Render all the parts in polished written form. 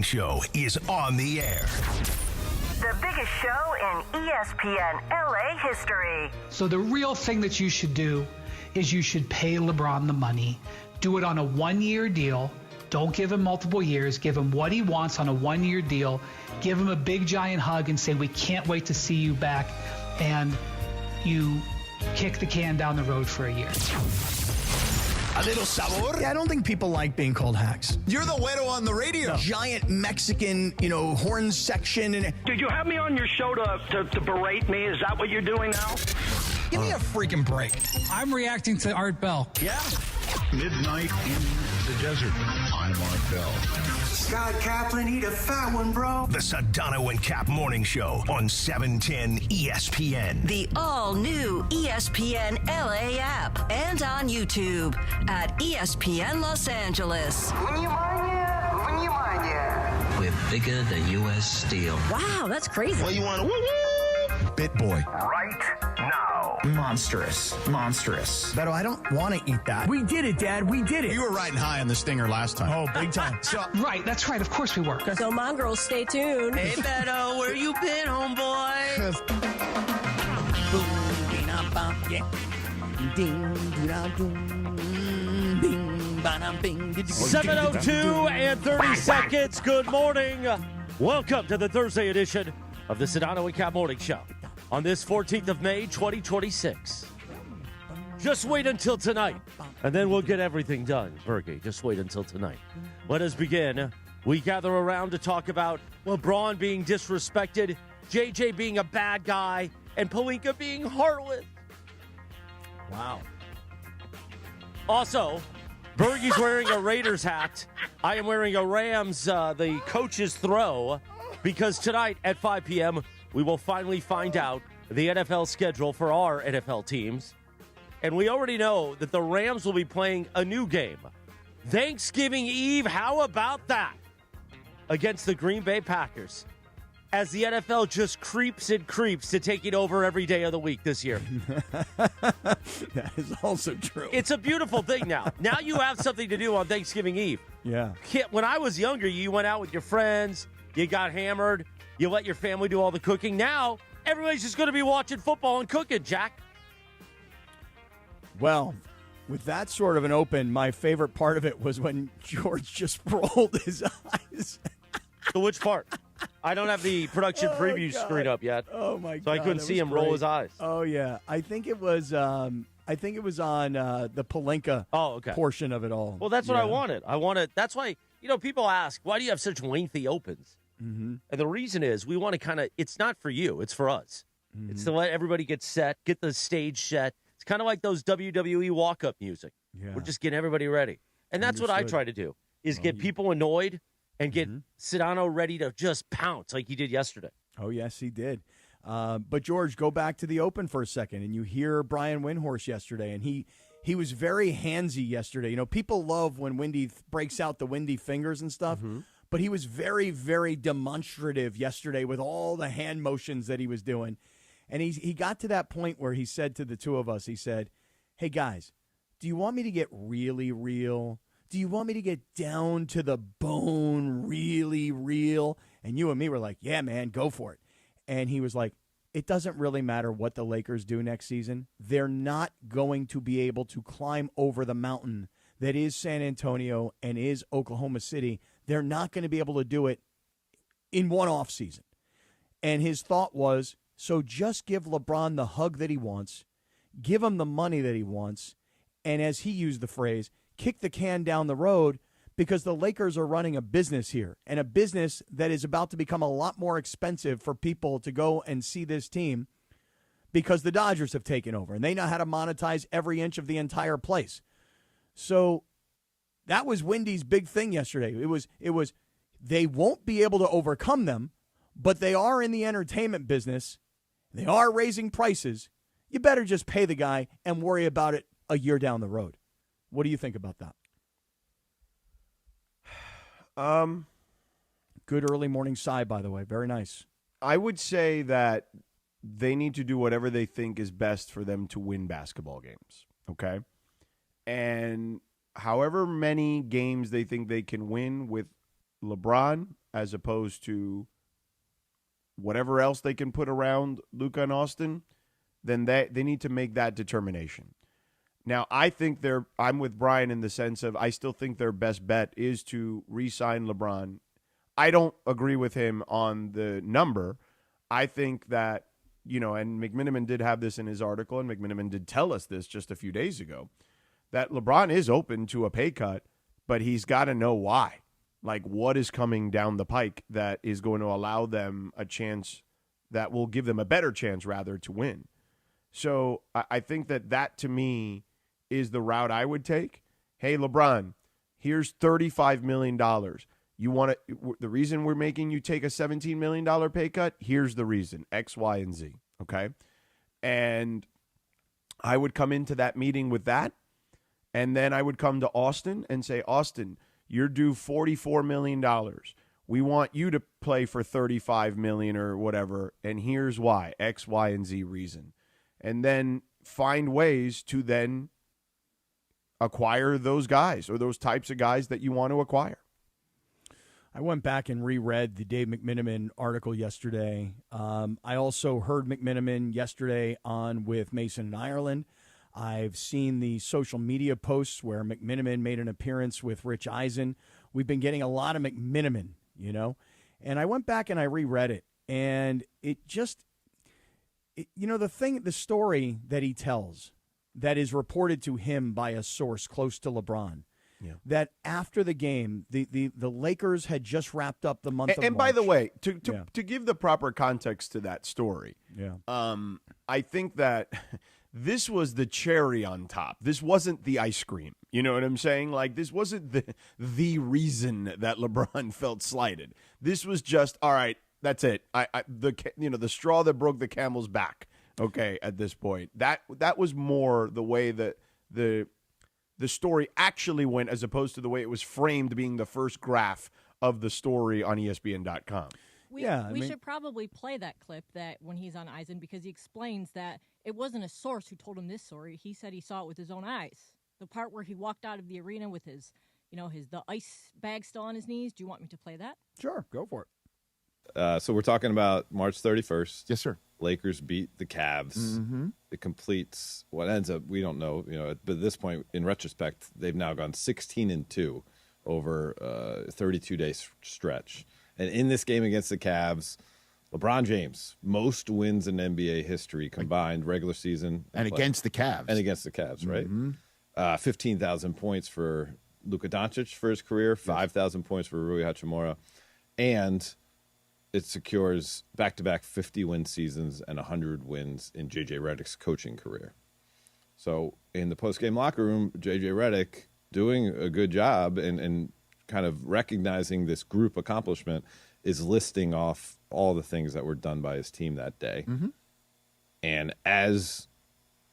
Show is on the air. The biggest show in ESPN LA history. So the real thing that you should do is you should pay LeBron the money. Do it on a one-year deal. Don't give him multiple years. Give him what he wants on a one-year deal. Give him a big giant hug and say, we can't wait to see you back. And you kick the can down the road for a year. A little sabor. Yeah, I don't think people like being called hacks. You're the güero on the radio. Giant Mexican, horn section. And Did you have me on your show to berate me? Is that what you're doing now? give me a freaking break. I'm reacting to Art Bell. Yeah. Midnight in the desert. I'm Art Bell. Scott Kaplan, eat a fat one, bro. The Sedano and Kap Morning Show on 710 ESPN. The all-new ESPN LA app and on YouTube at ESPN Los Angeles. We're bigger than U.S. Steel. Wow, that's crazy. Well, you want to Bit boy. right now. Monstrous. Beto, I don't want to eat that. We did it, Dad. We did it. You were riding high on the stinger last time. Oh, big time. Right, that's right. Of course we were. So, mongrels, stay tuned. Hey, Beto, where you been, homeboy? 7:02 and 30 seconds. Good morning. Welcome to the Thursday edition of the Sedano and Kap Morning Show on this 14th of May, 2026. Just wait until tonight, and then we'll get everything done, Bergie. Just wait until tonight. Let us begin. We gather around to talk about LeBron being disrespected, JJ being a bad guy, and Pelinka being heartless. Wow. Also, Bergie's wearing a Raiders hat. I am wearing a Rams, the coach's throw, because tonight at 5 p.m., we will finally find out the NFL schedule for our NFL teams. And we already know that the Rams will be playing a new game. Thanksgiving Eve, how about that? Against the Green Bay Packers. As the NFL just creeps and creeps to taking over every day of the week this year. That is also true. It's a beautiful thing now. Now you have something to do on Thanksgiving Eve. Yeah. When I was younger, you went out with your friends, you got hammered, you let your family do all the cooking. Now, everybody's just going to be watching football and cooking, Jack. Well, with that sort of an open, my favorite part of it was when George just rolled his eyes. So which part? I don't have the production preview screen up yet. Oh my god! So I couldn't see him roll his eyes. Oh yeah, I think it was. On the Pelinka portion of it all. Well, that's what I wanted. That's why people ask, why do you have such lengthy opens? Mm-hmm. And the reason is we want to it's not for you, it's for us. Mm-hmm. It's to let everybody get set, get the stage set. It's kind of like those WWE walk-up music. Yeah. We're just getting everybody ready. And that's what I try to do, is get people annoyed and get Sedano ready to just pounce like he did yesterday. Oh, yes, he did. But, George, go back to the Open for a second, and you hear Brian Windhorst yesterday, and he was very handsy yesterday. People love when Windy breaks out the windy fingers and stuff, but he was very, very demonstrative yesterday with all the hand motions that he was doing. And he got to that point where he said to the two of us, he said, hey, guys, do you want me to get really real? Do you want me to get down to the bone really real? And you and me were like, yeah, man, go for it. And he was like, it doesn't really matter what the Lakers do next season. They're not going to be able to climb over the mountain that is San Antonio and is Oklahoma City. They're not going to be able to do it in one off season. And his thought was, so just give LeBron the hug that he wants, give him the money that he wants, and as he used the phrase, kick the can down the road, because the Lakers are running a business here, and a business that is about to become a lot more expensive for people to go and see this team because the Dodgers have taken over, and they know how to monetize every inch of the entire place. So that was Windy's big thing yesterday. It was they won't be able to overcome them, but they are in the entertainment business. They are raising prices. You better just pay the guy and worry about it a year down the road. What do you think about that? Good early morning sigh, by the way. Very nice. I would say that they need to do whatever they think is best for them to win basketball games, okay? And however many games they think they can win with LeBron, as opposed to whatever else they can put around Luka and Austin, then they need to make that determination. Now, I think I'm with Brian in the sense of I still think their best bet is to re-sign LeBron. I don't agree with him on the number. I think that, and McMenamin did have this in his article, and McMenamin did tell us this just a few days ago, that LeBron is open to a pay cut, but he's got to know why. Like, what is coming down the pike that is going to allow them a chance, that will give them a better chance, rather, to win. So I think that to me is the route I would take. Hey, LeBron, here's $35 million. You want to? The reason we're making you take a $17 million pay cut, here's the reason, X, Y, and Z, okay? And I would come into that meeting with that, and then I would come to Austin and say, Austin, you're due $44 million. We want you to play for $35 million or whatever, and here's why, X, Y, and Z reason. And then find ways to then acquire those guys or those types of guys that you want to acquire. I went back and reread the Dave McMenamin article yesterday. I also heard McMenamin yesterday on with Mason in Ireland. I've seen the social media posts where McMenamin made an appearance with Rich Eisen. We've been getting a lot of McMenamin, And I went back and I reread it, and it just, the story that he tells that is reported to him by a source close to LeBron, that after the game, the Lakers had just wrapped up the month of March. And by the way, to give the proper context to that story, I think that this was the cherry on top. This wasn't the ice cream. You know what I'm saying? Like, this wasn't the reason that LeBron felt slighted. This was just, all right, that's it. The straw that broke the camel's back. Okay, at this point, that was more the way that the story actually went, as opposed to the way it was framed, being the first graph of the story on ESPN.com. We should probably play that clip that when he's on Eisen, because he explains that it wasn't a source who told him this story. He said he saw it with his own eyes. The part where he walked out of the arena with his, the ice bag still on his knees. Do you want me to play that? Sure, go for it. So we're talking about March 31st. Yes, sir. Lakers beat the Cavs. Mm-hmm. It completes what ends up, we don't know, but at this point, in retrospect, they've now gone 16-2 over a 32-day stretch. And in this game against the Cavs, LeBron James, most wins in NBA history combined, regular season. And against the Cavs. And against the Cavs, right? Mm-hmm. 15,000 points for Luka Doncic for his career, 5,000 points for Rui Hachimura. And it secures back-to-back 50-win seasons and 100 wins in J.J. Redick's coaching career. So in the post-game locker room, J.J. Redick doing a good job and kind of recognizing this group accomplishment is listing off all the things that were done by his team that day. Mm-hmm. And as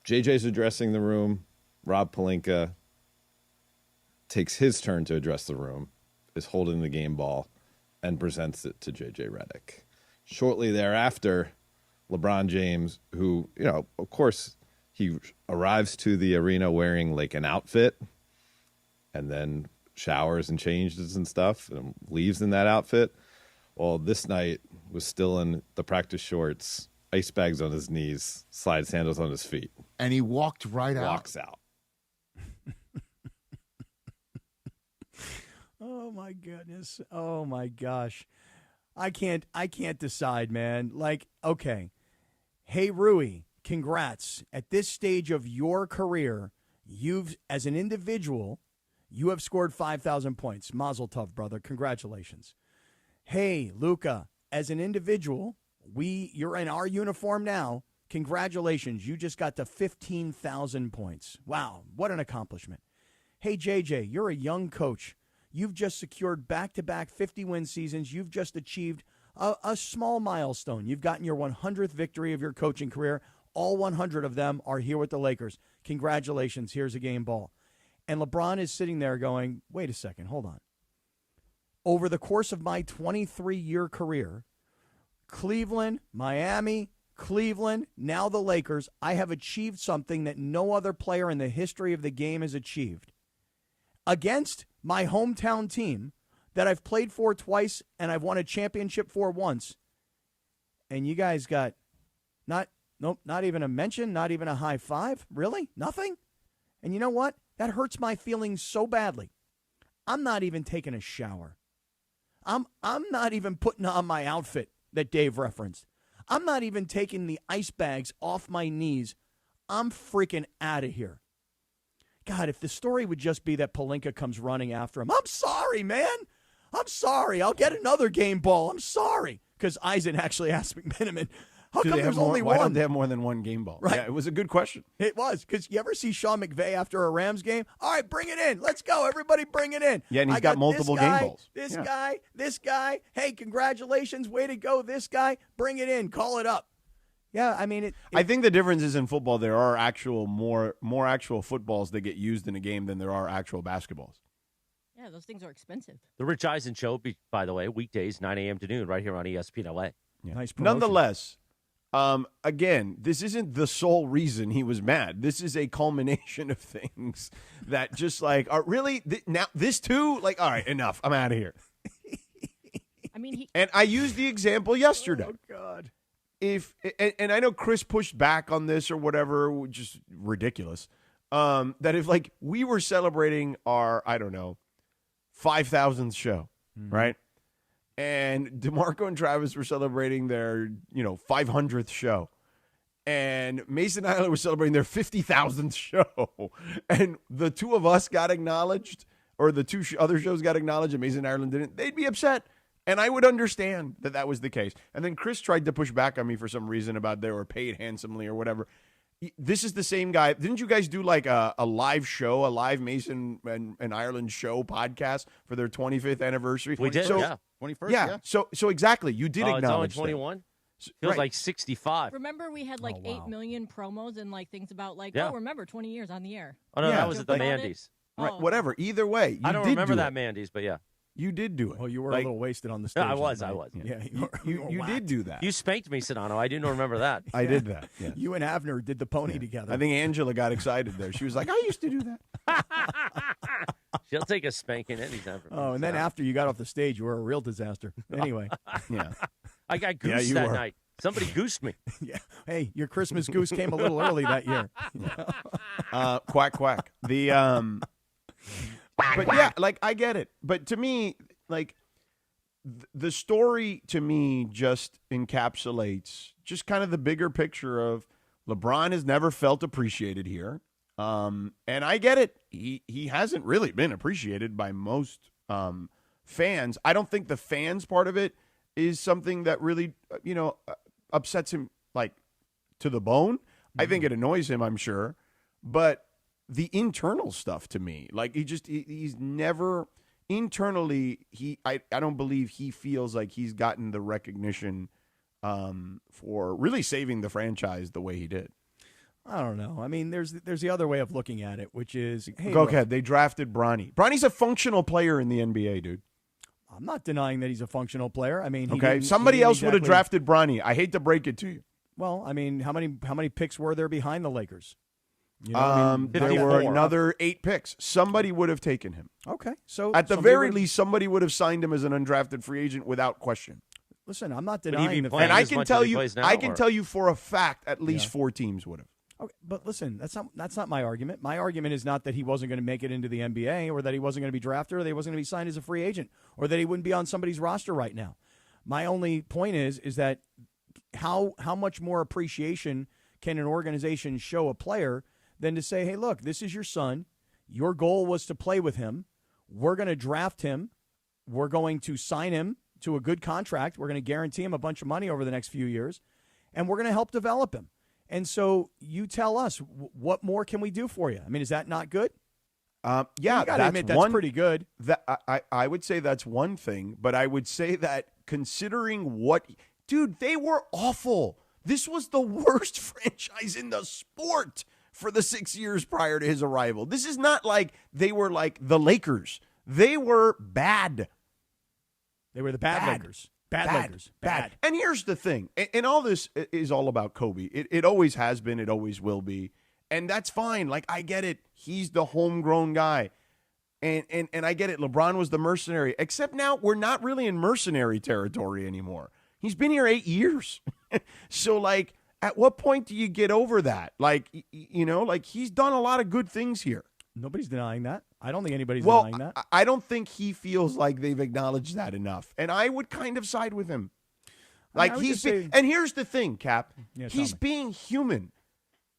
JJ's addressing the room, Rob Pelinka takes his turn to address the room, is holding the game ball, and presents it to J.J. Redick. Shortly thereafter, LeBron James, who, of course, he arrives to the arena wearing like an outfit and then showers and changes and stuff and leaves in that outfit. Well, this night was still in the practice shorts, ice bags on his knees, slide sandals on his feet. And he walked right out. Walks out. Oh my goodness. Oh my gosh. I can't decide, man. Like, okay. Hey, Rui, congrats. At this stage of your career, as an individual, you have scored 5,000 points. Mazel tov, brother. Congratulations. Hey, Luka, as an individual, you're in our uniform now. Congratulations. You just got to 15,000 points. Wow, what an accomplishment. Hey, JJ, you're a young coach. You've just secured back-to-back 50-win seasons. You've just achieved a small milestone. You've gotten your 100th victory of your coaching career. All 100 of them are here with the Lakers. Congratulations. Here's a game ball. And LeBron is sitting there going, wait a second, hold on. Over the course of my 23-year career, Cleveland, Miami, Cleveland, now the Lakers, I have achieved something that no other player in the history of the game has achieved. Against my hometown team, that I've played for twice and I've won a championship for once, and you guys got not even a mention, not even a high five? Really? Nothing? And you know what? That hurts my feelings so badly. I'm not even taking a shower. I'm not even putting on my outfit that Dave referenced. I'm not even taking the ice bags off my knees. I'm freaking out of here. God, if the story would just be that Pelinka comes running after him. I'm sorry, man. I'm sorry. I'll get another game ball. I'm sorry. Because Eisen actually asked McMenamin, how come there's only one? Why don't they have more than one game ball? Right. Yeah, it was a good question. It was, because you ever see Sean McVay after a Rams game? All right, bring it in. Let's go. Everybody bring it in. Yeah, and he's got multiple game balls. This guy. Hey, congratulations. Way to go, this guy. Bring it in. Call it up. Yeah, I mean, I think the difference is in football, there are actual more actual footballs that get used in a game than there are actual basketballs. Yeah, those things are expensive. The Rich Eisen Show, by the way, weekdays, 9 a.m. to noon, right here on ESPN LA. Yeah. Nice promotion. Nonetheless, again, this isn't the sole reason he was mad. This is a culmination of things that just like are really now this too. Like, all right, enough. I'm out of here. I mean, and I used the example yesterday. Oh God. And I know Chris pushed back on this or whatever, which is ridiculous. That if like we were celebrating our 5,000th show, right? And DeMarco and Travis were celebrating their 500th show, and Mason Island was celebrating their 50,000th show, and the two of us got acknowledged, or the two other shows got acknowledged, and Mason Ireland didn't. They'd be upset. And I would understand that was the case. And then Chris tried to push back on me for some reason about they were paid handsomely or whatever. This is the same guy. Didn't you guys do like a live show, a live Mason and Ireland show podcast for their 25th anniversary? We did, yeah. 21st, yeah. So exactly. You did acknowledge it's only 21? That. Feels like 65. Remember we had like 8 million promos and like things about like, remember 20 years on the air. Oh, no, that was at the Mandy's. Right, whatever. Either way, I don't remember that Mandy's, but yeah. You did do it. Oh, you were a little wasted on the stage. I was. Yeah, you did do that. You spanked me, Sedano. I didn't remember that. I did that. Yes. You and Avner did the pony together. I think Angela got excited there. She was like, I used to do that. She'll take a spanking anytime. Oh, and then after you got off the stage, you were a real disaster. Anyway. Yeah. I got goosed that night. Somebody goosed me. Yeah. Hey, your Christmas goose came a little early that year. Quack, quack. But yeah, like I get it. But to me, like the story to me just encapsulates just kind of the bigger picture of LeBron has never felt appreciated here. And I get it. He hasn't really been appreciated by most fans. I don't think the fans part of it is something that really, upsets him like to the bone. Mm-hmm. I think it annoys him, I'm sure. But the internal stuff to me, like he's never internally, I don't believe he feels like he's gotten the recognition for really saving the franchise the way he did. I don't know. I mean, there's the other way of looking at it, which is, hey, go ahead. They drafted Bronny. Bronny's a functional player in the NBA, dude. I'm not denying that he's a functional player. I mean, somebody else would have drafted Bronny. I hate to break it to you. Well, I mean, how many picks were there behind the Lakers? There were another 8 picks. Somebody would have taken him. Okay, so at the very least, somebody would have signed him as an undrafted free agent without question. Listen, I'm not denying the fact. And I can tell you for a fact, at least 4 teams would have. Okay, but listen, that's not my argument. My argument is not that he wasn't going to make it into the NBA, or that he wasn't going to be drafted, or that he wasn't going to be signed as a free agent, or that he wouldn't be on somebody's roster right now. My only point is that how much more appreciation can an organization show a player than to say, hey, look, this is your son. Your goal was to play with him. We're going to draft him. We're going to sign him to a good contract. We're going to guarantee him a bunch of money over the next few years, and we're going to help develop him. And so you tell us, what more can we do for you? I mean, is that not good? Yeah, you gotta admit that's pretty good. I would say that's one thing, but I would say that considering dude, they were awful. This was the worst franchise in the sport for the 6 years prior to his arrival. This is not like they were like the Lakers. They were bad. They were the bad Lakers. Bad Lakers. Bad. And here's the thing. And all this is all about Kobe. It always has been. It always will be. And that's fine. Like, I get it. He's the homegrown guy. And I get it. LeBron was the mercenary, except now we're not really in mercenary territory anymore. He's been here 8 years. So, like, at what point do you get over that? Like, like he's done a lot of good things here. Nobody's denying that. I don't think anybody's denying that. I don't think he feels like they've acknowledged that enough. And I would kind of side with him. Like, and here's the thing, Cap. Yeah, he's being human,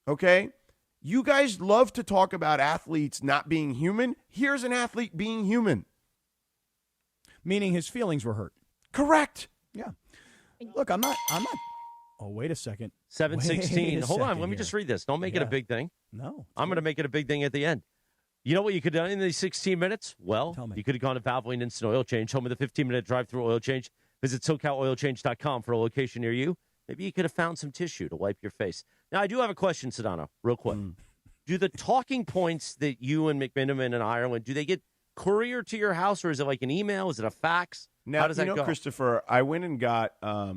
okay? You guys love to talk about athletes not being human. Here's an athlete being human. Meaning his feelings were hurt. Correct. Yeah. Look, I'm not. Oh, wait a second. 7:16. Hold on. Let me just read this. Don't make it a big thing. No. I'm going to make it a big thing at the end. You know what you could have done in these 16 minutes? Well, you could have gone to Valvoline Instant Oil Change, home of the 15-minute drive-through oil change. Visit SoCalOilChange.com for a location near you. Maybe you could have found some tissue to wipe your face. Now, I do have a question, Sedano, real quick. Do the talking points that you and McMiniman and Ireland, do they get couriered to your house, or is it like an email? Is it a fax? Now, how does that go? Christopher, I went and got, I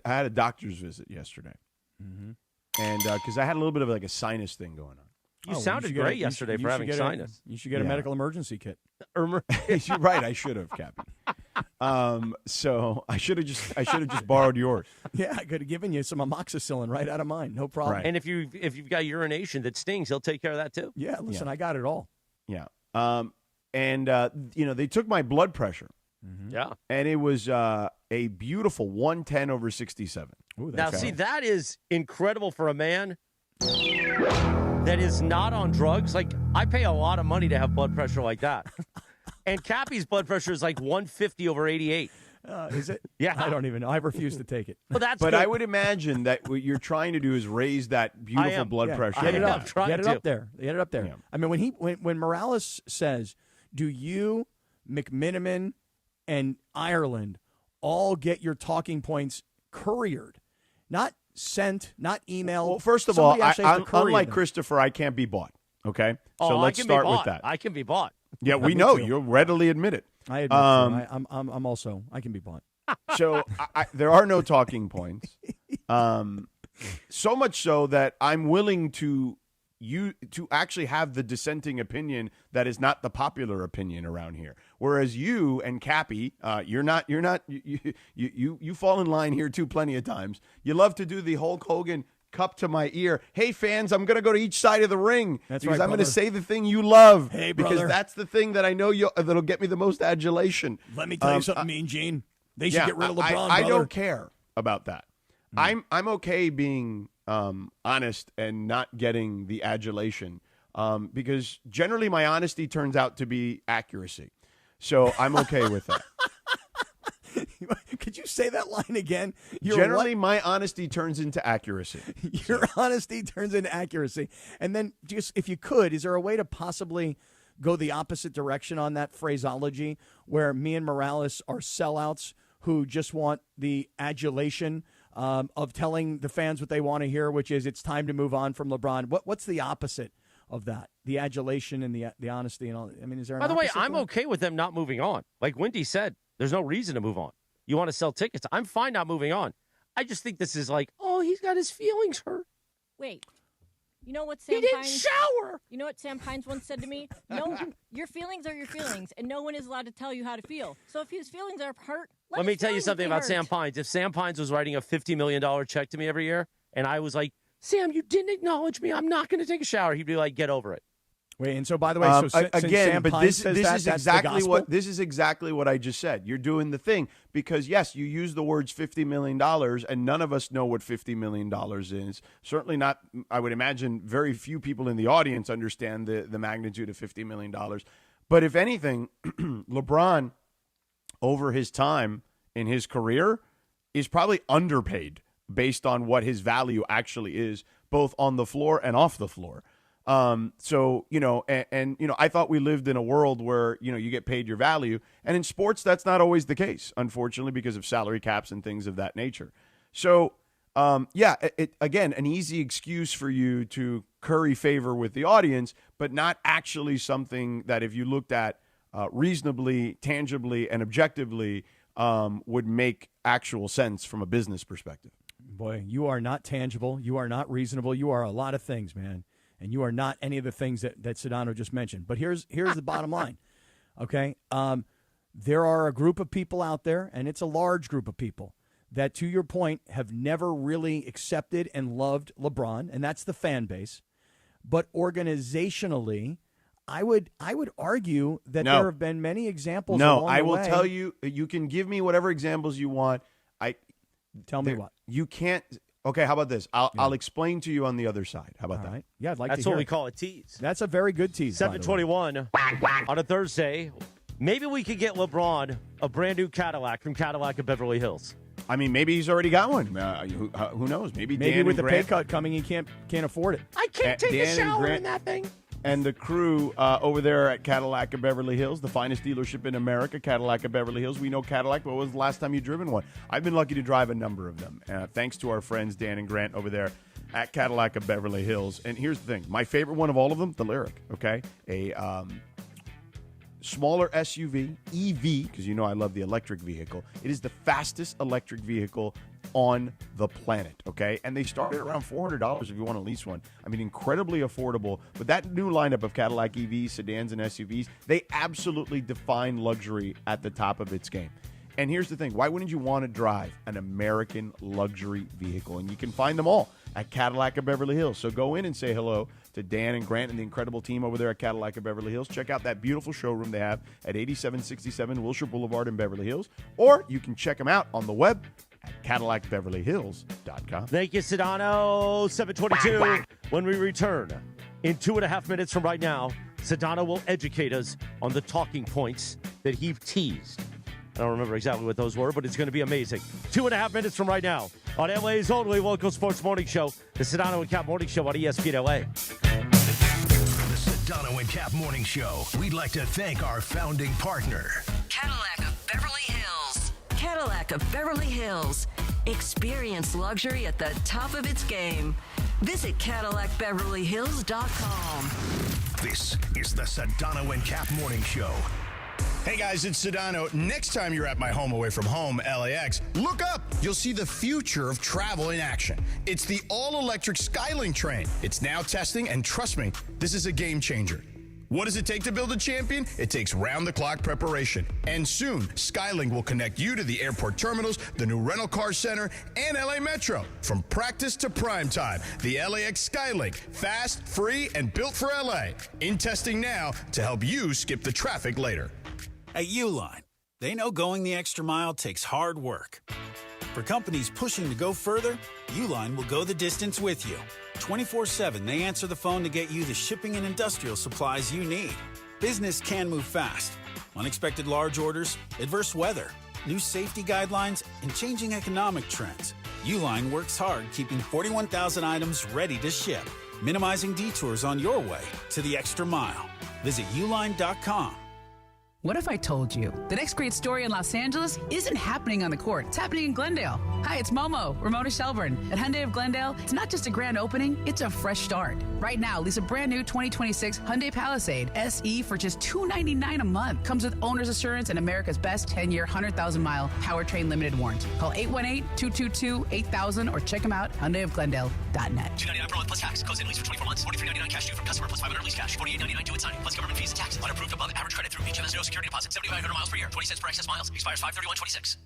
had a doctor's visit yesterday. And because I had a little bit of like a sinus thing going on. You sounded great yesterday for having sinus. You should get a medical emergency kit. You're right. I should have, Cappy. So I should have just borrowed yours. Yeah, I could have given you some amoxicillin right out of mine. No problem. Right. And if you've got urination that stings, he'll take care of that too. Yeah, listen, I got it all. Yeah. And they took my blood pressure. Yeah. And it was a beautiful 110/67. Ooh, see, that is incredible for a man that is not on drugs. Like, I pay a lot of money to have blood pressure like that. And Cappy's blood pressure is like 150/88. Is it? Yeah. I don't even know. I refuse to take it. Well, that's but good. I would imagine that what you're trying to do is raise that beautiful blood pressure. Get it up. Get it to. up there. Get it up there. Yeah. I mean, when Morales says, do you, McMiniman, and Ireland all get your talking points couriered? Not sent, not emailed. Well, first of Somebody all, actually has to courier unlike them. Christopher, I can't be bought. Okay? Oh, So let's start with that. I can be bought. Yeah, we know. You readily admit it. I admit I'm also, I can be bought. So there are no talking points. So much so that I'm willing to actually have the dissenting opinion that is not the popular opinion around here. Whereas you and Cappy, you fall in line here too plenty of times. You love to do the Hulk Hogan cup to my ear. Hey fans, I'm going to go to each side of the ring because I'm going to say the thing you love. Hey, because brother. That's the thing that I know that'll get me the most adulation. Let me tell you something, Mean Gene. They should get rid of LeBron. I don't care about that. I'm okay being honest and not getting the adulation because generally my honesty turns out to be accuracy. So I'm okay with that. Could you say that line again? Generally, my honesty turns into accuracy. Your honesty turns into accuracy. And then just, if you could, is there a way to possibly go the opposite direction on that phraseology where me and Morales are sellouts who just want the adulation of telling the fans what they want to hear, which is it's time to move on from LeBron? What's the opposite of that? The adulation and the honesty and all. I mean, is there an By the way, opposite I'm to it? okay with them not moving on. Like Wendy said, there's no reason to move on. You want to sell tickets? I'm fine not moving on. I just think this is like, oh, he's got his feelings hurt. Wait. You know what Sam He didn't Pines, shower. You know what Sam Pines once said to me? No, your feelings are your feelings, and no one is allowed to tell you how to feel. So if his feelings are hurt, Let me his tell you feelings something be about hurt. Sam Pines. If Sam Pines was writing a $50 million check to me every year, and I was like, Sam, you didn't acknowledge me. I'm not going to take a shower. He'd be like, get over it. Wait, and so by the way, since again, Sam but Pines says this that, is that's exactly the what I just said. You're doing the thing because yes, you use the words $50 million, and none of us know what $50 million is. Certainly not. I would imagine very few people in the audience understand the magnitude of $50 million. But if anything, LeBron, over his time in his career, is probably underpaid based on what his value actually is, both on the floor and off the floor. So, I thought we lived in a world where, you get paid your value. And in sports, that's not always the case, unfortunately, because of salary caps and things of that nature. So, again, an easy excuse for you to curry favor with the audience, but not actually something that if you looked at reasonably, tangibly, and objectively would make actual sense from a business perspective. Boy, you are not tangible. You are not reasonable. You are a lot of things, man. And you are not any of the things that Sedano just mentioned. But here's the bottom line. Okay? There are a group of people out there, and it's a large group of people, that, to your point, have never really accepted and loved LeBron, and that's the fan base. But organizationally, I would argue that there have been many examples along the way. No, I will tell you, you can give me whatever examples you want. Tell me what. You can't. Okay, how about this? I'll explain to you on the what side. How about that? Right. Yeah, I'd like That's to hear what we it. call a tease. That's a very good tease. 7:21 on a Thursday. Maybe we could get LeBron a brand new Cadillac from Cadillac of Beverly Hills. I mean, maybe he's already got one. Who knows? Maybe Dan with and the pay Grant, cut coming, he can't afford it. I can't take a Dan and shower Grant- in that thing. and the crew over there at Cadillac of Beverly Hills, the finest dealership in America, Cadillac of Beverly Hills. We know Cadillac, but when was the last time you've driven one? I've been lucky to drive a number of them, thanks to our friends Dan and Grant over there at Cadillac of Beverly Hills. And here's the thing. My favorite one of all of them, the Lyric, okay? A smaller SUV, EV, because you know I love the electric vehicle. It is the fastest electric vehicle on the planet, okay? And they start at around $400 if you want to lease one. I mean, incredibly affordable. But that new lineup of Cadillac EVs, sedans, and SUVs, they absolutely define luxury at the top of its game. And here's the thing. Why wouldn't you want to drive an American luxury vehicle? And you can find them all at Cadillac of Beverly Hills. So go in and say hello to Dan and Grant and the incredible team over there at Cadillac of Beverly Hills. Check out that beautiful showroom they have at 8767 Wilshire Boulevard in Beverly Hills. Or you can check them out on the web at CadillacBeverlyHills.com. Thank you, Sedano. 7:22. When we return in 2.5 minutes from right now, Sedano will educate us on the talking points that he teased. I don't remember exactly what those were, but it's going to be amazing. 2.5 minutes from right now on LA's only local sports morning show, the Sedano and Kap Morning Show on ESPN LA. The Sedano and Kap Morning Show. We'd like to thank our founding partner, Cadillac of Beverly Hills. Cadillac of Beverly Hills. Experience luxury at the top of its game. Visit CadillacBeverlyHills.com. This is the Sedano and Kap Morning Show. Hey guys, it's Sedano. Next time you're at my home away from home, LAX, look up. You'll see the future of travel in action. It's the all-electric Skylink train. It's now testing, and trust me, this is a game changer. What does it take to build a champion? It takes round-the-clock preparation. And soon, Skylink will connect you to the airport terminals, the new rental car center, and LA Metro. From practice to prime time, the LAX Skylink. Fast, free, and built for LA. In testing now to help you skip the traffic later. At Uline, they know going the extra mile takes hard work. For companies pushing to go further, Uline will go the distance with you. 24/7, they answer the phone to get you the shipping and industrial supplies you need. Business can move fast. Unexpected large orders, adverse weather, new safety guidelines, and changing economic trends. Uline works hard keeping 41,000 items ready to ship, minimizing detours on your way to the extra mile. Visit uline.com. What if I told you the next great story in Los Angeles isn't happening on the court? It's happening in Glendale. Hi, it's Momo, Ramona Shelburne. At Hyundai of Glendale, it's not just a grand opening, it's a fresh start. Right now, lease a brand new 2026 Hyundai Palisade SE for just $299 a month. Comes with owner's assurance and America's best 10-year, 100,000-mile powertrain limited warranty. Call 818-222-8000 or check them out, HyundaiofGlendale.net. $299 per month plus tax. Close in lease for 24 months. $43.99 cash due from customer plus $500 lease cash. $48.99 due at signing plus government fees and taxes. Unapproved above average credit through HMS. No security deposit. 7,500 miles per year. 20 cents per excess miles. Expires 5/31/26.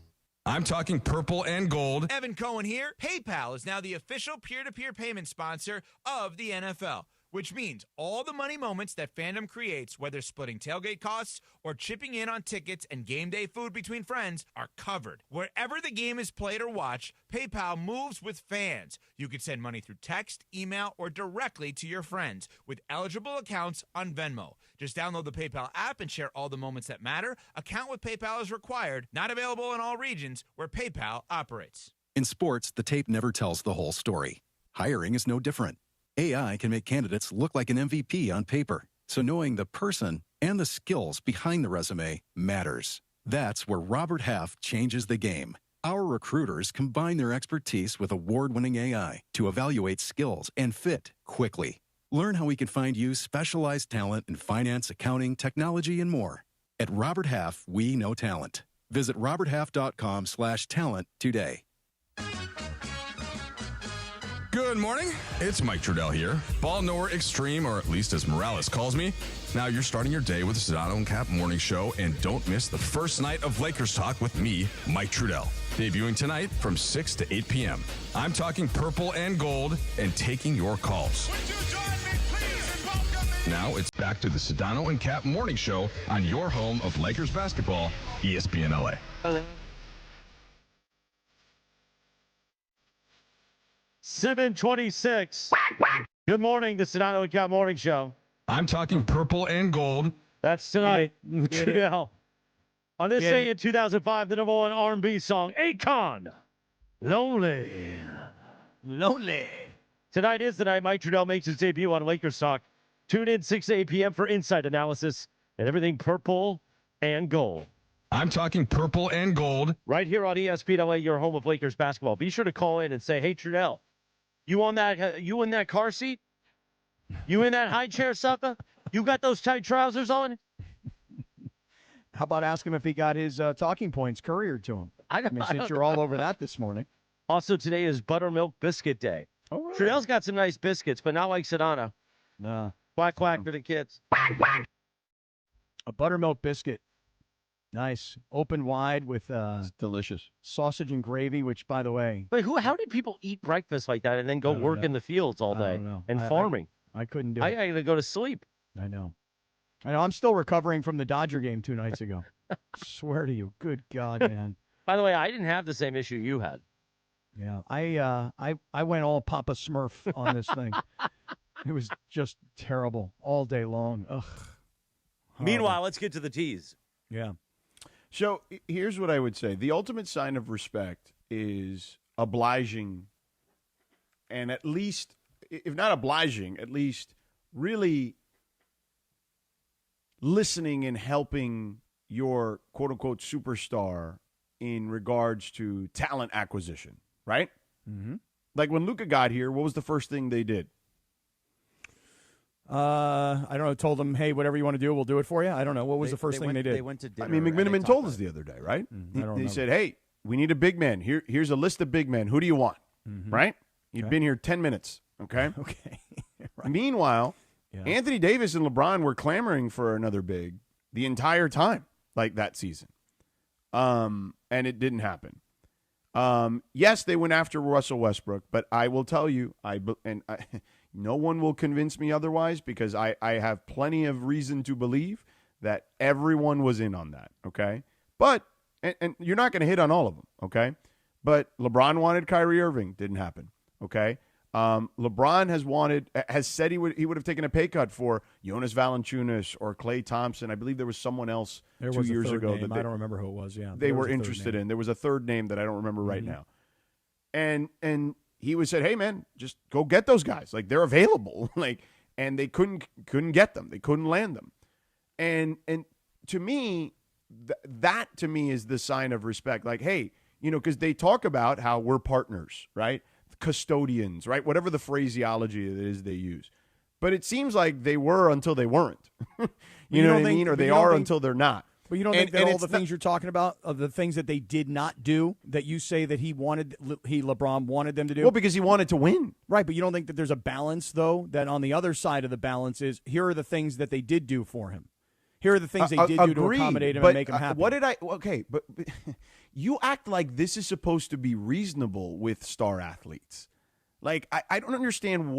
I'm talking purple and gold. Evan Cohen here. PayPal is now the official peer-to-peer payment sponsor of the NFL, which means all the money moments that fandom creates, whether splitting tailgate costs or chipping in on tickets and game day food between friends, are covered. Wherever the game is played or watched, PayPal moves with fans. You can send money through text, email, or directly to your friends with eligible accounts on Venmo. Just download the PayPal app and share all the moments that matter. Account with PayPal is required. Not available in all regions where PayPal operates. In sports, the tape never tells the whole story. Hiring is no different. AI can make candidates look like an MVP on paper, so knowing the person and the skills behind the resume matters. That's where Robert Half changes the game. Our recruiters combine their expertise with award-winning AI to evaluate skills and fit quickly. Learn how we can find you specialized talent in finance, accounting, technology, and more. At Robert Half, we know talent. Visit roberthalf.com/talent today. Good morning. It's Mike Trudell here. Ball knower extreme, or at least as Morales calls me. Now you're starting your day with the Sedano and Kap morning show, and don't miss the first night of Lakers talk with me, Mike Trudell. Debuting tonight from 6 to 8 p.m. I'm talking purple and gold and taking your calls. Now it's back to the Sedano and Kap morning show on your home of Lakers basketball, ESPN LA. 7:26. Good morning, the Sedano and Kap morning show. I'm talking purple and gold. That's tonight. Trudell. On this day in 2005, the number one R&B song, Akon, Lonely. Lonely. Tonight is the night Mike Trudell makes his debut on Lakers Talk. Tune in 6 to 8 p.m. for insight analysis and everything purple and gold. I'm talking purple and gold. Right here on ESPN LA, your home of Lakers basketball. Be sure to call in and say, hey, Trudell, you in that car seat? You in that high chair, sucker? You got those tight trousers on? How about ask him if he got his talking points couriered to him? Since you're all over that this morning. Also, today is Buttermilk Biscuit Day. Oh, really? Trudell's got some nice biscuits, but not like Sedano. No. Quack, quack for the kids. A buttermilk biscuit. Nice. Open wide with it's delicious sausage and gravy, which, by the way. Wait, how did people eat breakfast like that and then go work in the fields all day and farming? I couldn't do it. I had to go to sleep. I know. I'm still recovering from the Dodger game 2 nights ago. Swear to you. Good God, man. By the way, I didn't have the same issue you had. Yeah. I went all Papa Smurf on this thing. It was just terrible all day long. Ugh. Meanwhile, let's get to the teas. Yeah. So here's what I would say. The ultimate sign of respect is obliging, and at least, if not obliging, at least really listening and helping your quote-unquote superstar in regards to talent acquisition, right? Mm-hmm. Like when Luka got here, what was the first thing they did? I don't know. Told them, hey, whatever you want to do, we'll do it for you. I don't know. What was the first thing they did? They went to dinner. I mean, McMiniman told us the other day, right? He said, hey, we need a big man. Here's a list of big men. Who do you want? Mm-hmm. Right? You've been here 10 minutes, okay? Okay. Right. Meanwhile, Anthony Davis and LeBron were clamoring for another big the entire time, like that season. And it didn't happen. Yes, they went after Russell Westbrook, but I will tell you, no one will convince me otherwise because I have plenty of reason to believe that everyone was in on that, okay? But, and you're not going to hit on all of them, okay? But LeBron wanted Kyrie Irving. Didn't happen, okay? LeBron has said he would have taken a pay cut for Jonas Valanciunas or Klay Thompson. I believe there was someone else 2 years ago. Name. I don't remember who it was, yeah. They were interested in. There was a third name that I don't remember right now. And he was said, hey, man, just go get those guys. Like, they're available. And they couldn't get them. They couldn't land them. And to me, that to me is the sign of respect. Like, hey, because they talk about how we're partners, right? Custodians, right? Whatever the phraseology it is they use. But it seems like they were until they weren't. you know what I mean? Or they are until they're not. But you don't think that all the things you're talking about are the things that they did not do that you say that LeBron wanted them to do? Well, because he wanted to win. Right, but you don't think that there's a balance, though, that on the other side of the balance is here are the things that they did do for him. Here are the things they did do to accommodate him and make him happy. But you act like this is supposed to be reasonable with star athletes. Like, I don't understand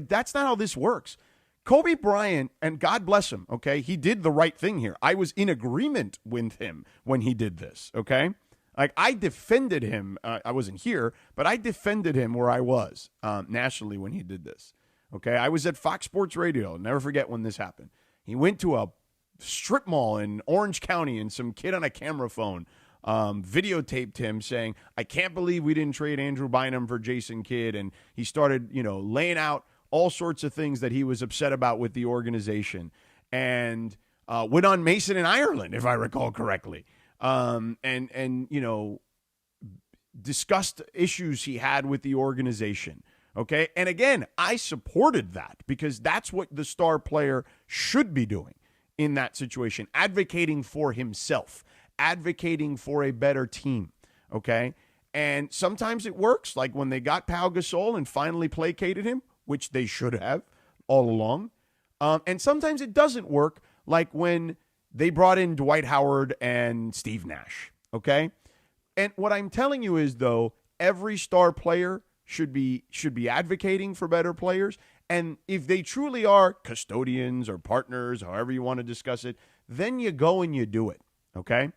that's not how this works. Kobe Bryant, and God bless him, okay, he did the right thing here. I was in agreement with him when he did this, okay? Like, I defended him. I wasn't here, but I defended him where I was nationally when he did this, okay? I was at Fox Sports Radio. I'll never forget when this happened. He went to a strip mall in Orange County, and some kid on a camera phone videotaped him saying, I can't believe we didn't trade Andrew Bynum for Jason Kidd, and he started, laying out all sorts of things that he was upset about with the organization, and went on Mason in Ireland, if I recall correctly, and discussed issues he had with the organization. Okay, and again, I supported that because that's what the star player should be doing in that situation, advocating for himself, advocating for a better team. Okay, And sometimes it works, like when they got Pau Gasol and finally placated him, which they should have all along. And sometimes it doesn't work, like when they brought in Dwight Howard and Steve Nash, okay? And what I'm telling you is, though, every star player should be advocating for better players. And if they truly are custodians or partners, however you want to discuss it, then you go and you do it, okay?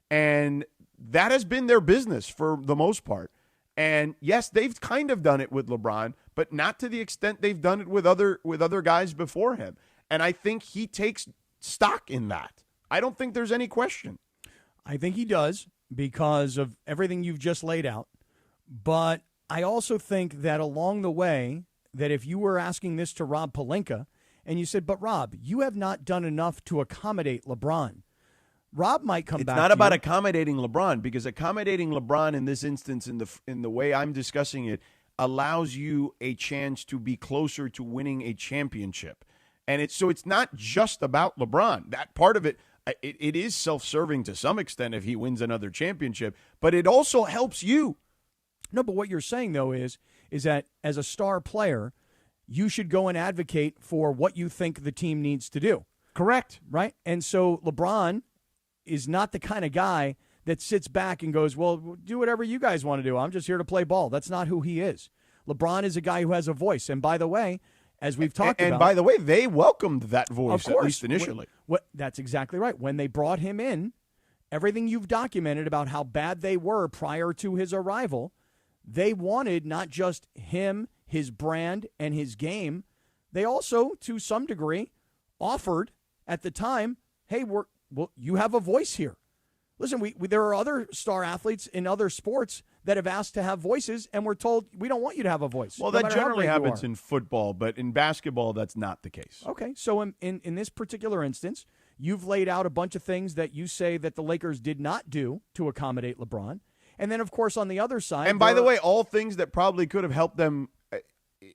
And that has been their business for the most part. And yes, they've kind of done it with LeBron, but not to the extent they've done it with other guys before him. And I think he takes stock in that. I don't think there's any question. I think he does because of everything you've just laid out. But I also think that along the way, that if you were asking this to Rob Pelinka and you said, but Rob, you have not done enough to accommodate LeBron, Rob might come back. It's not about accommodating LeBron, because accommodating LeBron in this instance, in the way I'm discussing it, allows you a chance to be closer to winning a championship. And it's not just about LeBron. That part of it, it is self-serving to some extent if he wins another championship, but it also helps you. No, but what you're saying, though, is that as a star player, you should go and advocate for what you think the team needs to do. Correct. Right? And so LeBron is not the kind of guy that sits back and goes, well, do whatever you guys want to do. I'm just here to play ball. That's not who he is. LeBron is a guy who has a voice. And by the way, as we've talked about. And by the way, they welcomed that voice, of course, at least initially. That's exactly right. When they brought him in, everything you've documented about how bad they were prior to his arrival, they wanted not just him, his brand, and his game. They also, to some degree, offered at the time, hey, you have a voice here. Listen, there are other star athletes in other sports that have asked to have voices, and we're told we don't want you to have a voice. Well, that generally happens in football, but in basketball, that's not the case. Okay, so in this particular instance, you've laid out a bunch of things that you say that the Lakers did not do to accommodate LeBron. And then, of course, on the other side. And by the way, all things that probably could have helped them,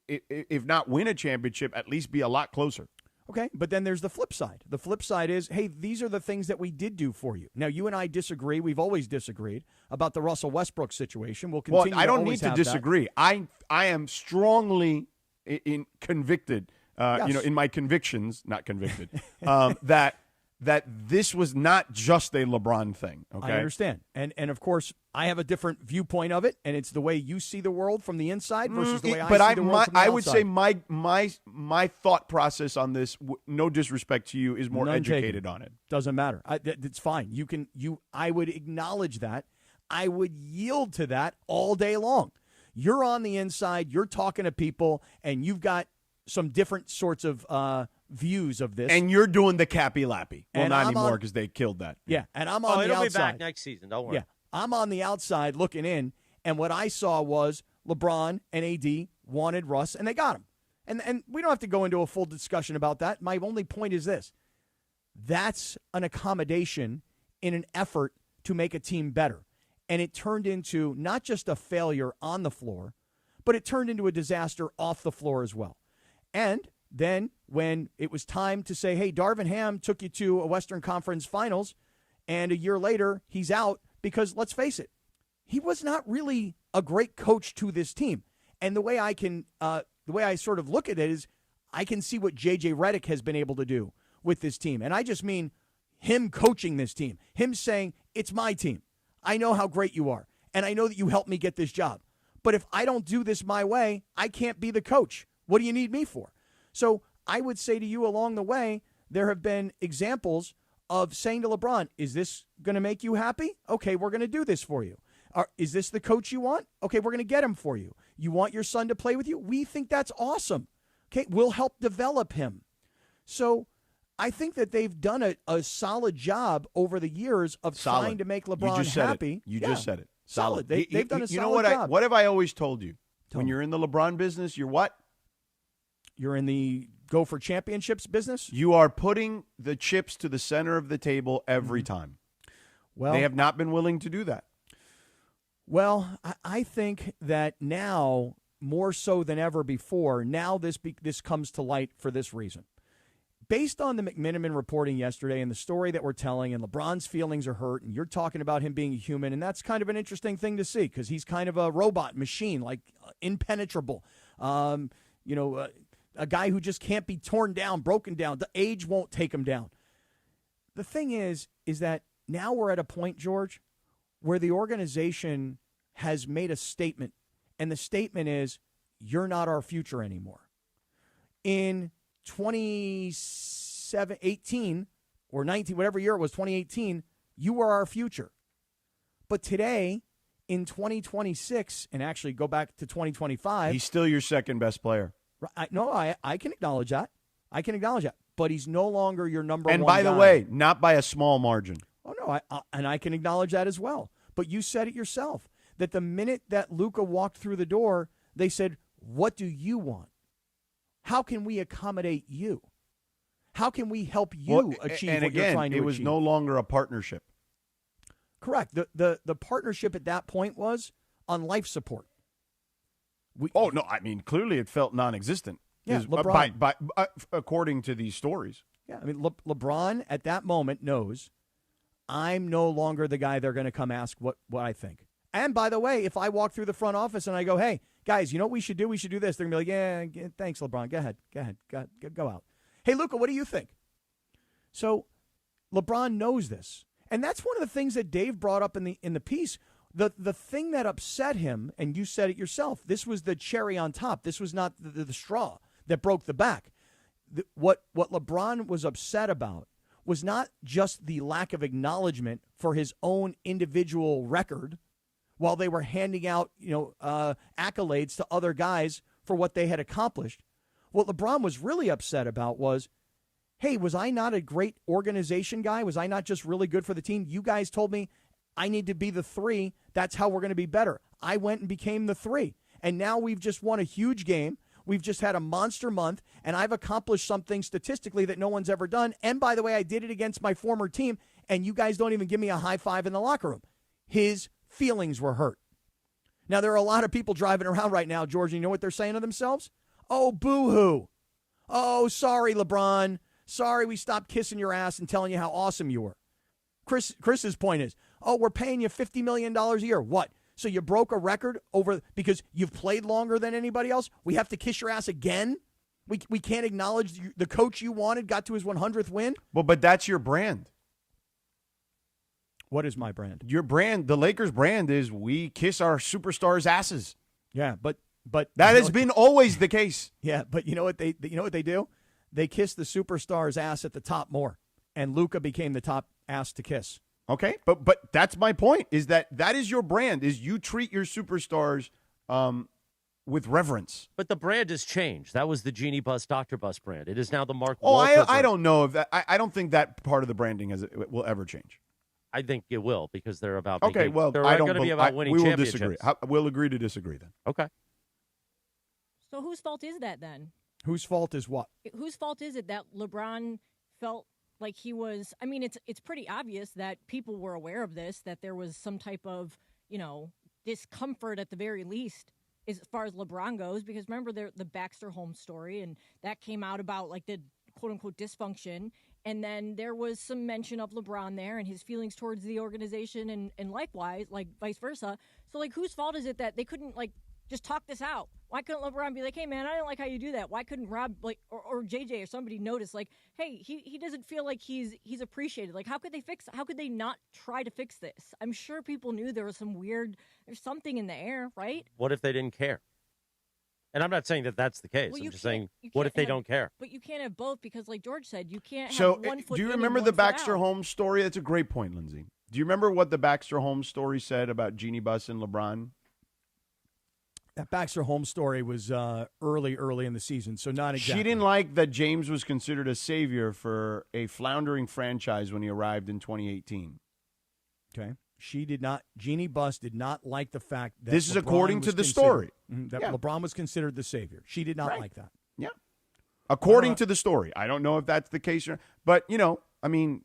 if not win a championship, at least be a lot closer. Okay, but then there's the flip side. The flip side is, hey, these are the things that we did do for you. Now, you and I disagree. We've always disagreed about the Russell Westbrook situation. We'll continue. Well, I don't need to disagree. I am strongly convicted. Yes. In my convictions, not convicted, that this was not just a LeBron thing. Okay, I understand, and of course, I have a different viewpoint of it, and it's the way you see the world from the inside versus the way I see the world from the outside. I would say my thought process on this, no disrespect to you, is more educated on it. Doesn't matter. It's fine. I would acknowledge that. I would yield to that all day long. You're on the inside. You're talking to people, and you've got some different sorts of views of this. And you're doing the Cappy Lappy. Well, And not I'm anymore on- because they killed that. Yeah, and I'm on the it'll outside. be back next season. Don't worry. Yeah, I'm on the outside looking in, and what I saw was LeBron and AD wanted Russ, and they got him. And we don't have to go into a full discussion about that. My only point is this. That's an accommodation in an effort to make a team better. And it turned into not just a failure on the floor, but it turned into a disaster off the floor as well. And then when it was time to say, hey, Darvin Ham took you to a Western Conference Finals, and a year later he's out because, let's face it, he was not really a great coach to this team. And the way I sort of look at it is I can see what J.J. Redick has been able to do with this team. And I just mean him coaching this team, him saying, it's my team. I know how great you are, and I know that you helped me get this job. But if I don't do this my way, I can't be the coach. What do you need me for? So I would say to you along the way, there have been examples of saying to LeBron, is this going to make you happy? Okay, we're going to do this for you. Is this the coach you want? Okay, we're going to get him for you. You want your son to play with you? We think that's awesome. Okay, we'll help develop him. So I think that they've done a solid job over the years of trying to make LeBron happy. You just said it. Solid. They've done a solid You know what? job. What have I always told you? When you're in the LeBron business, you're what? You're in the go for championships business? You are putting the chips to the center of the table every time. Well, they have not been willing to do that. Well, I think that now, more so than ever before, now this comes to light for this reason. based on the McMiniman reporting yesterday and the story that we're telling, and LeBron's feelings are hurt, and you're talking about him being a human, and that's kind of an interesting thing to see because he's kind of a robot machine, like impenetrable. A guy who just can't be torn down, broken down. The age won't take him down. The thing is that now we're at a point, George, where the organization has made a statement, and the statement is, you're not our future anymore. In 2018 or 19, whatever year it was, 2018, you were our future. But today, in 2026, and actually go back to 2025. He's still your second best player. I can acknowledge that. But he's no longer your number one guy. And by the way, not by a small margin. Oh, no, I can acknowledge that as well. But you said it yourself, that the minute that Luka walked through the door, they said, what do you want? How can we accommodate you? How can we help you achieve what you're trying to achieve? It was no longer a partnership. Correct. The partnership at that point was on life support. Clearly it felt non-existent. Yeah, LeBron. According to these stories. Yeah, LeBron at that moment knows I'm no longer the guy they're going to come ask what I think. And by the way, if I walk through the front office and I go, hey, guys, you know what we should do? We should do this. They're going to be like, yeah, thanks, LeBron. Go ahead. Go out. Hey, Luka, what do you think? So LeBron knows this. And that's one of the things that Dave brought up in the piece. The thing that upset him, and you said it yourself, this was the cherry on top. This was not the straw that broke the back. What LeBron was upset about was not just the lack of acknowledgement for his own individual record while they were handing out accolades to other guys for what they had accomplished. What LeBron was really upset about was, hey, was I not a great organization guy? Was I not just really good for the team? You guys told me I need to be the 3. That's how we're going to be better. I went and became the 3. And now we've just won a huge game. We've just had a monster month, and I've accomplished something statistically that no one's ever done. And by the way, I did it against my former team, and you guys don't even give me a high five in the locker room. His feelings were hurt. Now, there are a lot of people driving around right now, George, and you know what they're saying to themselves? Oh, boo-hoo. Oh, sorry, LeBron. Sorry we stopped kissing your ass and telling you how awesome you were. Chris's point is, oh, we're paying you $50 million a year. What? So you broke a record because you've played longer than anybody else? We have to kiss your ass again? We can't acknowledge the coach you wanted got to his 100th win? Well, but that's your brand. What is my brand? Your brand, the Lakers brand, is we kiss our superstars' asses. Yeah, but that has been always the case. Yeah, but you know what they do? They kiss the superstar's ass at the top more, and Luka became the top ass to kiss. Okay, but that's my point, is that is your brand, is you treat your superstars with reverence. But the brand has changed. That was the Genie Bus, Dr. Bus brand. It is now the Mark Walker brand. I don't know if that. I don't think that part of the branding will ever change. I think it will, because they're about okay. Well, they're I don't going to be about winning we will championships. Disagree. We'll agree to disagree then. Okay. So whose fault is that then? Whose fault is what? Whose fault is it that LeBron felt like he was? I mean, it's pretty obvious that people were aware of this, that there was some type of discomfort at the very least as far as LeBron goes, because remember the Baxter Holmes story, and that came out about like the quote unquote dysfunction. And then there was some mention of LeBron there and his feelings towards the organization and likewise, like vice versa. So, like, whose fault is it that they couldn't, like, just talk this out? Why couldn't LeBron be like, hey, man, I didn't like how you do that? Why couldn't Rob, like, or JJ or somebody notice, like, hey, he doesn't feel like he's appreciated. Like, how could they not try to fix this? I'm sure people knew there was there's something in the air, right? What if they didn't care? And I'm not saying that that's the case. Well, I'm just saying, what if they don't care? But you can't have both because, like George said, you can't have one foot do you in remember and the one foot Baxter out. Holmes story? That's a great point, Lindsay. Do you remember what the Baxter Holmes story said about Jeannie Buss and LeBron? That Baxter Holmes story was early in the season, so not exactly. She didn't like that James was considered a savior for a floundering franchise when he arrived in 2018. Okay. She did not. Jeannie Buss did not like the fact that this is LeBron according was to the story that LeBron was considered the savior. She did not like that. Yeah, according to the story. I don't know if that's the case, but I mean,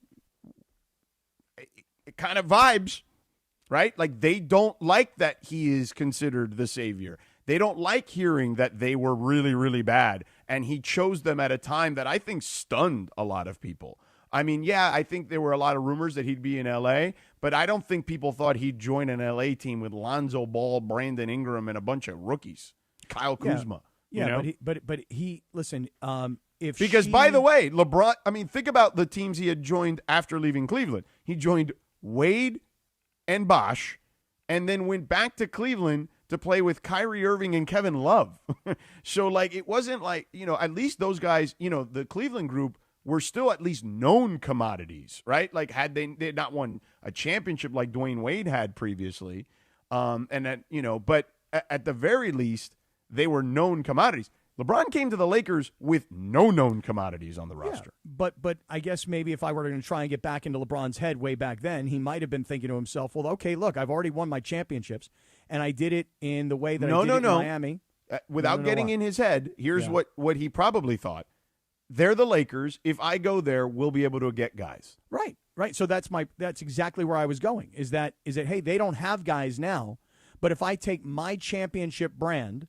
it kind of vibes, right? Like they don't like that he is considered the savior. They don't like hearing that they were really, really bad And he chose them at a time that I think stunned a lot of people. I mean, yeah, I think there were a lot of rumors that he'd be in L.A., but I don't think people thought he'd join an L.A. team with Lonzo Ball, Brandon Ingram, and a bunch of rookies. Kyle Kuzma. Yeah, but he listen. By the way, LeBron. I mean, think about the teams he had joined after leaving Cleveland. He joined Wade and Bosh, and then went back to Cleveland to play with Kyrie Irving and Kevin Love. So, like, it wasn't like, at least those guys, the Cleveland group were still at least known commodities, right? Like, had they had not won a championship like Dwayne Wade had previously, but at the very least, they were known commodities. LeBron came to the Lakers with no known commodities on the roster. But I guess maybe if I were going to try and get back into LeBron's head way back then, he might have been thinking to himself, well, okay, look, I've already won my championships, and I did it in the way that I did it in Miami. Without getting in his head, here's what he probably thought. They're the Lakers. If I go there, we'll be able to get guys. Right. So that's exactly where I was going, is that, hey, they don't have guys now, but if I take my championship brand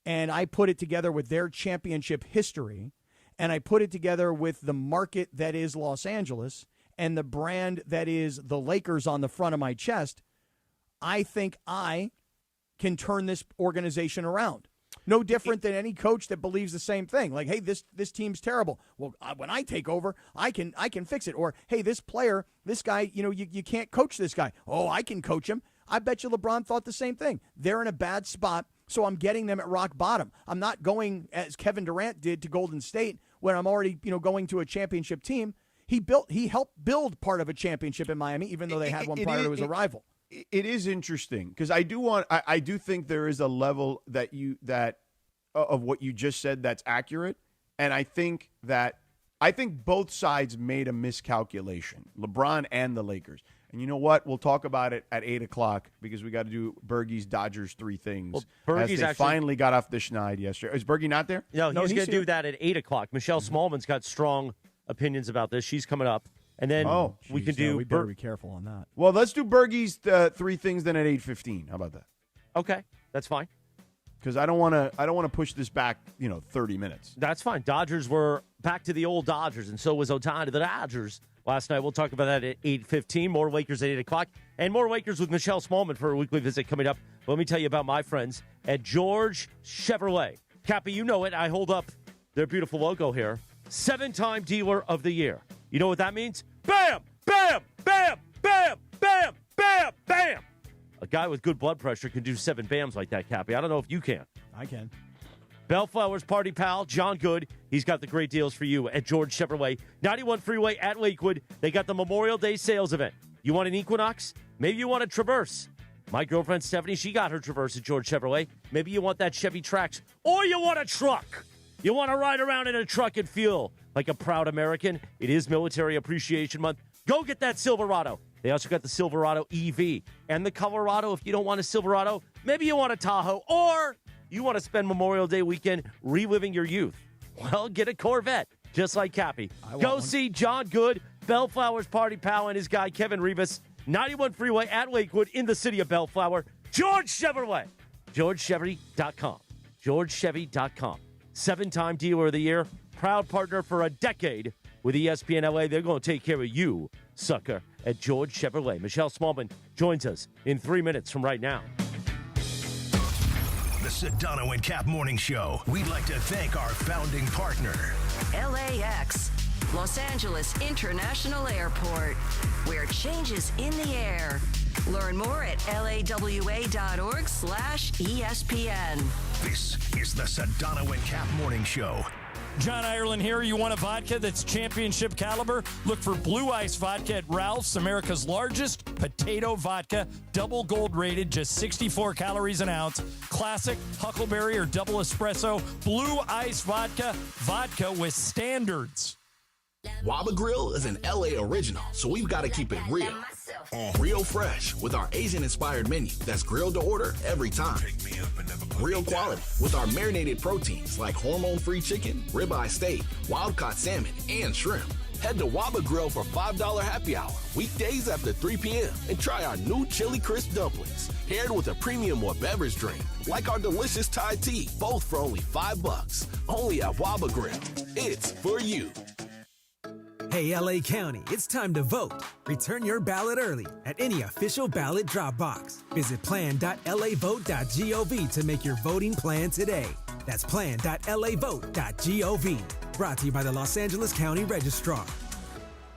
and I put it together with their championship history, and I put it together with the market that is Los Angeles and the brand that is the Lakers on the front of my chest, I think I can turn this organization around. No different than any coach that believes the same thing. Like, hey, this team's terrible. Well, when I take over, I can fix it. Or, hey, this player, this guy, you can't coach this guy. Oh, I can coach him. I bet you LeBron thought the same thing. They're in a bad spot, so I'm getting them at rock bottom. I'm not going as Kevin Durant did to Golden State when I'm already, going to a championship team. He helped build part of a championship in Miami, even though they had one prior to his arrival. It is interesting because I do think there is a level of what you just said that's accurate, and I think both sides made a miscalculation, LeBron and the Lakers. And you know what? We'll talk about it at 8:00 because we got to do Bergie's Dodgers 3 things. Well, Bergie's actually finally got off the schneid yesterday. Is Bergie not there? No, he's going to do that at 8:00. Michelle Smallman's got strong opinions about this. She's coming up. And then we can do. We better be careful on that. Well, let's do Bergie's 3 things then at 8:15. How about that? Okay, that's fine. Because I don't want to push this back, 30 minutes. That's fine. Dodgers were back to the old Dodgers, and so was Ohtani. The Dodgers last night. We'll talk about that at 8:15. More Lakers at 8:00, and more Lakers with Michelle Smallman for a weekly visit coming up. But let me tell you about my friends at George Chevrolet. Cappy, you know it. I hold up their beautiful logo here. 7-time dealer of the year. You know what that means? Bam, bam, bam, bam, bam, bam, bam. A guy with good blood pressure can do 7 bams like that, Cappy. I don't know if you can. I can. Bellflower's party pal, John Good. He's got the great deals for you at George Chevrolet. 91 Freeway at Lakewood. They got the Memorial Day sales event. You want an Equinox? Maybe you want a Traverse. My girlfriend Stephanie, she got her Traverse at George Chevrolet. Maybe you want that Chevy Trax. Or you want a truck. You want to ride around in a truck and feel like a proud American. It is Military Appreciation Month. Go get that Silverado. They also got the Silverado EV and the Colorado. If you don't want a Silverado, maybe you want a Tahoe, or you want to spend Memorial Day weekend reliving your youth. Well, get a Corvette, just like Cappy. Go see John Good, Bellflower's party pal, and his guy Kevin Rivas. 91 Freeway at Lakewood in the city of Bellflower. George Chevrolet. GeorgeChevy.com. GeorgeChevy.com. 7-time dealer of the year. Proud partner for a decade with ESPN LA. They're going to take care of you, sucker, at George Chevrolet. Michelle Smallman joins us in 3 minutes from right now. The Sedano and Kap Morning Show. We'd like to thank our founding partner, LAX, Los Angeles International Airport, where change is in the air. Learn more at lawa.org/ESPN. This is the Sedano and Kap Morning Show. John Ireland here. You want a vodka that's championship caliber? Look for Blue Ice Vodka at Ralph's, America's largest potato vodka. Double gold rated, just 64 calories an ounce. Classic, huckleberry, or double espresso. Blue Ice Vodka. Vodka with standards. Waba Grill is an LA original, so we've got to keep it real. Real fresh with our Asian-inspired menu that's grilled to order every time. Real quality with our marinated proteins like hormone-free chicken, ribeye steak, wild-caught salmon, and shrimp. Head to Waba Grill for $5 happy hour, weekdays after 3 p.m., and try our new Chili Crisp dumplings, paired with a premium or beverage drink, like our delicious Thai tea, both for only $5. Only at Waba Grill. It's for you. Hey, LA County, it's time to vote. Return your ballot early at any official ballot drop box. Visit plan.lavote.gov to make your voting plan today. That's plan.lavote.gov. Brought to you by the Los Angeles County Registrar.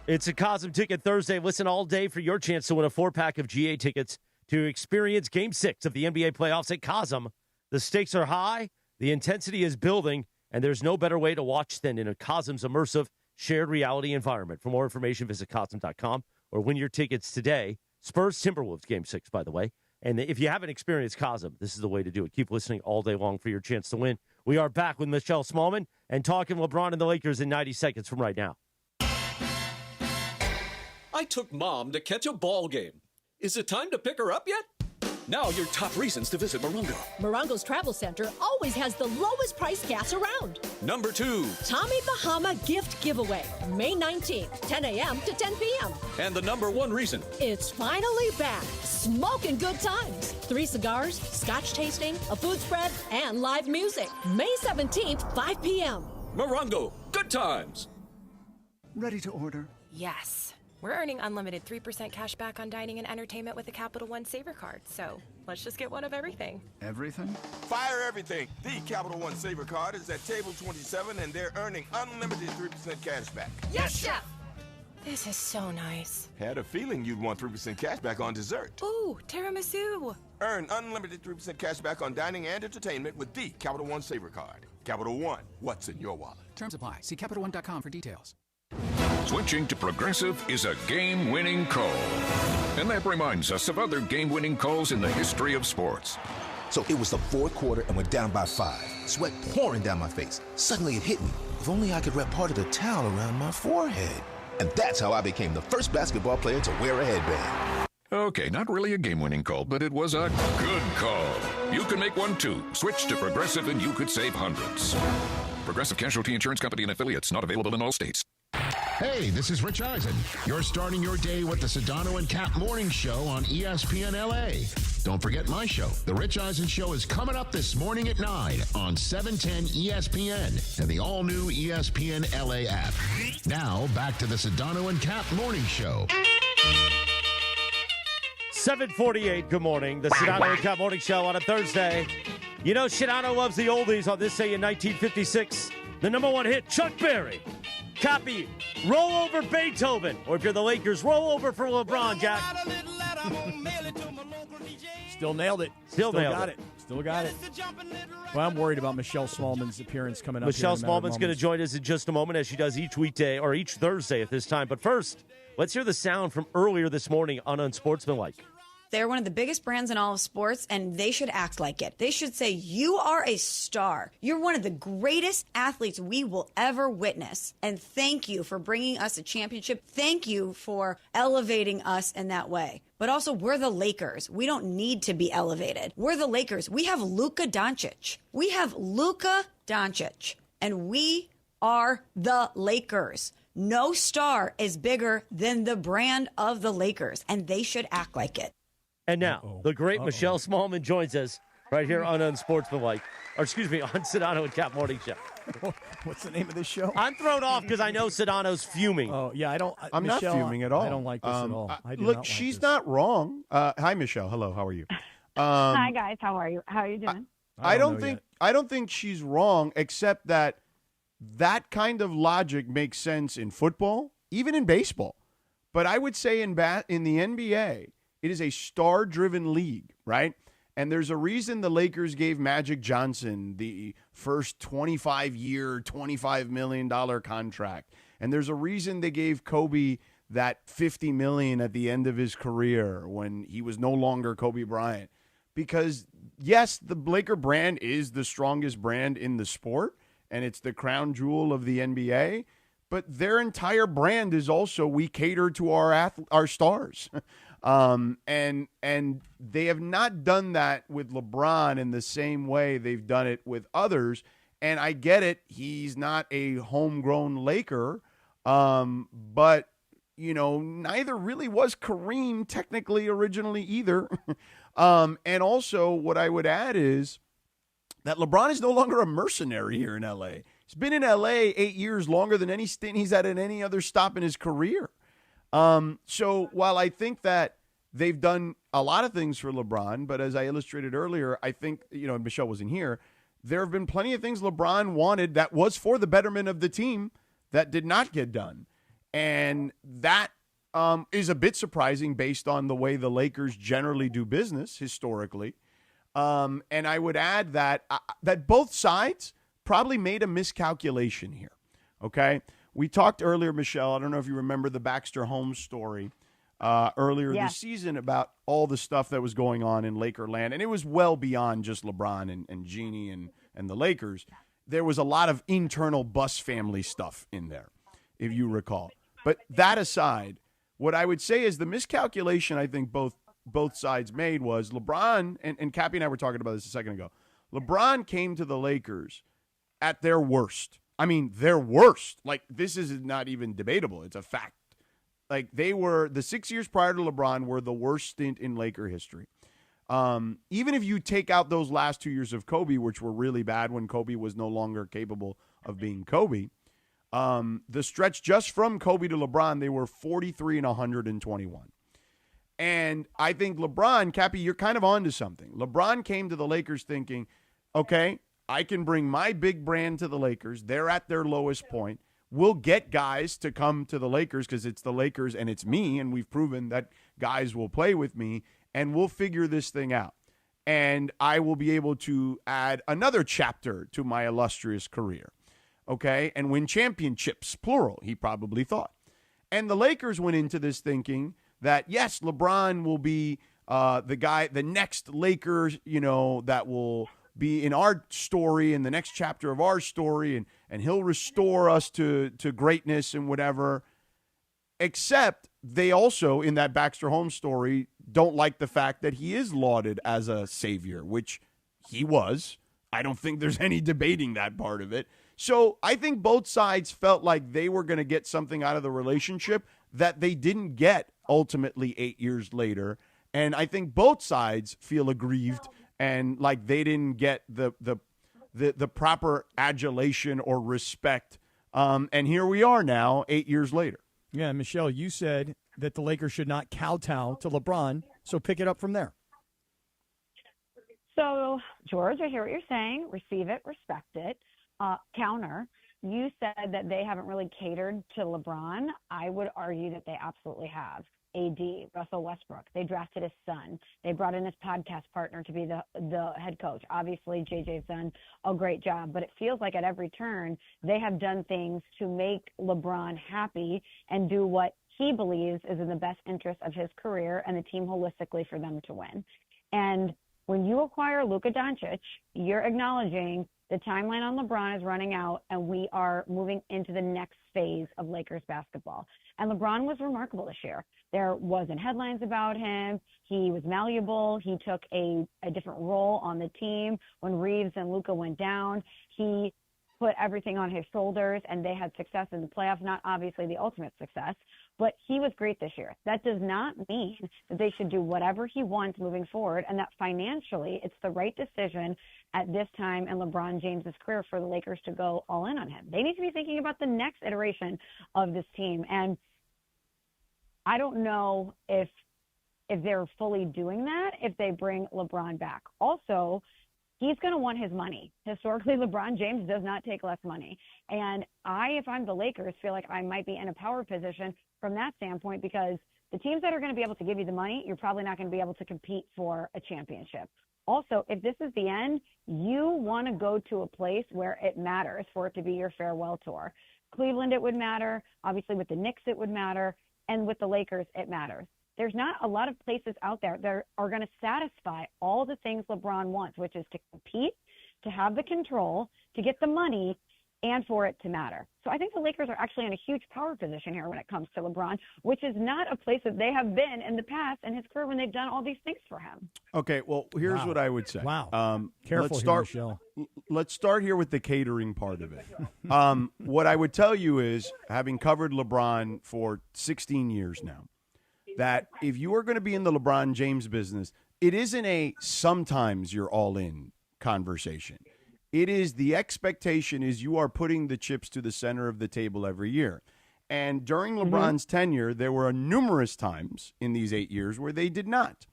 It's a Cosm Ticket Thursday. Listen all day for your chance to win a 4-pack of GA tickets to experience Game 6 of the NBA playoffs at Cosm. The stakes are high, the intensity is building, and there's no better way to watch than in a Cosm's immersive shared reality environment. For more information, visit Cosm.com or win your tickets today. Spurs Timberwolves Game 6, by the way. And if you haven't experienced Cosm, this is the way to do it. Keep listening all day long for your chance to win. We are back with Michelle Smallman and talking LeBron and the Lakers in 90 seconds from right now. I took Mom to catch a ball game. Is it time to pick her up yet? Now your top reasons to visit Morongo. Morongo's Travel Center always has the lowest price gas around. Number 2. Tommy Bahama Gift Giveaway, May 19th, 10 a.m. to 10 p.m. And the number 1 reason. It's finally back. Smoking good times. 3 cigars, scotch tasting, a food spread, and live music. May 17th, 5 p.m. Morongo, good times. Ready to order? Yes. We're earning unlimited 3% cash back on dining and entertainment with the Capital One Saver Card. So let's just get one of everything. Everything? Fire everything. The Capital One Saver Card is at table 27, and they're earning unlimited 3% cash back. Yes, Chef! This is so nice. Had a feeling you'd want 3% cash back on dessert. Ooh, tiramisu. Earn unlimited 3% cash back on dining and entertainment with the Capital One Saver Card. Capital One, what's in your wallet? Terms apply. See CapitalOne.com for details. Switching to Progressive is a game-winning call. And that reminds us of other game-winning calls in the history of sports. So it was the fourth quarter and we're down by 5. Sweat pouring down my face. Suddenly it hit me. If only I could wrap part of the towel around my forehead. And that's how I became the first basketball player to wear a headband. Okay, not really a game-winning call, but it was a good call. You can make one too. Switch to Progressive and you could save hundreds. Progressive Casualty Insurance Company and affiliates, not available in all states. Hey, this is Rich Eisen. You're starting your day with the Sedano and Kap Morning Show on ESPN LA. Don't forget my show. The Rich Eisen Show is coming up this morning at 9 on 710 ESPN and the all-new ESPN LA app. Now, back to the Sedano and Kap Morning Show. 7:48, good morning. The Sedano and Kap Morning Show on a Thursday. You know, Sedano loves the oldies on this day in 1956. The number 1 hit, Chuck Berry. Copy, roll over Beethoven. Or if you're the Lakers, roll over for LeBron, Jack. Still nailed it. Still nailed got it. Still got it. Well, I'm worried about Michelle Smallman's appearance coming up. Michelle Smallman's going to join us in just a moment, as she does each weekday or each Thursday at this time. But first, let's hear the sound from earlier this morning on Unsportsmanlike. They're one of the biggest brands in all of sports, and they should act like it. They should say, you are a star. You're one of the greatest athletes we will ever witness. And thank you for bringing us a championship. Thank you for elevating us in that way. But also, we're the Lakers. We don't need to be elevated. We're the Lakers. We have Luka Doncic. We have Luka Doncic. And we are the Lakers. No star is bigger than the brand of the Lakers. And they should act like it. And now, the great Michelle Smallman joins us right here on Unsportsmanlike. Or excuse me, on Sedano and Kap Morning Show. What's the name of this show? I'm thrown off because I know Sedano's fuming. Oh, yeah, I'm Michelle, not fuming at all. I don't like this at all. Look, she's not wrong. Hi, Michelle. Hello. How are you? Hi, guys. How are you? How are you doing? I don't think she's wrong, except that kind of logic makes sense in football, even in baseball. But I would say in the NBA, it is a star-driven league, right? And there's a reason the Lakers gave Magic Johnson the first 25-year, $25 million contract. And there's a reason they gave Kobe that $50 million at the end of his career when he was no longer Kobe Bryant. Because, yes, the Laker brand is the strongest brand in the sport, and it's the crown jewel of the NBA. But their entire brand is also, we cater to our stars. And they have not done that with LeBron in the same way they've done it with others. And I get it. He's not a homegrown Laker. But, neither really was Kareem technically originally either. And also what I would add is that LeBron is no longer a mercenary here in L.A. He's been in L.A. 8 years, longer than any stint he's had at any other stop in his career. So while I think that they've done a lot of things for LeBron, but as I illustrated earlier, I think, Michelle wasn't here, there have been plenty of things LeBron wanted that was for the betterment of the team that did not get done. And that is a bit surprising based on the way the Lakers generally do business historically. And I would add that both sides probably made a miscalculation here. Okay. We talked earlier, Michelle, I don't know if you remember the Baxter Holmes story earlier this season about all the stuff that was going on in Lakerland. And it was well beyond just LeBron and Jeannie and the Lakers. There was a lot of internal Buss family stuff in there, if you recall. But that aside, what I would say is the miscalculation I think both sides made was LeBron, and Cappy and I were talking about this a second ago. LeBron came to the Lakers at their worst. I mean, their worst. Like, this is not even debatable. It's a fact. Like, they were, the 6 years prior to LeBron were the worst stint in Laker history. Even if you take out those last 2 years of Kobe, which were really bad when Kobe was no longer capable of being Kobe, the stretch just from Kobe to LeBron, they were 43 and 121. And I think LeBron, Cappy, you're kind of onto something. LeBron came to the Lakers thinking, okay, I can bring my big brand to the Lakers. They're at their lowest point. We'll get guys to come to the Lakers because it's the Lakers and it's me, and we've proven that guys will play with me, and we'll figure this thing out. And I will be able to add another chapter to my illustrious career, okay, and win championships, plural, he probably thought. And the Lakers went into this thinking that, yes, LeBron will be the next Lakers, that will be in our story and the next chapter of our story, and he'll restore us to greatness and whatever. Except they also, in that Baxter Holmes story, don't like the fact that he is lauded as a savior, which he was. I don't think there's any debating that part of it. So I think both sides felt like they were going to get something out of the relationship that they didn't get ultimately 8 years later. And I think both sides feel aggrieved and like they didn't get the proper adulation or respect. And here we are now, 8 years later. Yeah, Michelle, you said that the Lakers should not kowtow to LeBron, so pick it up from there. So, George, I hear what you're saying. Receive it, respect it. Counter, you said that they haven't really catered to LeBron. I would argue that they absolutely have. AD, Russell Westbrook, they drafted his son. They brought in his podcast partner to be the head coach. Obviously, JJ's done a great job, but it feels like at every turn they have done things to make LeBron happy and do what he believes is in the best interest of his career and the team holistically for them to win. And when you acquire Luka Doncic, you're acknowledging the timeline on LeBron is running out, and we are moving into the next phase of Lakers basketball. And LeBron was remarkable this year. There wasn't headlines about him. He was malleable. He took a different role on the team. When Reeves and Luka went down, he put everything on his shoulders, and they had success in the playoffs. Not obviously the ultimate success, but he was great this year. That does not mean that they should do whatever he wants moving forward, and that financially it's the right decision at this time in LeBron James's career for the Lakers to go all in on him. They need to be thinking about the next iteration of this team. And I don't know if they're fully doing that, if they bring LeBron back. Also, he's going to want his money. Historically, LeBron James does not take less money. And if I'm the Lakers, feel like I might be in a power position from that standpoint, because the teams that are going to be able to give you the money, you're probably not going to be able to compete for a championship. Also, if this is the end, you want to go to a place where it matters for it to be your farewell tour. Cleveland, it would matter. Obviously, with the Knicks, it would matter. And with the Lakers, it matters. There's not a lot of places out there that are going to satisfy all the things LeBron wants, which is to compete, to have the control, to get the money, and for it to matter. So I think the Lakers are actually in a huge power position here when it comes to LeBron, which is not a place that they have been in the past in his career when they've done all these things for him. Okay, well, here's what I would say. Wow. Careful let's here, start, Michelle. Let's start here with the catering part of it. What I would tell you is, having covered LeBron for 16 years now, that if you are going to be in the LeBron James business, it isn't a sometimes you're all in conversation. It is the expectation is you are putting the chips to the center of the table every year. And during LeBron's tenure, there were numerous times in these 8 years where they did not.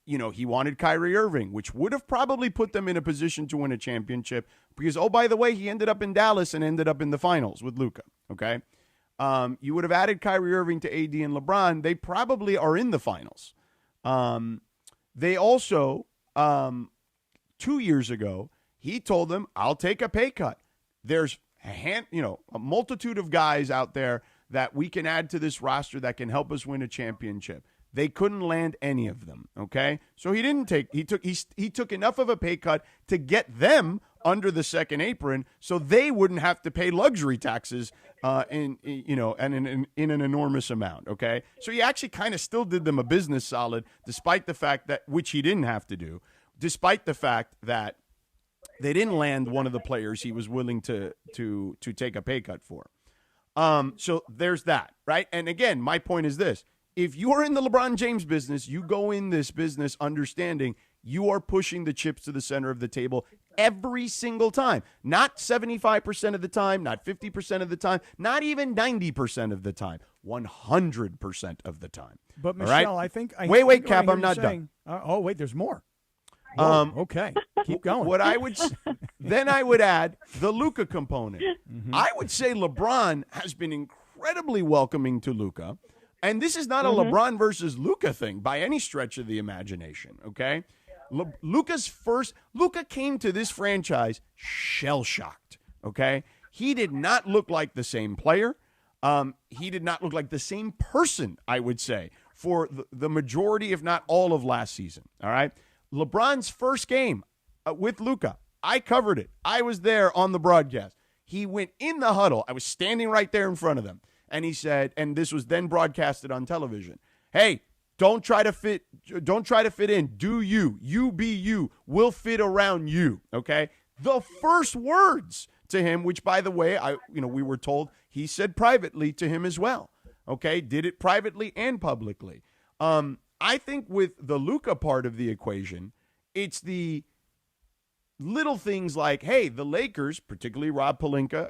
He wanted Kyrie Irving, which would have probably put them in a position to win a championship because, oh, by the way, he ended up in Dallas and ended up in the finals with Luka, okay? You would have added Kyrie Irving to AD and LeBron. They probably are in the finals. They also, 2 years ago, he told them, I'll take a pay cut. There's a multitude of guys out there that we can add to this roster that can help us win a championship. They couldn't land any of them, okay? So he took enough of a pay cut to get them under the second apron so they wouldn't have to pay luxury taxes in an enormous amount, okay? So he actually kind of still did them a business solid despite the fact that, which he didn't have to do, despite the fact that they didn't land one of the players he was willing to take a pay cut for. So there's that, right? And again, my point is this. If you're in the LeBron James business, you go in this business understanding you are pushing the chips to the center of the table every single time. Not 75% of the time, not 50% of the time, not even 90% of the time, 100% of the time. But Michelle, right? I think wait, Cap, I'm not done. Wait, there's more. Okay, keep going. What I would then I would add the Luka component. I would say LeBron has been incredibly welcoming to Luka, and this is not a LeBron versus Luka thing by any stretch of the imagination. Okay, Luka came to this franchise shell shocked. Okay, he did not look like the same player. He did not look like the same person. I would say for the majority, if not all, of last season. All right. LeBron's first game with Luka, I covered it. I was there on the broadcast. He went in the huddle. I was standing right there in front of them. And he said, and this was then broadcasted on television, hey, don't try to fit in. Do you. You be you. We'll fit around you. Okay? The first words to him, which, by the way, we were told he said privately to him as well. Okay? Did it privately and publicly. I think with the Luka part of the equation, it's the little things like, hey, the Lakers, particularly Rob Pelinka,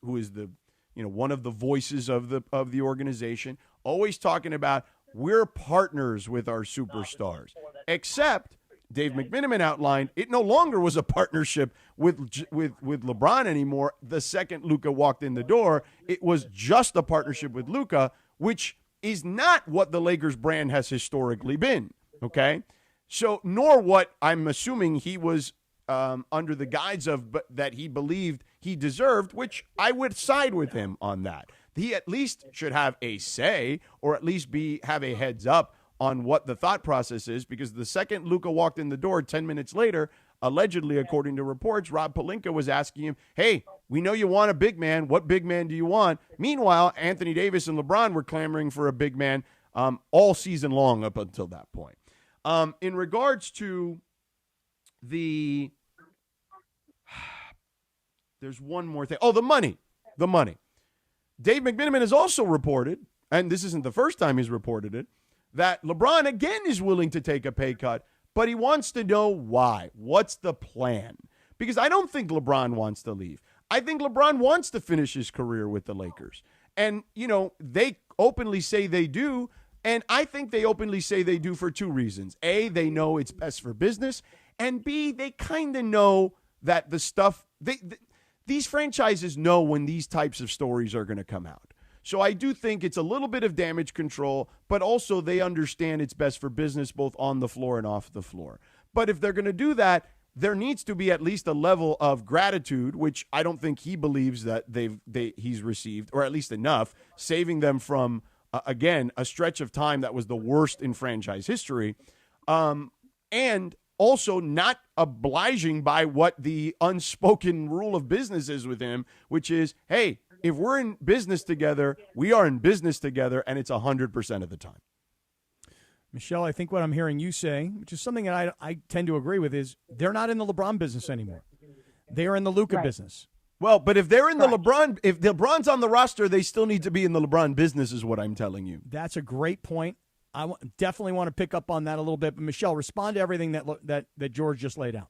who is the one of the voices of the organization, always talking about we're partners with our superstars. Except Dave McMenamin outlined it no longer was a partnership with LeBron anymore. The second Luka walked in the door, it was just a partnership with Luka, which is not what the Lakers brand has historically been, okay? So, nor what I'm assuming he was under the guise of that he believed he deserved, which I would side with him on that. He at least should have a say or at least have a heads up on what the thought process is, because the second Luka walked in the door 10 minutes later, allegedly, according to reports, Rob Pelinka was asking him, hey, we know you want a big man. What big man do you want? Meanwhile, Anthony Davis and LeBron were clamoring for a big man all season long up until that point. In regards to there's one more thing. Oh, the money. Dave McMenamin has also reported, and this isn't the first time he's reported it, that LeBron again is willing to take a pay cut, but he wants to know why. What's the plan? Because I don't think LeBron wants to leave. I think LeBron wants to finish his career with the Lakers. And, they openly say they do, and I think they openly say they do for two reasons. A, they know it's best for business, and B, they kind of know that the stuff these franchises know when these types of stories are going to come out. So I do think it's a little bit of damage control, but also they understand it's best for business both on the floor and off the floor. But if they're going to do that, there needs to be at least a level of gratitude, which I don't think he believes that he's received, or at least enough, saving them from, again, a stretch of time that was the worst in franchise history. And also not obliging by what the unspoken rule of business is with him, which is, hey, if we're in business together, we are in business together, and it's 100% of the time. Michelle, I think what I'm hearing you say, which is something that I tend to agree with, is they're not in the LeBron business anymore. They are in the Luka business. Well, but if they're in the LeBron, if LeBron's on the roster, they still need to be in the LeBron business is what I'm telling you. That's a great point. I definitely want to pick up on that a little bit. But, Michelle, respond to everything that George just laid out.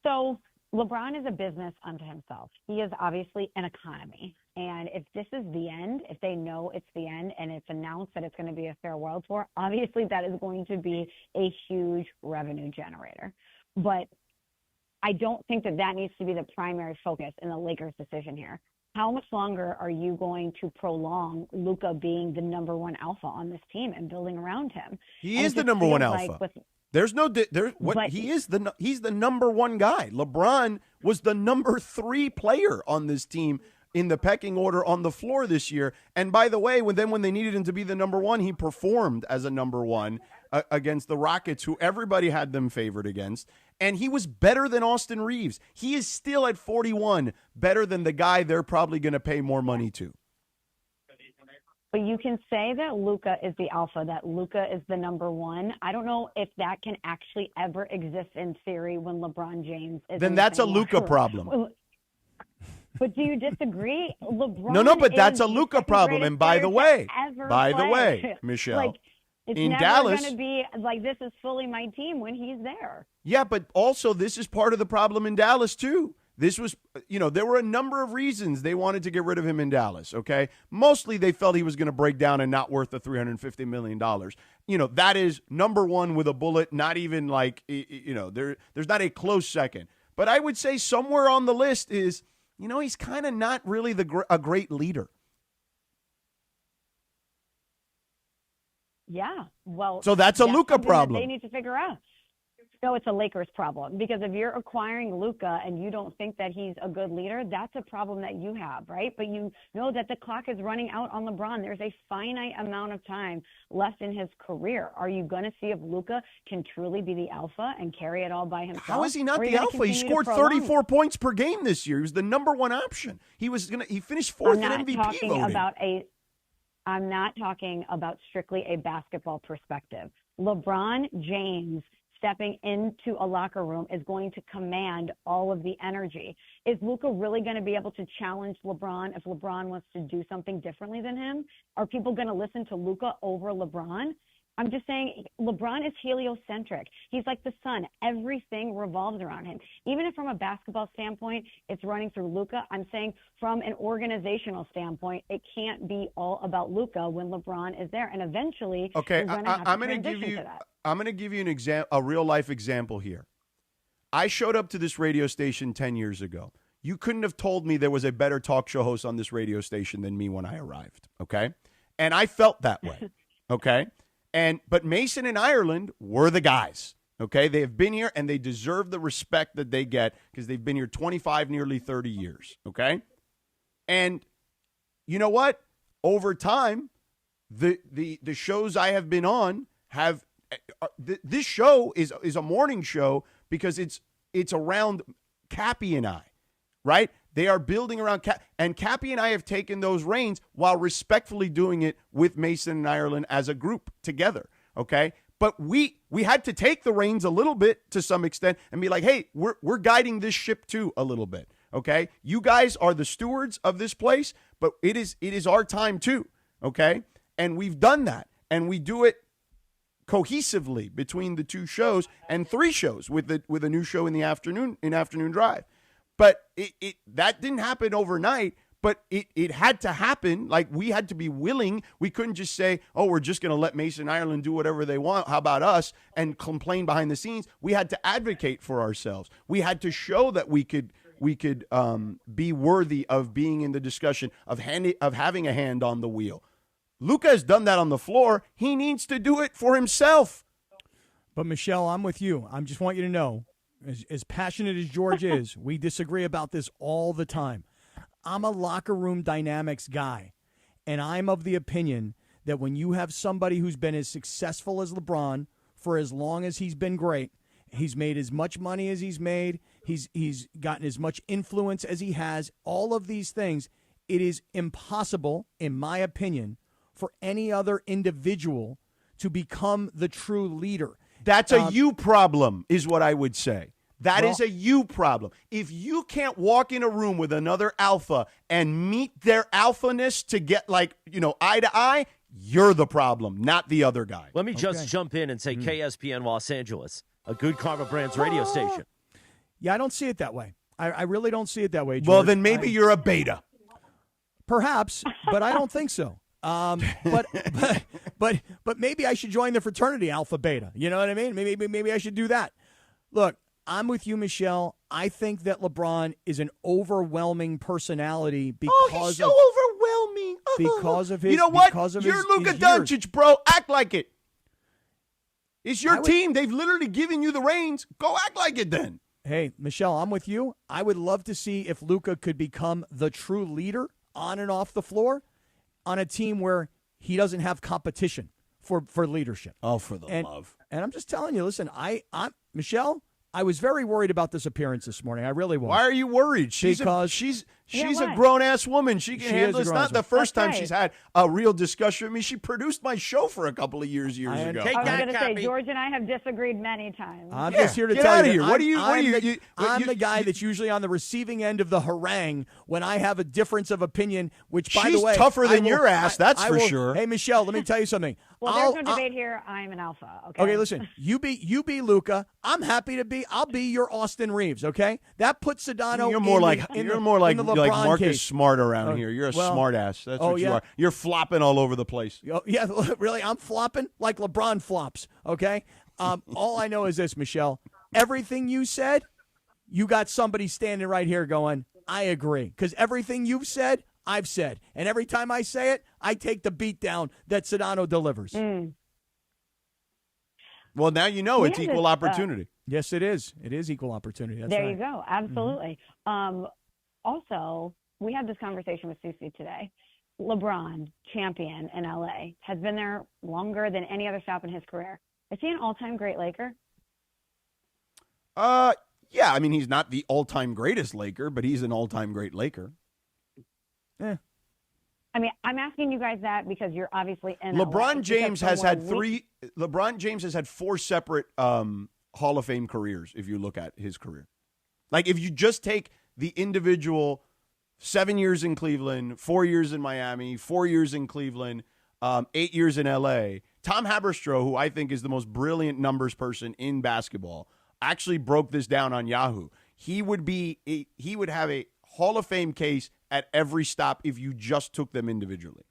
So LeBron is a business unto himself. He is obviously an economy. And if this is the end, if they know it's the end and it's announced that it's going to be a farewell tour, obviously that is going to be a huge revenue generator. But I don't think that needs to be the primary focus in the Lakers' decision here. How much longer are you going to prolong Luka being the number one alpha on this team and building around him? He is the number one alpha. He's the number one guy. LeBron was the number 3 player on this team in the pecking order on the floor this year. And by the way, when they needed him to be the number one, he performed as a number one against the Rockets, who everybody had them favored against. And he was better than Austin Reeves. He is still at 41, better than the guy they're probably going to pay more money to. But you can say that Luka is the alpha, that Luka is the number one. I don't know if that can actually ever exist in theory when LeBron James is. Then that's a Luka problem. But do you disagree? LeBron. No, but that's a Luka problem. And by the way, play. Michelle, it's in never Dallas, going to be like this is fully my team when he's there. Yeah, but also this is part of the problem in Dallas too. This was, there were a number of reasons they wanted to get rid of him in Dallas, okay? Mostly they felt he was going to break down and not worth the $350 million. That is number one with a bullet, not even like, there's not a close second. But I would say somewhere on the list is, he's kind of not really a great leader. Yeah, well. So that's a Luka problem. They need to figure out. No, it's a Lakers problem, because if you're acquiring Luka and you don't think that he's a good leader, that's a problem that you have, right? But you know that the clock is running out on LeBron. There's a finite amount of time left in his career. Are you going to see if Luka can truly be the alpha and carry it all by himself? How is he not the alpha? He scored 34 points per game this year. He was the number one option. He finished fourth in MVP voting. I'm not talking about strictly a basketball perspective. LeBron James stepping into a locker room is going to command all of the energy. Is Luka really going to be able to challenge LeBron if LeBron wants to do something differently than him? Are people going to listen to Luka over LeBron? I'm just saying LeBron is heliocentric. He's like the sun. Everything revolves around him. Even if from a basketball standpoint, it's running through Luka, I'm saying from an organizational standpoint, it can't be all about Luka when LeBron is there. And eventually, okay, I'm going to give you an example, a real life example here. I showed up to this radio station 10 years ago. You couldn't have told me there was a better talk show host on this radio station than me when I arrived. Okay. And I felt that way. Okay. But Mason and Ireland were the guys, okay? They have been here, and they deserve the respect that they get because they've been here 25, nearly 30 years, okay? And you know what? Over time, the shows I have been on have this show is a morning show because it's around Cappy and I, right? They are building around Cap, and Cappy and I have taken those reins while respectfully doing it with Mason and Ireland as a group together, okay? But we had to take the reins a little bit to some extent and be like, hey, we're guiding this ship too a little bit, okay? You guys are the stewards of this place, but it is our time too, okay? And we've done that, and we do it cohesively between the 2 shows and 3 shows with a new show in afternoon drive. But that didn't happen overnight, but it had to happen. Like, we had to be willing. We couldn't just say, oh, we're just going to let Mason Ireland do whatever they want. How about us? And complain behind the scenes. We had to advocate for ourselves. We had to show that we could be worthy of being in the discussion, of having a hand on the wheel. Luka has done that on the floor. He needs to do it for himself. But, Michelle, I'm with you. I just want you to know, as passionate as George is, we disagree about this all the time. I'm a locker room dynamics guy, and I'm of the opinion that when you have somebody who's been as successful as LeBron for as long as he's been great. He's made as much money as he's made. He's gotten as much influence as he has. All of these things. It is impossible, in my opinion, for any other individual to become the true leader. That's a you problem, is what I would say. That is a you problem. If you can't walk in a room with another alpha and meet their alphaness to get, eye to eye, you're the problem, not the other guy. Let me just jump in and say KSPN Los Angeles, a Good Karma Brands radio station. Yeah, I don't see it that way. I really don't see it that way, George. Well, then maybe you're a beta. Perhaps, but I don't think so. But maybe I should join the fraternity Alpha Beta. You know what I mean? Maybe I should do that. Look, I'm with you, Michelle. I think that LeBron is an overwhelming personality because he's so overwhelming. Because of his. You know what? Because of You're his, Luka his years. Doncic, bro. Act like it. It's your team. They've literally given you the reins. Go act like it then. Hey, Michelle, I'm with you. I would love to see if Luka could become the true leader on and off the floor on a team where he doesn't have competition for leadership. Oh, for the love. And I'm just telling you, listen, Michelle, I was very worried about this appearance this morning. I really was. Why are you worried? She's a grown-ass woman. She can handle it. It's not the first time she's had a real discussion with me. She produced my show for a couple of years ago. I was going to say, George and I have disagreed many times. I'm just here to tell you. I'm the guy that's usually on the receiving end of the harangue when I have a difference of opinion, which, by the way, she's tougher than your ass, that's for sure. Hey, Michelle, let me tell you something. Well, there's no debate here. I'm an alpha. Okay, listen. You be Luka. I'm happy to be. I'll be your Austin Reeves. Okay, that puts Sedano. You're more like Marcus case. Smart around here. You're a smart ass. That's what you are. You're flopping all over the place. Yeah, really. I'm flopping like LeBron flops. Okay. All I know is this, Michelle. Everything you said, you got somebody standing right here going, I agree. Because everything you've said, I've said. And every time I say it, I take the beat down that Sedano delivers. Well, now you know it's equal opportunity. Yes, it is. It is equal opportunity. That's there right. you go. Absolutely. Also, we had this conversation with Susie today. LeBron, champion in LA, has been there longer than any other stop in his career. Is he an all-time great Laker? Yeah. I mean, he's not the all-time greatest Laker, but he's an all-time great Laker. I mean, I'm asking you guys that because you're obviously in LeBron LA. James has had LeBron James has had 4 separate Hall of Fame careers, if you look at his career. Like, if you just take the individual 7 years in Cleveland, 4 years in Miami, 4 years in Cleveland, 8 years in L.A., Tom Haberstroh, who I think is the most brilliant numbers person in basketball, actually broke this down on Yahoo. He would have a Hall of Fame case at every stop if you just took them individually.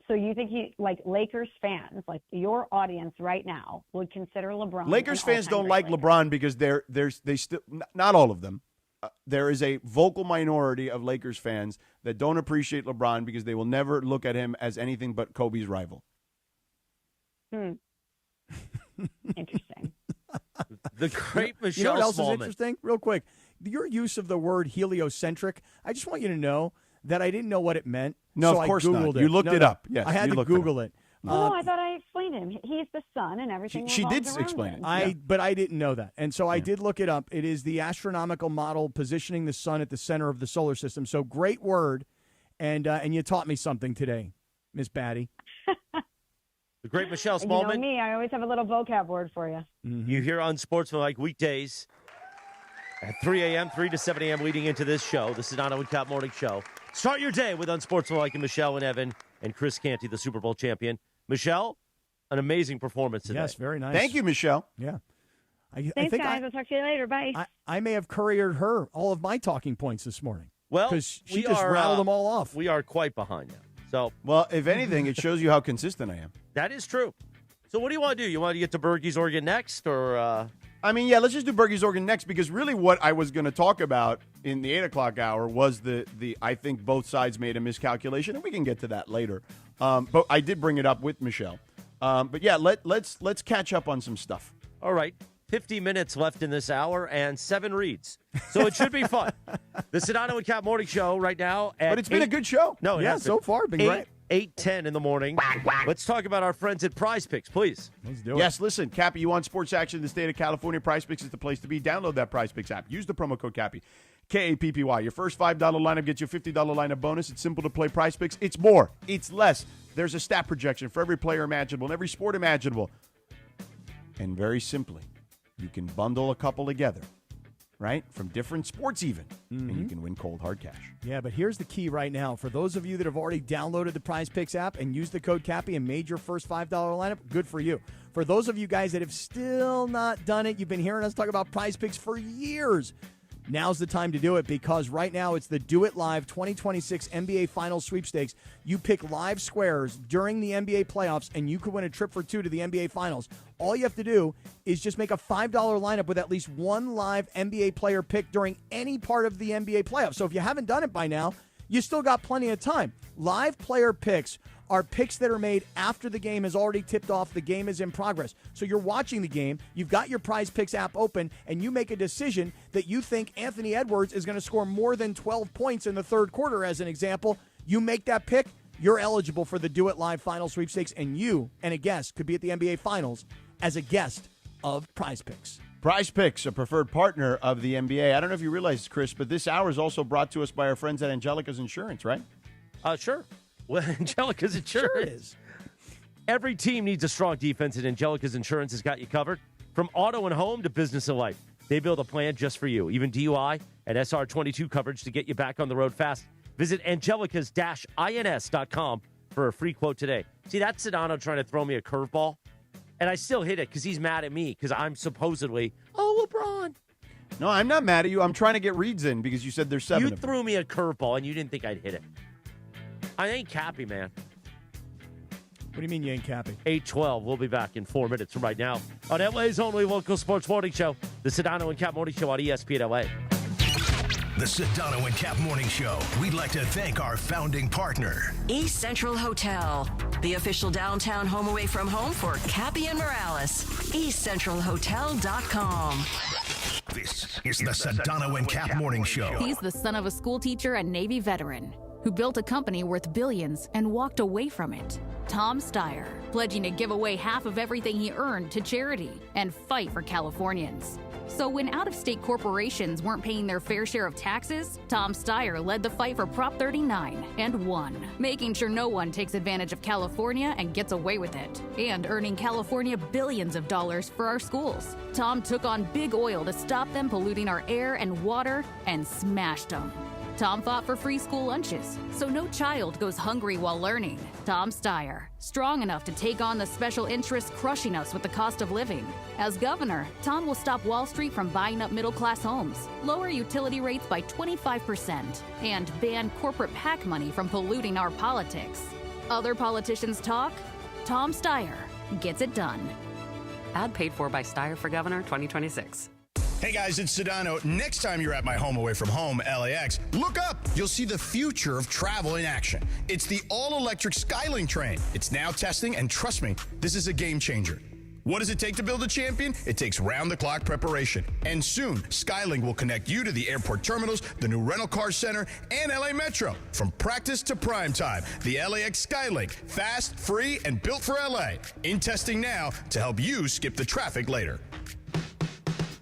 So you think Lakers fans, like your audience right now, would consider LeBron? Lakers fans don't like LeBron because they still, not all of them. There is a vocal minority of Lakers fans that don't appreciate LeBron because they will never look at him as anything but Kobe's rival. Interesting. The great Michelle You know what else Smallman. is interesting? Real quick, your use of the word heliocentric, I just want you to know that I didn't know what it meant. No, so of course I Googled not. it. You looked it up. Yes, I had you to looked Google it. No, I thought I explained him. He's the sun and everything. She did revolves around explain him. it. But I didn't know that. And so I did look it up. It is the astronomical model positioning the sun at the center of the solar system. So great word. And you taught me something today, Miss Batty. The great Michelle You Smallman. know me, I always have a little vocab word for you. You hear on Sportsmanlike weekdays at 3 a.m., 3 to 7 a.m. leading into this show, the Sedano and Kap Morning Show. Start your day with Unsportsmanlike and Michelle and Evan and Chris Canty, the Super Bowl champion. Michelle, an amazing performance today. Yes, very nice. Thank you, Michelle. Yeah. I Thanks, think guys. I'll talk to you later. Bye. I may have couriered her all of my talking points this morning. Well, because she just rattled them all off. We are quite behind now. So, well, if anything, it shows you how consistent I am. That is true. So what do you want to do? You want to get to Bergey's Oregon next, or? I mean, yeah, let's just do Bergey's Oregon next, because really what I was going to talk about in the 8 o'clock hour was the I think both sides made a miscalculation, and we can get to that later. But I did bring it up with Michelle. But yeah, let's catch up on some stuff. All right. 50 minutes left in this hour and 7 reads. So it should be fun. The Sedano and Kap Morning Show right now. But it's been a good show. No, it yeah, has so been. far, been great. 8:10 in the morning. Let's talk about our friends at Prize Picks, please. Let's do it. Yes, listen, Cappy, you want sports action in the state of California? Prize Picks is the place to be. Download that Prize Picks app. Use the promo code Cappy, K-A-P-P-Y. Your first $5 lineup gets you a $50 lineup bonus. It's simple to play Prize Picks. It's more. It's less. There's a stat projection for every player imaginable and every sport imaginable. And very simply, you can bundle a couple together, right? From different sports even. And you can win cold hard cash. Yeah, but here's the key right now. For those of you that have already downloaded the Prize Picks app and used the code Cappy and made your first $5 lineup, good for you. For those of you guys that have still not done it, you've been hearing us talk about Prize Picks for years. Now's the time to do it because right now it's the Do It Live 2026 NBA Finals Sweepstakes. You pick live squares during the NBA playoffs, and you could win a trip for two to the NBA Finals. All you have to do is just make a $5 lineup with at least one live NBA player pick during any part of the NBA playoffs. So if you haven't done it by now, you still got plenty of time. Live player picks are picks that are made after the game has already tipped off, the game is in progress. So you're watching the game, you've got your Prize Picks app open, and you make a decision that you think Anthony Edwards is going to score more than 12 points in the third quarter, as an example. You make that pick, you're eligible for the Do It Live Final Sweepstakes, and you and a guest could be at the NBA Finals as a guest of Prize Picks. Prize Picks, a preferred partner of the NBA. I don't know if you realize, Chris, but this hour is also brought to us by our friends at Angelica's Insurance, right? Sure. Well, Angelica's Insurance. Sure it is. Every team needs a strong defense, and Angelica's Insurance has got you covered. From auto and home to business and life, they build a plan just for you. Even DUI and SR22 coverage to get you back on the road fast. Visit angelicas-ins.com for a free quote today. See, that's Sedano trying to throw me a curveball, and I still hit it because he's mad at me because I'm supposedly, LeBron. No, I'm not mad at you. I'm trying to get reads in because you said there's 7 You of them. threw me a curveball, and you didn't think I'd hit it. I ain't Cappy, man. What do you mean you ain't Cappy? 8:12. We'll be back in 4 minutes from right now on LA's only local sports morning show, the Sedano and Cap Morning Show on ESPN LA. The Sedano and Cap Morning Show. We'd like to thank our founding partner, East Central Hotel, the official downtown home away from home for Cappy and Morales. EastCentralHotel.com. This is the Sedano and Cap Morning Show. He's the son of a school teacher and Navy veteran who built a company worth billions and walked away from it. Tom Steyer, pledging to give away half of everything he earned to charity and fight for Californians. So when out-of-state corporations weren't paying their fair share of taxes, Tom Steyer led the fight for Prop 39 and won, making sure no one takes advantage of California and gets away with it, and earning California billions of dollars for our schools. Tom took on big oil to stop them polluting our air and water and smashed them. Tom fought for free school lunches, so no child goes hungry while learning. Tom Steyer, strong enough to take on the special interests crushing us with the cost of living. As governor, Tom will stop Wall Street from buying up middle-class homes, lower utility rates by 25%, and ban corporate PAC money from polluting our politics. Other politicians talk, Tom Steyer gets it done. Ad paid for by Steyer for Governor 2026. Hey guys, it's Sedano. Next time you're at my home away from home, LAX, look up. You'll see the future of travel in action. It's the all-electric Skylink train. It's now testing, and trust me, this is a game changer. What does it take to build a champion? It takes round-the-clock preparation. And soon, Skylink will connect you to the airport terminals, the new rental car center, and LA Metro. From practice to prime time, the LAX Skylink. Fast, free, and built for LA. In testing now to help you skip the traffic later.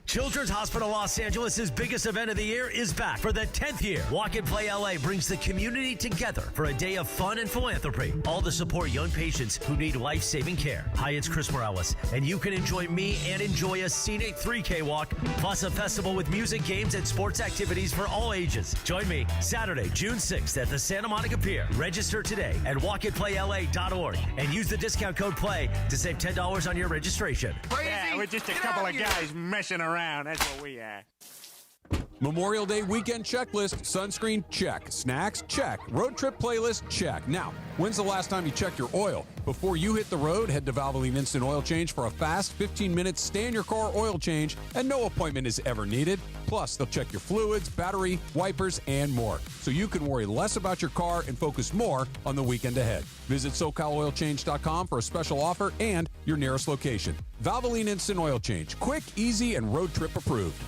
Children's Hospital Los Angeles' biggest event of the year is back for the 10th year. Walk and Play LA brings the community together for a day of fun and philanthropy, all to support young patients who need life-saving care. Hi, it's Chris Morales, and you can enjoy me and enjoy a scenic 3K walk, plus a festival with music, games, and sports activities for all ages. Join me Saturday, June 6th at the Santa Monica Pier. Register today at walkandplayla.org and use the discount code PLAY to save $10 on your registration. Yeah, we're just a couple of guys messing around. That's what we are. Memorial Day weekend checklist. Sunscreen, check. Snacks, check. Road trip playlist, check. Now, when's the last time you checked your oil? Before you hit the road, head to Valvoline Instant Oil Change for a fast 15-minute stay-in-your-car oil change, and no appointment is ever needed. Plus, they'll check your fluids, battery, wipers, and more, so you can worry less about your car and focus more on the weekend ahead. Visit SoCalOilChange.com for a special offer and your nearest location. Valvoline Instant Oil Change. Quick, easy, and road trip approved.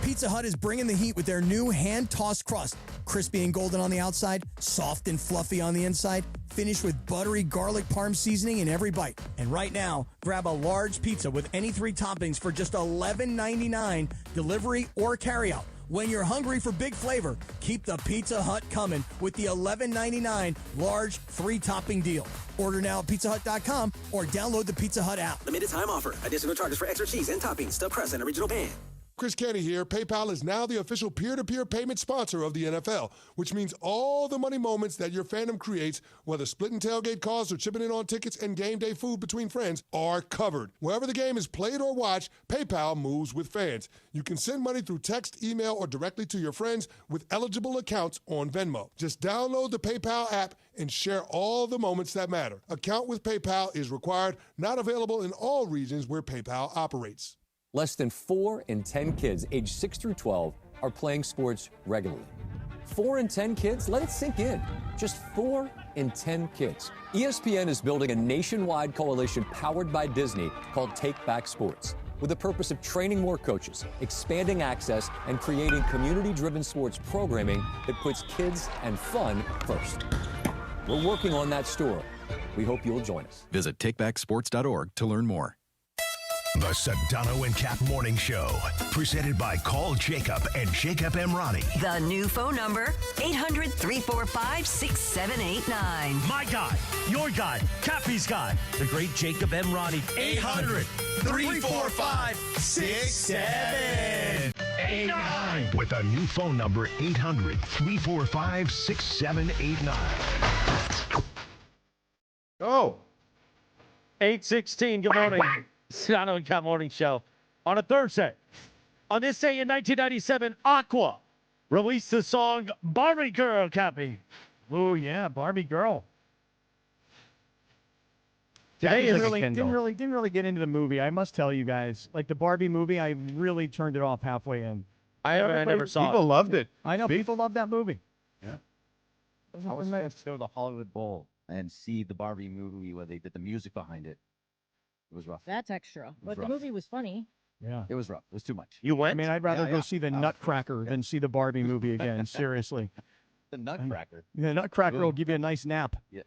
Pizza Hut is bringing the heat with their new hand-tossed crust. Crispy and golden on the outside, soft and fluffy on the inside, finished with buttery garlic parm seasoning in every bite. And right now, grab a large pizza with any 3 toppings for just $11.99, delivery or carryout. When you're hungry for big flavor, keep the Pizza Hut coming with the $11.99 large 3-topping deal. Order now at pizzahut.com or download the Pizza Hut app. Limited time offer. Additional charges for extra cheese and toppings, stuffed crust, and original pan. Chris Kenny here. PayPal is now the official peer-to-peer payment sponsor of the NFL, which means all the money moments that your fandom creates, whether splitting tailgate costs or chipping in on tickets and game day food between friends, are covered. Wherever the game is played or watched, PayPal moves with fans. You can send money through text, email, or directly to your friends with eligible accounts on Venmo. Just download the PayPal app and share all the moments that matter. Account with PayPal is required, not available in all regions where PayPal operates. Less than 4 in 10 kids aged 6 through 12 are playing sports regularly. 4 in 10 kids? Let it sink in. Just 4 in 10 kids. ESPN is building a nationwide coalition powered by Disney called Take Back Sports, with the purpose of training more coaches, expanding access, and creating community-driven sports programming that puts kids and fun first. We're working on that story. We hope you'll join us. Visit takebacksports.org to learn more. The Sedano and Kap Morning Show, presented by Call Jacob and Jacob Emrani. The new phone number, 800-345-6789. My guy, your guy, Cappy's guy, the great Jacob Emrani. 800-345-6789. With a new phone number, 800-345-6789. Oh. 8:16, good morning. Sedano and Kap Morning Show on a Thursday. On this day in 1997, Aqua released the song Barbie Girl, Cappy. Oh, yeah, Barbie Girl. Today Didn't is really get into the movie. I must tell you guys, like the Barbie movie, I really turned it off halfway in. I never saw it. People loved it. I know, people love that movie. Yeah. I was supposed to go to the Hollywood Bowl and see the Barbie movie where they did the music behind it. It was rough. That's extra. But the movie was funny. Yeah. It was rough. It was too much. You went? I mean, I'd rather go see the Nutcracker than see the Barbie movie again. Seriously. The Nutcracker. The Nutcracker will give you a nice nap. Yeah.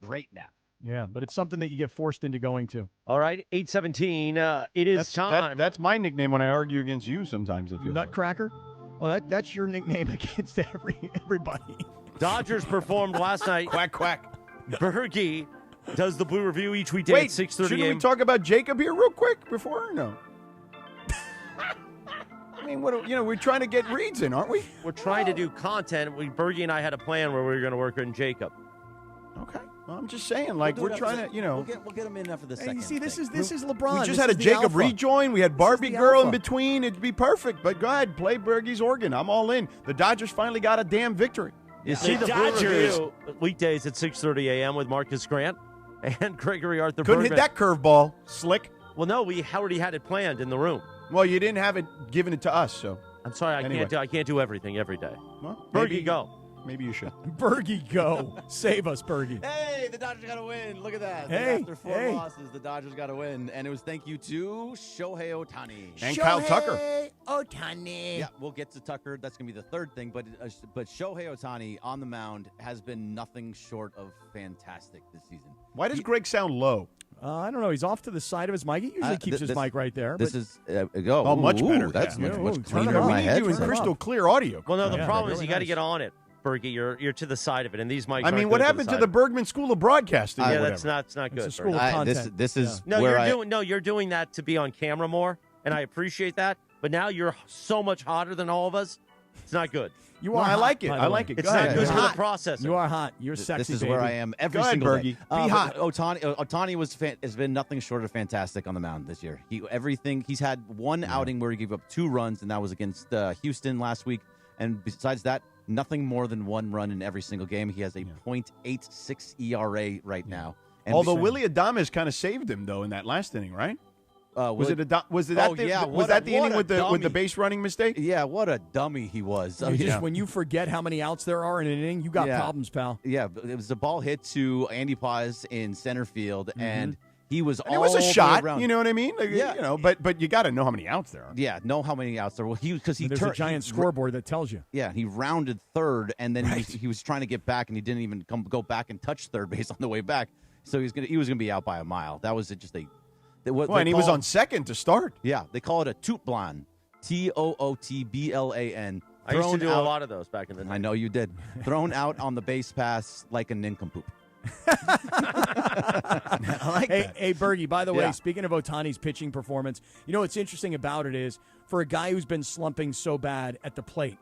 Great nap. Yeah, but it's something that you get forced into going to. All right, 8:17. It is time. That's my nickname when I argue against you sometimes. If you Nutcracker? Well, that's your nickname against everybody. Dodgers performed last night. Quack, quack. Bergie does the Blue Review each weekday Wait, at 6:30 shouldn't a.m. we talk about Jacob here real quick before? No. I mean, we're trying to get reads in, aren't we? We're trying to do content. Bergie and I had a plan where we were going to work on Jacob. Okay. Well, I'm just saying, like, we're trying to, We'll get him in after the second. You see, this is LeBron. We just This had a is the Jacob alpha. rejoin. We had Barbie the Girl in alpha. between. It'd be perfect. But go ahead, play Bergie's organ. I'm all in. The Dodgers finally got a damn victory. You see the Blue Review weekdays at 6:30 a.m. with Marcus Grant and Gregory Arthur Couldn't Bergman. hit that curveball, slick. Well, no, we already had it planned in the room. Well, you didn't have it given it to us, so. I'm sorry, Anyway. I can't do everything every day. Well, Bergie, go. Maybe you should. Bergie, go. Save us, Bergie. Hey, the Dodgers got to win. Look at that. Hey, After 4 losses, the Dodgers got to win. And it was thank you to Shohei Ohtani. And Kyle Tucker. Ohtani. Yeah, we'll get to Tucker. That's going to be the third thing. But Shohei Ohtani on the mound has been nothing short of fantastic this season. Why does Greg sound low? I don't know. He's off to the side of his mic. He usually keeps his mic right there. This but- is much better. That's Yeah. much Turn cleaner it in up. my We need head. you in crystal clear audio. Well, no, the Yeah, problem they're is you really got to nice. get on it, Bergie. You're to the side of it, and these mics. I mean, aren't what good happened to side the of it. Bergman School of Broadcasting? Yeah, or that's not good. It's a school Bergie. of content. This is No, where you're doing that to be on camera more, and I appreciate that. But now you're so much hotter than all of us. It's not good. You No, are I hot, like it. by I the like way. it. It's Go not ahead. good for the Hot. processor. You are hot. You're sexy, This is baby. where I am every Go ahead, single Bergie. day. Be But hot. Ohtani has been nothing short of fantastic on the mound this year. He's had one outing where he gave up 2 runs, and that was against Houston last week. And besides that, nothing more than 1 run in every single game. He has a .86 ERA right now. And Although Willie Adames kind of saved him though in that last inning, right? Was it that the inning with the base running mistake? Yeah, what a dummy he was. When you forget how many outs there are in an inning, you got problems, pal. Yeah, it was a ball hit to Andy Paz in center field, and He was And all it was a the way shot, around. you know what I mean? Like, Yeah. You know, but you got to know how many outs there are. Yeah, know how many outs there were. There's a giant scoreboard that tells you. Yeah, he rounded third, and then he was trying to get back, and he didn't even go back and touch third base on the way back. So he was gonna be out by a mile. That was just a. And he was on second to start. Yeah, they call it a tootblan, Tootblan. I used to do a lot of those back in the day. I know you did. Thrown out on the base pass like a nincompoop. I like hey, Bergie, by the way, Yeah. speaking of Ohtani's pitching performance, you know what's interesting about it is for a guy who's been slumping so bad at the plate,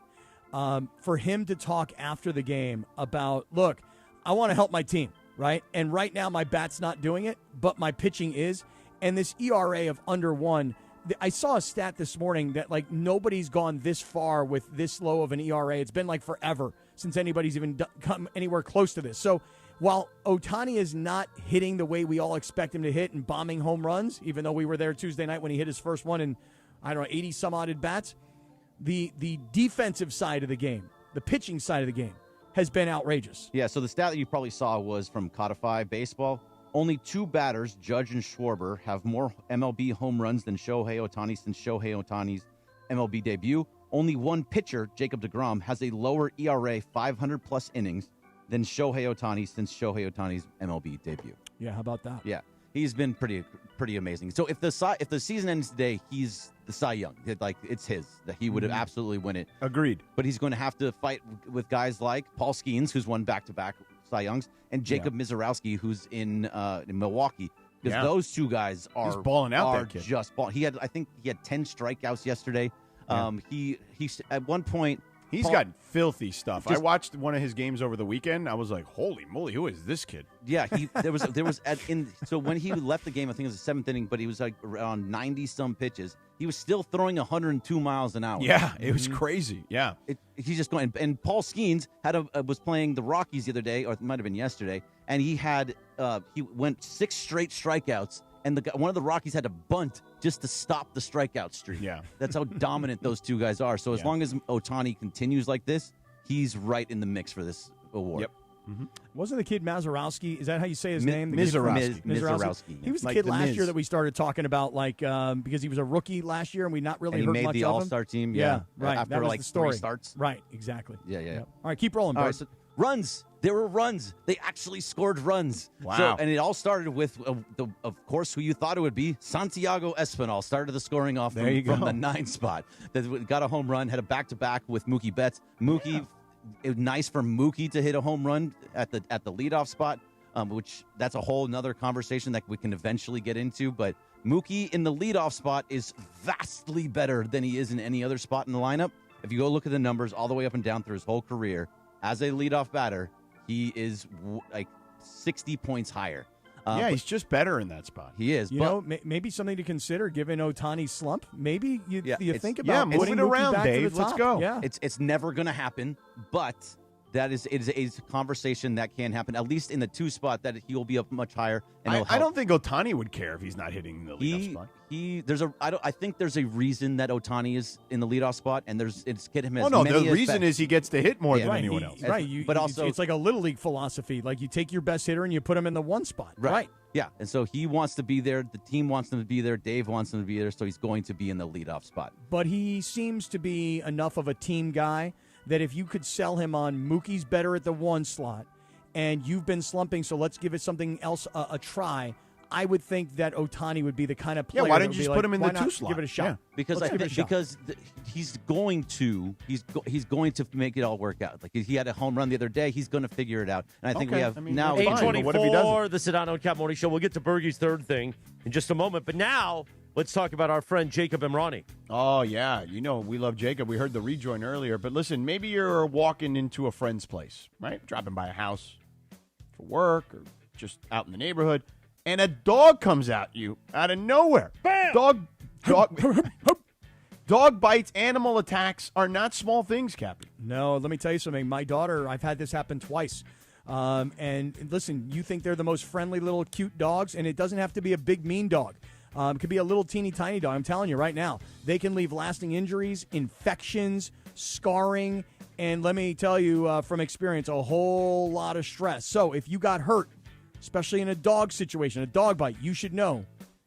for him to talk after the game about, look, I want to help my team, right? And right now my bat's not doing it, but my pitching is. And this ERA of under 1, I saw a stat this morning that, like, nobody's gone this far with this low of an ERA. It's been, like, forever since anybody's even come anywhere close to this. So while Ohtani is not hitting the way we all expect him to hit and bombing home runs, even though we were there Tuesday night when he hit his first one in, 80-some-odd at-bats, the defensive side of the game, the pitching side of the game, has been outrageous. Yeah, so the stat that you probably saw was from Codify Baseball. Only 2 batters, Judge and Schwarber, have more MLB home runs than Shohei Ohtani since Shohei Ohtani's MLB debut. Only 1 pitcher, Jacob deGrom, has a lower ERA 500-plus innings than Shohei Ohtani since Shohei Ohtani's MLB debut. Yeah, how about that? Yeah, he's been pretty amazing. So if the season ends today, he's the Cy Young. It's his. That he would absolutely win it. Agreed. But he's going to have to fight with guys like Paul Skeens, who's won back-to-back Cy Youngs, and Jacob Mizorowski, who's in Milwaukee. Because those two guys are He's balling out, are that kid. just balling. I think he had 10 strikeouts yesterday. He at one point He's gotten filthy stuff. I watched one of his games over the weekend. I was like, holy moly, who is this kid? Yeah, so when he left the game, I think it was the 7th inning, but he was like around 90-some pitches. He was still throwing 102 miles an hour. Yeah, it was crazy. Yeah. He's just going. And Paul Skeens was playing the Rockies the other day, or it might have been yesterday, and he went 6 straight strikeouts, and one of the Rockies had to bunt just to stop the strikeout streak. Yeah. That's how dominant those two guys are. So as long as Ohtani continues like this, he's right in the mix for this award. Yep. Mm-hmm. Wasn't the kid Mazurowski? Is that how you say his name? Mizorowski. He was the Like kid the last Miz. year that we started talking about, because he was a rookie last year and we not really And he heard made much the of him. All-Star team, Yeah, yeah. right. After that was like the story. 3 starts. Right, exactly. Yeah. All right, keep rolling, All Bert. right, so runs. There were runs. They actually scored runs. Wow. So, and it all started with, of course, who you thought it would be. Santiago Espinal started the scoring off from the 9 spot. That got a home run, had a back-to-back with Mookie Betts. It was nice for Mookie to hit a home run at the leadoff spot, which that's a whole nother conversation that we can eventually get into. But Mookie in the leadoff spot is vastly better than he is in any other spot in the lineup. If you go look at the numbers all the way up and down through his whole career, as a leadoff batter, he is like 60 points higher. He's just better in that spot. He is. You know, maybe something to consider given Ohtani's slump. Maybe you think about move putting it around, Mookie back Dave. to the top. Let's go. Yeah. It's never going to happen, but it is a conversation that can happen, at least in the 2 spot, that he will be up much higher. And I don't think Ohtani would care if he's not hitting the leadoff spot. I think there's a reason that Ohtani is in the leadoff spot, and it's get him as the many as reason is he gets to hit more than anyone else. Right, but also it's like a little league philosophy. Like you take your best hitter and you put him in the 1 spot. Right. Yeah, and so he wants to be there. The team wants him to be there. Dave wants him to be there, so he's going to be in the leadoff spot. But he seems to be enough of a team guy that if you could sell him on Mookie's better at the 1 slot and you've been slumping, so let's give it something else a try, I would think that Ohtani would be the kind of player. Yeah, why that don't would you be just put him in the why 2 not slot? Give it a shot. Yeah. Because he's going to make it all work out. Like he had a home run the other day, he's going to figure it out. And I think we have now 8:24, the Sedano Kap Morning Show. We'll get to Bergie's third thing in just a moment, but now let's talk about our friend Jacob Emrani. Oh, yeah. You know, we love Jacob. We heard the rejoin earlier. But listen, maybe you're walking into a friend's place, right? Dropping by a house for work or just out in the neighborhood, and a dog comes at you out of nowhere. Bam! Dog bites, animal attacks are not small things, Captain. No, let me tell you something. My daughter, I've had this happen twice. And listen, you think they're the most friendly little cute dogs, and it doesn't have to be a big mean dog. It could be a little teeny tiny dog. I'm telling you right now, they can leave lasting injuries, infections, scarring, and let me tell you from experience, a whole lot of stress. So if you got hurt, especially in a dog situation, a dog bite, you should know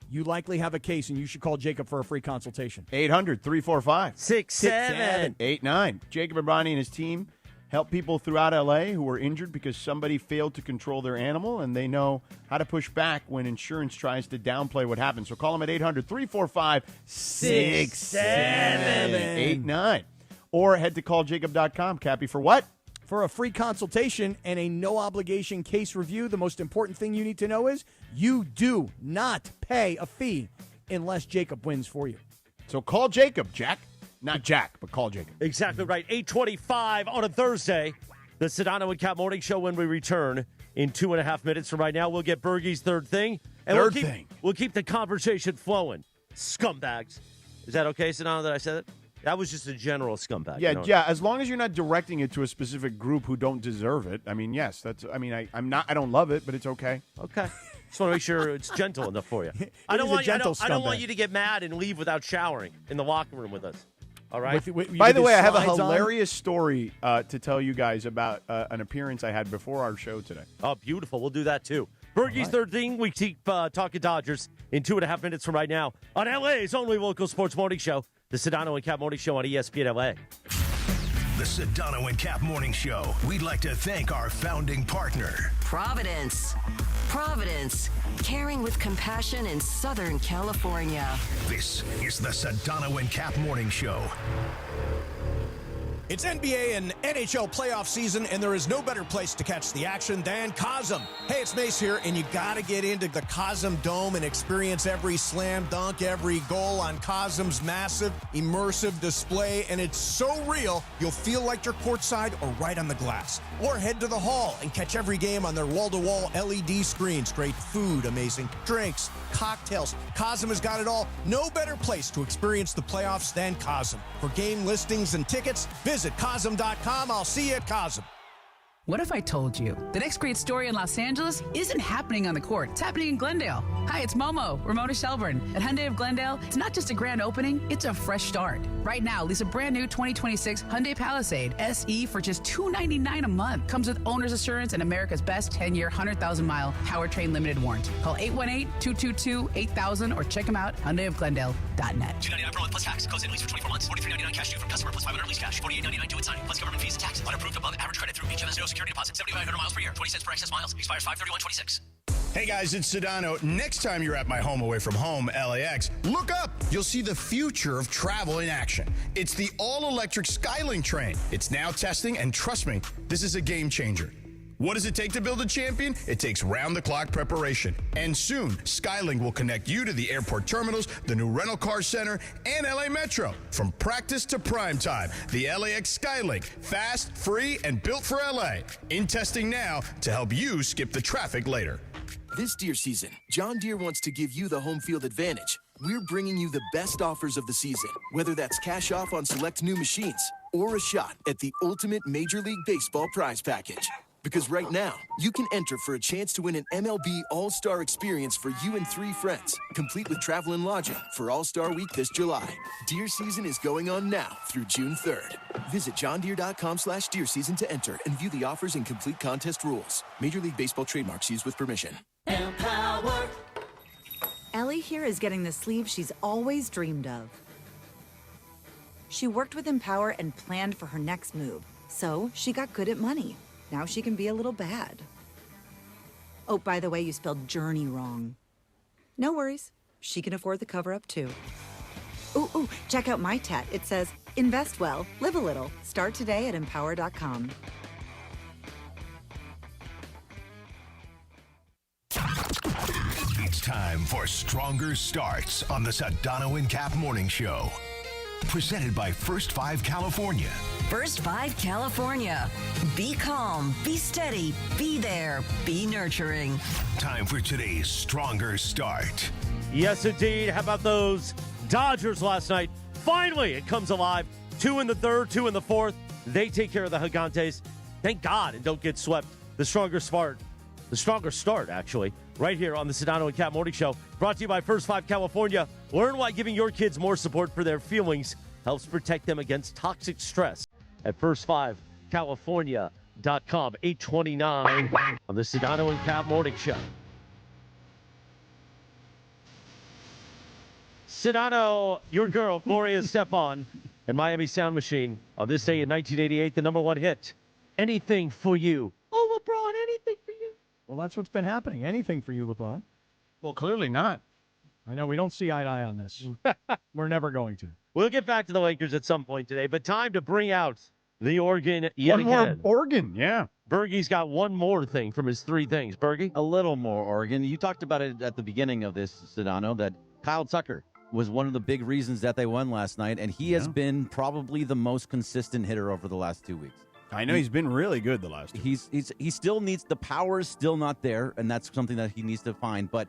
you likely have a case and you should call Jacob for a free consultation. 800-345-6789. Jacob and Bronny and his team help people throughout L.A. who are injured because somebody failed to control their animal, and they know how to push back when insurance tries to downplay what happened. So call them at 800-345-6789. Or head to calljacob.com, Cappy, for what? For a free consultation and a no-obligation case review. The most important thing you need to know is you do not pay a fee unless Jacob wins for you. So call Jacob, Jack. Not Jack, but call Jacob. Exactly right. 8:25 on a Thursday. The Sedano and Kap Morning Show when we return in 2.5 minutes from right now. We'll get Bergie's third thing. And we'll keep the conversation flowing. Scumbags. Is that okay, Sedano, that I said it? That was just a general scumbag. Yeah, yeah. As long as you're not directing it to a specific group who don't deserve it. I mean, yes, that's. I mean, I don't love it, but it's okay. Okay. Just want to make sure it's gentle enough for you. I don't want you to get mad and leave without showering in the locker room with us. All right. By the way, I have a hilarious story to tell you guys about an appearance I had before our show today. Oh, beautiful. We'll do that too. Bergie's third thing. We keep talking Dodgers in 2.5 minutes from right now on LA's only local sports morning show. The Sedano and Kap Morning Show on ESPN LA. The Sedano and Kap Morning Show. We'd like to thank our founding partner, Providence. Providence, caring with compassion in Southern California. This is the Sedano and Kap Morning Show. It's NBA and NHL playoff season, and there is no better place to catch the action than Cosm. Hey, it's Mace here, and you got to get into the Cosm Dome and experience every slam dunk, every goal on Cosm's massive, immersive display, and it's so real, you'll feel like you're courtside or right on the glass. Or head to the hall and catch every game on their wall-to-wall LED screens. Great food, amazing drinks, cocktails. Cosm has got it all. No better place to experience the playoffs than Cosm. For game listings and tickets, visit Cosm.com. I'll see you at Cosm. What if I told you the next great story in Los Angeles isn't happening on the court? It's happening in Glendale. Hi, it's Momo, Ramona Shelburne. At Hyundai of Glendale, it's not just a grand opening, it's a fresh start. Right now, lease a brand new 2026 Hyundai Palisade SE for just $299 a month. Comes with owner's assurance and America's best 10-year, 100,000-mile powertrain limited warranty. Call 818-222-8000 or check them out, HyundaiofGlendale.net. $299 per month plus tax. Goes in lease for 24 months. $43.99 cash due from customer plus $500 lease cash. $48.99 due at signing plus government fees and taxes. Unapproved above average credit through HMS. No security deposit. 7,500 miles per year. 20 cents per excess miles. Expires 5/31/26. Hey guys, it's Sedano. Next time you're at my home away from home, LAX, look up. You'll see the future of travel in action. It's the all-electric Skylink train. It's now testing, and trust me, this is a game changer. What does it take to build a champion? It takes round-the-clock preparation. And soon, Skylink will connect you to the airport terminals, the new rental car center, and LA Metro. From practice to prime time, the LAX Skylink. Fast, free, and built for LA. In testing now to help you skip the traffic later. This deer season, John Deere wants to give you the home field advantage. We're bringing you the best offers of the season, whether that's cash off on select new machines or a shot at the ultimate Major League Baseball prize package. Because right now, you can enter for a chance to win an MLB All-Star experience for you and 3 friends, complete with travel and lodging for All-Star Week this July. Deer season is going on now through June 3rd. Visit johndeere.com/deer season to enter and view the offers and complete contest rules. Major League Baseball trademarks used with permission. Empower. Ellie here is getting the sleeve she's always dreamed of. She worked with Empower and planned for her next move, so she got good at money. Now she can be a little bad. Oh, by the way, you spelled journey wrong. No worries. She can afford the cover-up, too. Ooh, check out my tat. It says, invest well, live a little. Start today at empower.com. It's time for Stronger Starts on the Sedano and Kap Morning Show. Presented by First 5 California. First 5 California. Be calm, be steady, be there, be nurturing. Time for today's Stronger Start. Yes, indeed. How about those Dodgers last night? Finally, it comes alive. 2 in the third, 2 in the fourth. They take care of the Gigantes. Thank God, and don't get swept. The Stronger Start, actually, right here on the Sedano and Kap Morning Show. Brought to you by First 5 California. Learn why giving your kids more support for their feelings helps protect them against toxic stress at First 5 California.com. Sedano.com, 829 on the Sedano and Kap Morning Show. Sedano, your girl, Gloria Estefan, and Miami Sound Machine. On this day in 1988, the number one hit, Anything for You. Oh, LeBron, anything for you. Well, that's what's been happening. Anything for you, LeBron. Well, clearly not. I know we don't see eye to eye on this. We're never going to. We'll get back to the Lakers at some point today, but time to bring out the organ yet One again. more organ, yeah. Bergie's got one more thing from his three things. Bergie? A little more organ. You talked about it at the beginning of this, Sedano, that Kyle Tucker was one of the big reasons that they won last night, and he has been probably the most consistent hitter over the last 2 weeks. I know he's been really good the last 2 weeks. He still needs, the power is still not there, and that's something that he needs to find. But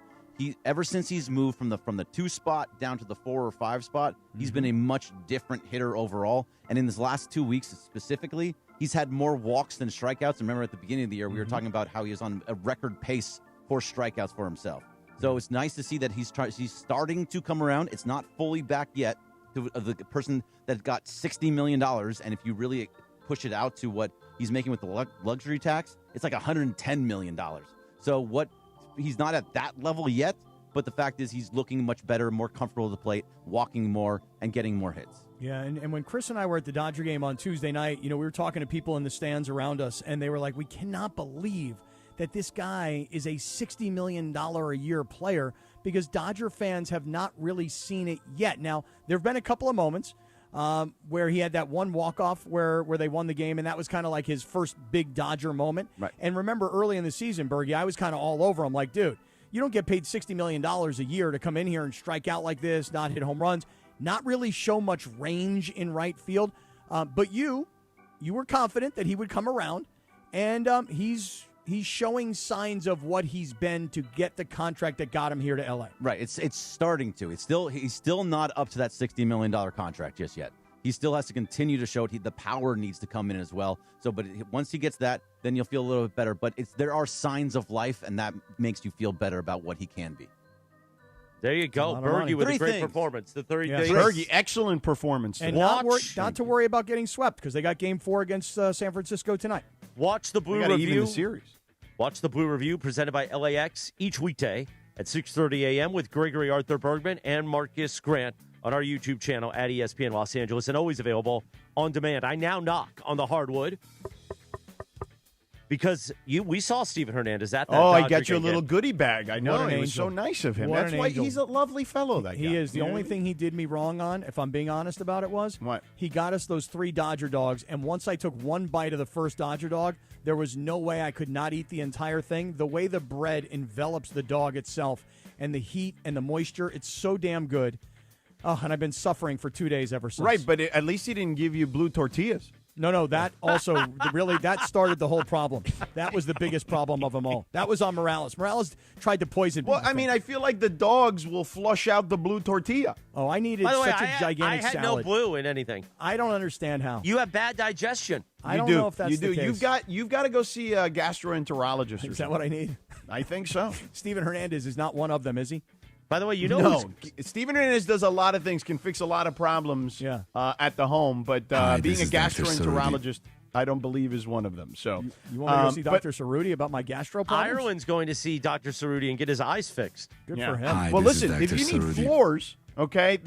ever since he's moved from the 2 spot down to the 4 or 5 spot, he's been a much different hitter overall. And in his last 2 weeks specifically, he's had more walks than strikeouts. Remember at the beginning of the year, we were talking about how he was on a record pace for strikeouts for himself. So it's nice to see that he's starting to come around. It's not fully back yet to the person that got $60 million. And if you really push it out to what he's making with the luxury tax, it's like $110 million. So he's not at that level yet, but the fact is he's looking much better, more comfortable at the plate, walking more, and getting more hits. Yeah, and when Chris and I were at the Dodger game on Tuesday night, we were talking to people in the stands around us, and they were like, we cannot believe that this guy is a $60 million a year player, because Dodger fans have not really seen it yet. Now, there have been a couple of moments where he had that one walk-off where they won the game, and that was kind of like his first big Dodger moment. Right. And remember, early in the season, Bergie, I was kind of all over him, like, dude, you don't get paid $60 million a year to come in here and strike out like this, not hit home runs, not really show much range in right field. But you were confident that he would come around, and he's showing signs of what he's been to get the contract that got him here to L.A. Right. It's starting to. He's still not up to that $60 million contract just yet. He still has to continue to show it. The power needs to come in as well. But once he gets that, then you'll feel a little bit better. But there are signs of life, and that makes you feel better about what he can be. There you go. Bergie with a great performance. The 30 days. Bergie, excellent performance. And not to worry about getting swept, because they got Game 4 against San Francisco tonight. Watch the Blue Review. Review. The series. Watch the Blue Review presented by LAX each weekday at 6:30 a.m. with Gregory Arthur Bergman and Marcus Grant on our YouTube channel at ESPN Los Angeles, and always available on demand. I now knock on the hardwood because we saw Steven Hernandez at that. I got you a little goodie bag. I know. It was so nice of him. What That's why he's a lovely fellow, that guy. He is. The only thing he did me wrong on, if I'm being honest about it, was what? He got us those 3 Dodger dogs, and once I took one bite of the first Dodger dog, there was no way I could not eat the entire thing. The way the bread envelops the dog itself and the heat and the moisture, it's so damn good. Oh, and I've been suffering for 2 days ever since. Right, but at least he didn't give you blue tortillas. No, that also really that started the whole problem. That was the biggest problem of them all. That was on Morales. Morales tried to poison people. Well, I mean, I feel like the dogs will flush out the blue tortilla. Oh, I needed By the way, such a gigantic I had salad. no blue in anything. I don't understand how. You have bad digestion. I don't know if that's the case. You've got to go see a gastroenterologist. Is that what I need? I think so. Steven Hernandez is not one of them, is he? By the way, no. Steven Hernandez does a lot of things, can fix a lot of problems at the home, but being a gastroenterologist, I don't believe is one of them. So you want me to go see Dr. Cerruti about my gastro problems? Ireland's going to see Dr. Cerruti and get his eyes fixed. Good for him. Well, listen, if you need floors, okay,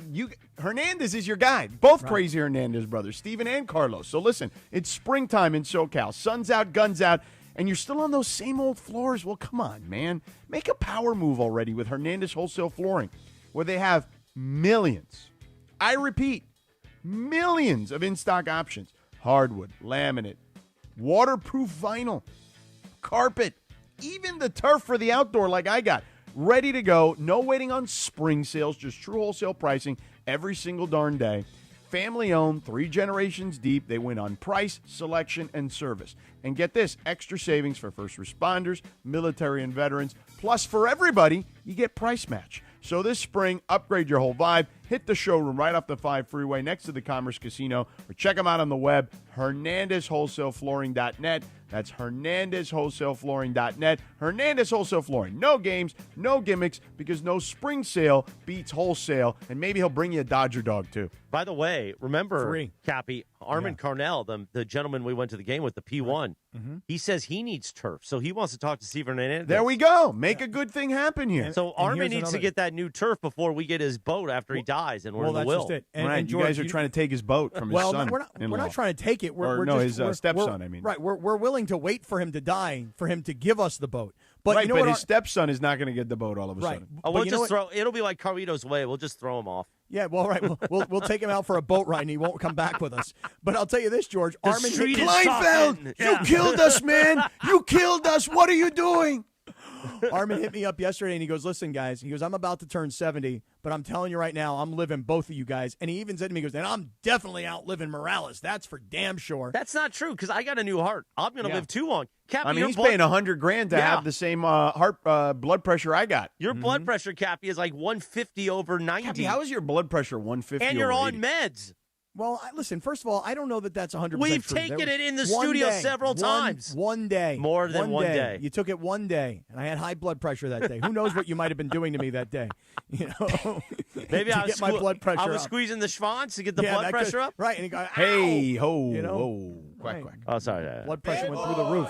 Hernandez is your guy. Both crazy Hernandez brothers, Steven and Carlos. So listen, it's springtime in SoCal. Sun's out, guns out. And you're still on those same old floors? Well, come on, man. Make a power move already with Hernandez Wholesale Flooring, where they have millions. I repeat, millions of in-stock options. Hardwood, laminate, waterproof vinyl, carpet, even the turf for the outdoor like I got. Ready to go. No waiting on spring sales, just true wholesale pricing every single darn day. Family owned, 3 generations deep. They win on price, selection, and service. And get this, extra savings for first responders, military, and veterans. Plus, for everybody, you get price match. So this spring, upgrade your whole vibe. hit the showroom right off the 5 freeway next to the Commerce Casino, or check them out on the web, HernandezWholesaleFlooring.net. That's HernandezWholesaleFlooring.net. Hernandez Wholesale Flooring. No games, no gimmicks, because no spring sale beats wholesale. And maybe he'll bring you a Dodger dog, too. By the way, remember, Cappy, Armin Carnell, the gentleman we went to the game with, the P1, he says he needs turf, so he wants to talk to Steve Hernandez. There we go. Make a good thing happen here. So Armin needs to get that new turf before we get his boat after he dies, and we're in the will. Just it. And George, you guys are trying to take his boat from his son. We're not trying to take it. We're his stepson, I mean. Right, we're willing to wait for him to die, for him to give us the boat. But right, you know but his stepson is not going to get the boat all of a sudden. Oh, we'll just throw. It'll be like Carlito's Way. We'll just throw him off. Yeah, well, right. We'll take him out for a boat ride, and he won't come back with us. But I'll tell you this, George. Armin Kleinfeld, you killed us, man. You killed us. What are you doing? Armin hit me up yesterday, and he goes, listen, guys, he goes, I'm about to turn 70, but I'm telling you right now, I'm living both of you guys. And he even said to me, he goes, and I'm definitely outliving Morales. That's for damn sure. That's not true, because I got a new heart. I'm going to live too long. Cappy, I mean, he's paying $100,000 to have the same blood pressure I got. Your blood pressure, Cappy, is like 150 over 90. Cappy, how is your blood pressure 150 and you're over on 80? meds. Well, listen, first of all, I don't know that that's 100% We've true. taken it in the studio several times. One day. More than one day. You took it one day, and I had high blood pressure that day. Who knows what you might have been doing to me that day? You know, maybe I was my blood pressure. I was squeezing the schwanz to get the blood pressure up. Right, and he goes, hey, ho, you know? whoa, quack, quack. Oh, sorry. Blood pressure went through the roof.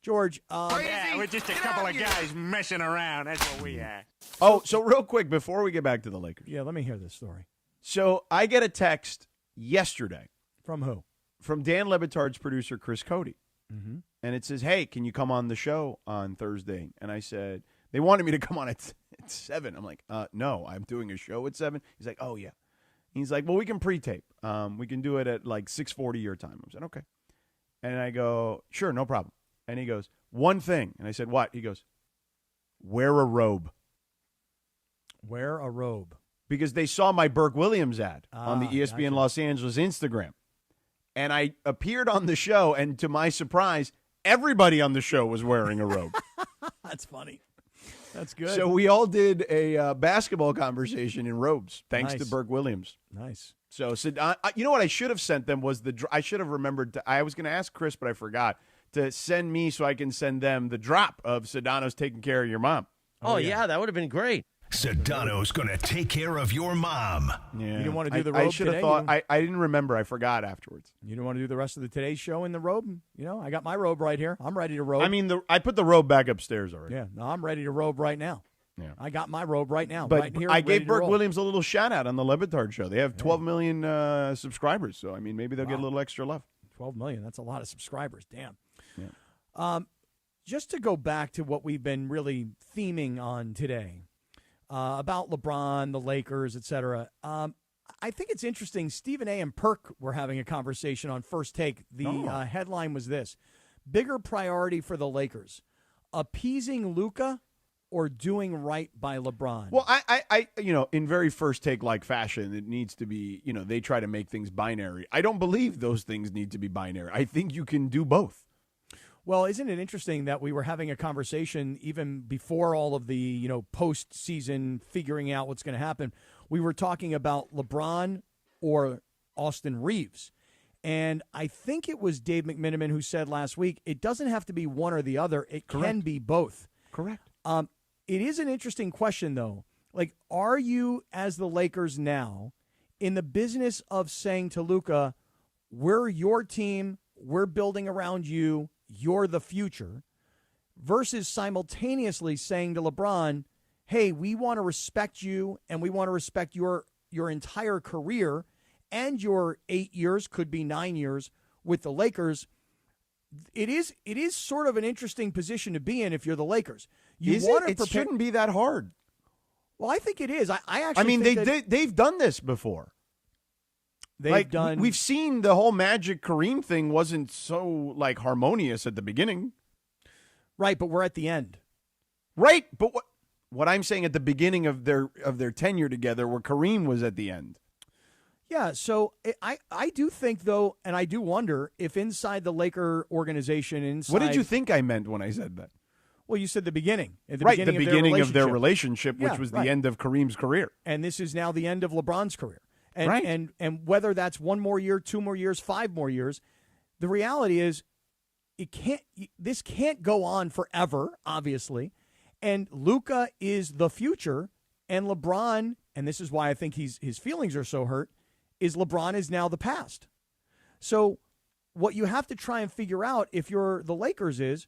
George, yeah, we're just a couple of guys messing around. That's what we are. Oh, so real quick before we get back to the Lakers. Yeah, let me hear this story. So I get a text yesterday. From who? From Dan Le Batard's producer, Chris Cody. Mm-hmm. And it says, hey, can you come on the show on Thursday? And I said, they wanted me to come on at 7. I'm like, no, I'm doing a show at 7. He's like, oh, yeah. He's like, well, we can pre-tape. We can do it at like 6:40 your time. I said, okay. And I go, sure, no problem. And he goes, one thing. And I said, what? He goes, wear a robe. Wear a robe. Because they saw my Burke Williams ad on the ESPN gotcha. Los Angeles Instagram. And I appeared on the show, and to my surprise, everybody on the show was wearing a robe. That's funny. That's good. So we all did a basketball conversation in robes, thanks to Burke Williams. Nice. So you know what I should have sent them was I should have remembered. I was going to ask Chris, but I forgot to send me so I can send them the drop of Sedano's taking care of your mom. Oh yeah, that would have been great. Sedano's going to take care of your mom. Yeah. You didn't want to do the robe I should have today? thought. I didn't remember. I forgot afterwards. You didn't want to do the rest of the Today Show in the robe? You know, I got my robe right here. I'm ready to robe. I mean, I put the robe back upstairs already. Yeah, no, I'm ready to robe right now. Yeah. I got my robe right now. But right here, I ready gave to Burke roll. Williams a little shout out on the Le Batard show. They have 12 million subscribers, so I mean, maybe they'll get a little extra love. 12 million. That's a lot of subscribers. Damn. Yeah. Just to go back to what we've been really theming on today about LeBron, the Lakers, etc. I think it's interesting. Stephen A. and Perk were having a conversation on First Take. The headline was this: bigger priority for the Lakers, appeasing Luka or doing right by LeBron? Well, I in very First Take like fashion, it needs to be, they try to make things binary. I don't believe those things need to be binary. I think you can do both. Well, isn't it interesting that we were having a conversation even before all of the, postseason figuring out what's going to happen? We were talking about LeBron or Austin Reeves. And I think it was Dave McMenamin who said last week, it doesn't have to be one or the other. It can be both. Correct. It is an interesting question, though. Like, are you, as the Lakers now, in the business of saying to Luka, we're your team, we're building around you, you're the future, versus simultaneously saying to LeBron, hey, we want to respect you and we want to respect your entire career and your 8 years, could be 9 years with the Lakers. It is sort of an interesting position to be in if you're the Lakers. It shouldn't be that hard. Well, I think it is. I actually they've done this before. We've seen the whole Magic Kareem thing wasn't so harmonious at the beginning. Right, but we're at the end. Right, but what I'm saying at the beginning of their tenure together, where Kareem was at the end. Yeah, so I do think, though, and I do wonder if inside the Laker organization, What did you think I meant when I said that? Well, you said the beginning. At the right, beginning the beginning of their relationship, which was the end of Kareem's career. And this is now the end of LeBron's career. And, right. And whether that's 1 more year, 2 more years, 5 more years, the reality is this can't go on forever, obviously. And Luka is the future, and LeBron, and this is why I think his feelings are so hurt, is LeBron is now the past. So what you have to try and figure out if you're the Lakers is,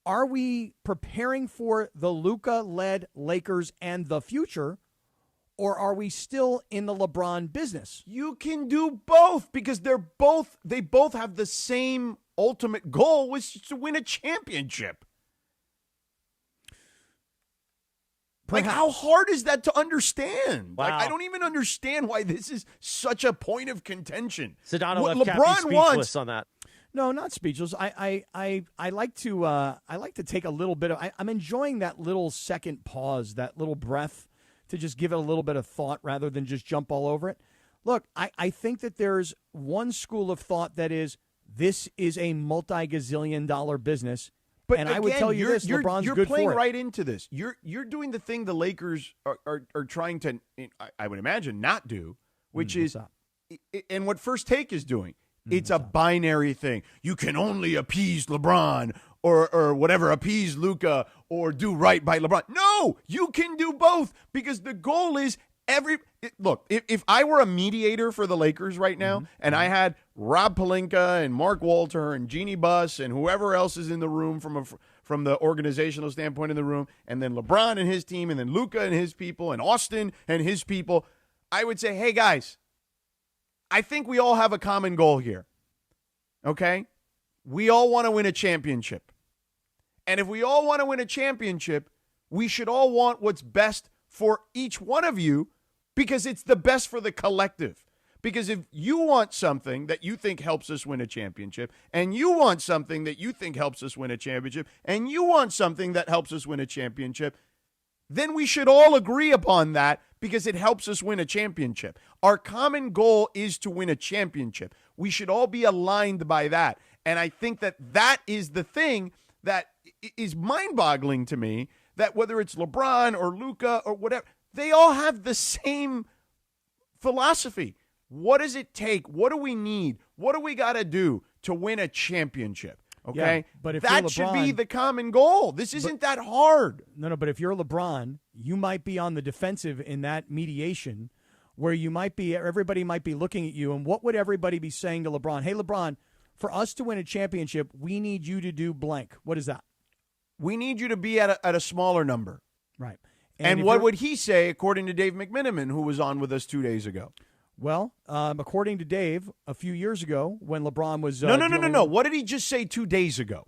are we preparing for the Luka-led Lakers and the future, or are we still in the LeBron business? You can do both because they both have the same ultimate goal, which is to win a championship. Perhaps. Like, how hard is that to understand? Wow. Like, I don't even understand why this is such a point of contention. Sedano What left Cappy speechless on that. No, not speechless. I like to take a little bit of. I'm enjoying that little second pause, that little breath, to just give it a little bit of thought rather than just jump all over it. Look, I think that there's one school of thought that is this is a multi-gazillion-dollar business. But and again, I would tell you this: LeBron's you're good playing for it. right into this. You're doing the thing the Lakers are trying to, I would imagine, not do, which is, and what First Take is doing. It's a binary thing. You can only appease LeBron or whatever, appease Luka or do right by LeBron. No, you can do both because the goal is look, if I were a mediator for the Lakers right now and I had Rob Pelinka and Mark Walter and Jeannie Buss and whoever else is in the room from the organizational standpoint in the room, and then LeBron and his team, and then Luka and his people, and Austin and his people, I would say, hey, guys, I think we all have a common goal here, okay? We all want to win a championship. And if we all want to win a championship, we should all want what's best for each one of you because it's the best for the collective. Because if you want something that you think helps us win a championship, and you want something that you think helps us win a championship, and you want something that helps us win a championship, then we should all agree upon that because it helps us win a championship. Our common goal is to win a championship. We should all be aligned by that. And I think that is the thing that is mind-boggling to me, that whether it's LeBron or Luka or whatever, they all have the same philosophy. What does it take? What do we need? What do we got to do to win a championship? Okay, yeah, but if that you're should LeBron, be the common goal. This isn't that hard. No, but if you're LeBron, you might be on the defensive in that mediation where everybody might be looking at you. And what would everybody be saying to LeBron? Hey, LeBron, for us to win a championship, we need you to do blank. What is that? We need you to be at a smaller number. Right. And what would he say, according to Dave McMiniman, who was on with us 2 days ago? Well, according to Dave, a few years ago when LeBron was No. What did he just say 2 days ago?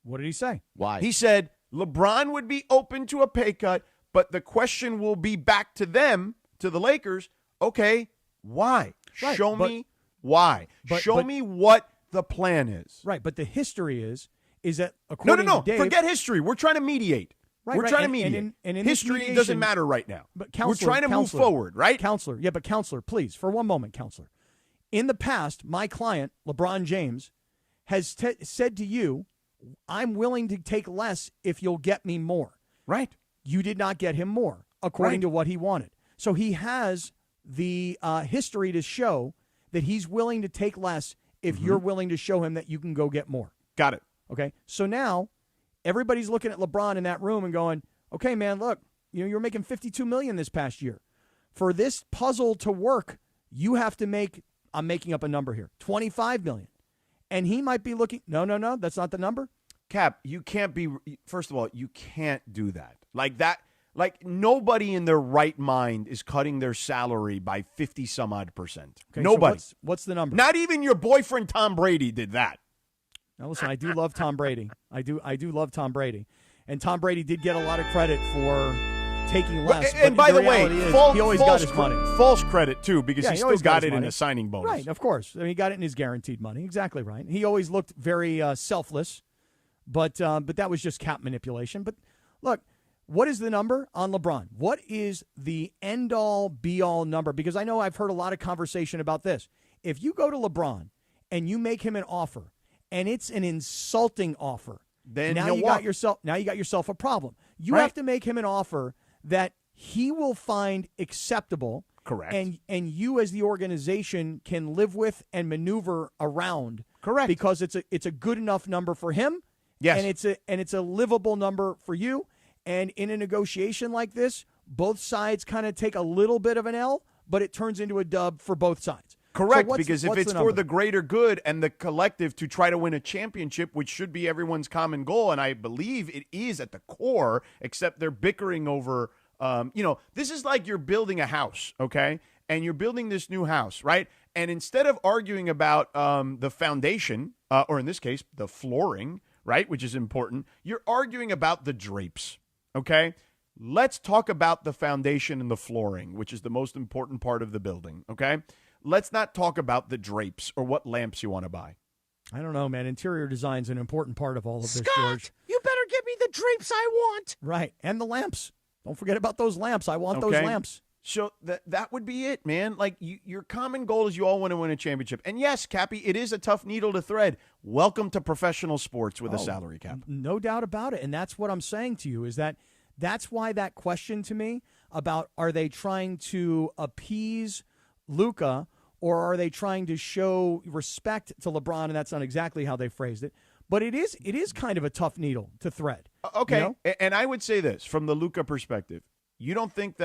What did he say? Why? He said LeBron would be open to a pay cut, but the question will be back to them, to the Lakers. Okay, why? Right, Show me why. Show me what the plan is. Right, but the history is that according to Dave... Forget history. We're trying to mediate. Right, We're trying to mediate. And in history doesn't matter right now. But we're trying to move forward, right? Counselor, please, for one moment, Counselor. In the past, my client, LeBron James, has said to you, I'm willing to take less if you'll get me more. Right. You did not get him more, according to what he wanted. So he has the history to show that he's willing to take less if you're willing to show him that you can go get more. Got it. Okay, so now everybody's looking at LeBron in that room and going, okay, man, look, you're making $52 million this past year. For this puzzle to work, you have to make, I'm making up a number here, $25 million. And he might be looking, no, that's not the number. Cap, you can't be, first of all, you can't do that. Like that, like nobody in their right mind is cutting their salary by 50-some-odd%. Okay, Nobody. So what's the number? Not even your boyfriend Tom Brady did that. Now, listen, I do love Tom Brady. I do love Tom Brady. And Tom Brady did get a lot of credit for taking less. And by the way, he always got his money. False credit, too, because he still got it money in a signing bonus. Right, of course. I mean, he got it in his guaranteed money. Exactly right. He always looked very selfless, but that was just cap manipulation. But look, what is the number on LeBron? What is the end-all, be-all number? Because I know I've heard a lot of conversation about this. If you go to LeBron and you make him an offer, and it's an insulting offer, then now he'll you walk. got yourself a problem. You Right. have to make him an offer that he will find acceptable. Correct. And you as the organization can live with and maneuver around. Correct. Because it's a good enough number for him. Yes. And it's a livable number for you. And in a negotiation like this, both sides kind of take a little bit of an L, but it turns into a dub for both sides. Correct, So because if what's it's the for number? the greater good and the collective to try to win a championship, which should be everyone's common goal, and I believe it is at the core, except they're bickering over, this is like you're building a house, okay? And you're building this new house, right? And instead of arguing about the foundation, or in this case, the flooring, right, which is important, you're arguing about the drapes, okay? Let's talk about the foundation and the flooring, which is the most important part of the building, okay? Let's not talk about the drapes or what lamps you want to buy. I don't know, man. Interior design's an important part of all of this, George. You better give me the drapes I want. Right. And the lamps. Don't forget about those lamps. I want those lamps. So that would be it, man. Like, your common goal is you all want to win a championship. And yes, Cappy, it is a tough needle to thread. Welcome to professional sports with a salary cap. No doubt about it. And that's what I'm saying to you is that's why that question to me about are they trying to appease Luka or are they trying to show respect to LeBron? And that's not exactly how they phrased it. But it is kind of a tough needle to thread. Okay. You know? And I would say this from the Luka perspective. You don't think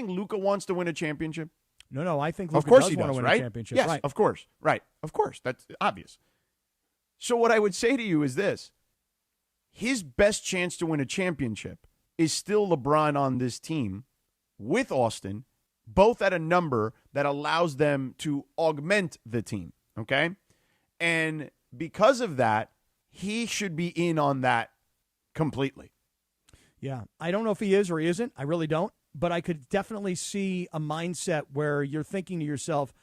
Luka wants to win a championship? No, I think of Luka course does he want does, to win right? a championship. Yes, Right. of course. Right. Of course. That's obvious. So what I would say to you is this. His best chance to win a championship is still LeBron on this team with Austin, both at a number that allows them to augment the team, okay? And because of that, he should be in on that completely. Yeah. I don't know if he is or he isn't. I really don't. But I could definitely see a mindset where you're thinking to yourself,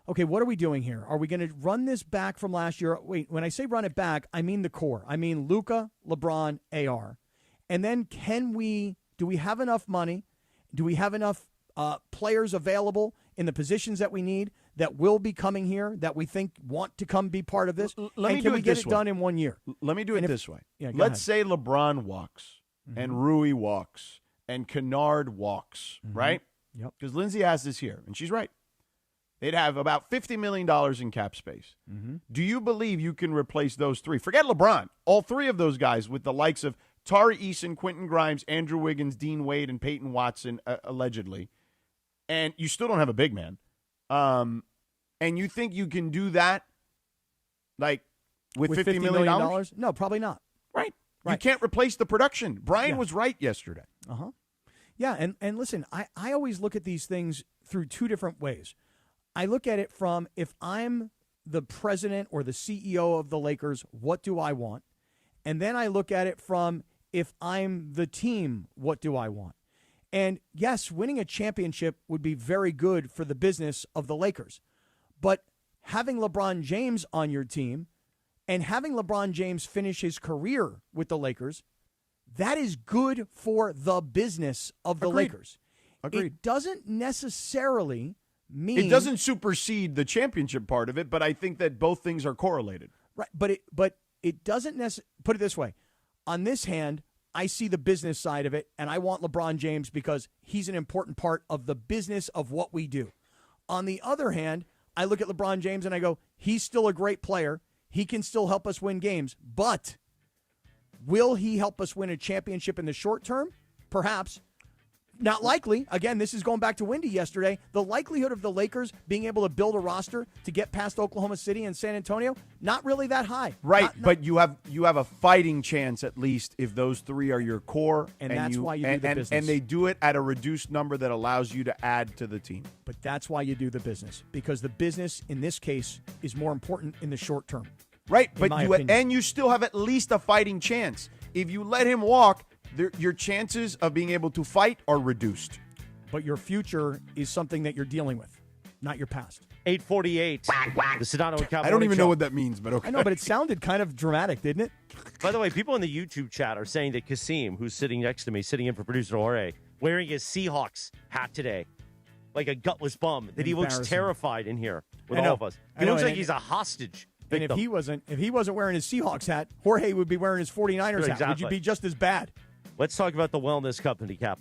okay, what are we doing here? Are we going to run this back from last year? Wait, when I say run it back, I mean the core. I mean Luka, LeBron, AR. And then do we have enough money? Do we have enough players available in the positions that we need that will be coming here that we think want to come be part of this? Can we get it done in 1 year? Let me do it this way. Yeah, Let's say LeBron walks and Rui walks and Kennard walks, right? Yep. Because Lindsay has this here, and she's right. They'd have about $50 million in cap space. Do you believe you can replace those three? Forget LeBron. All three of those guys with the likes of Tari Eason, Quentin Grimes, Andrew Wiggins, Dean Wade, and Peyton Watson, allegedly. And you still don't have a big man. And you think you can do that, like, with $50 million? No, probably not. Right. You can't replace the production. Brian was right yesterday. Yeah, and listen, I always look at these things through two different ways. I look at it from if I'm the president or the CEO of the Lakers, what do I want? And then I look at it from if I'm the team, what do I want? And yes, winning a championship would be very good for the business of the Lakers. But having LeBron James on your team and having LeBron James finish his career with the Lakers, that is good for the business of the Lakers. Agreed. It doesn't necessarily mean... It doesn't supersede the championship part of it, but I think that both things are correlated. Right, but it doesn't necessarily... Put it this way. On this hand, I see the business side of it, and I want LeBron James because he's an important part of the business of what we do. On the other hand, I look at LeBron James and I go, he's still a great player. He can still help us win games, but will he help us win a championship in the short term? Perhaps. Not likely. Again, this is going back to Wendy yesterday. The likelihood of the Lakers being able to build a roster to get past Oklahoma City and San Antonio, not really that high. Right, but you have a fighting chance at least if those three are your core. And that's why you do the business. And they do it at a reduced number that allows you to add to the team. But that's why you do the business, because the business in this case is more important in the short term. Right, but you still have at least a fighting chance. If you let him walk, your chances of being able to fight are reduced. But your future is something that you're dealing with, not your past. 8:48. The Sedano Kap. I don't even know what that means, but okay. I know, but it sounded kind of dramatic, didn't it? By the way, people in the YouTube chat are saying that Kasim, who's sitting next to me, sitting in for producer Jorge, wearing his Seahawks hat today, like a gutless bum, that he looks terrified in here with all of us. He looks like he's a hostage. And if he wasn't wearing his Seahawks hat, Jorge would be wearing his 49ers hat. Would you be just as bad? Let's talk about the wellness company, Cap.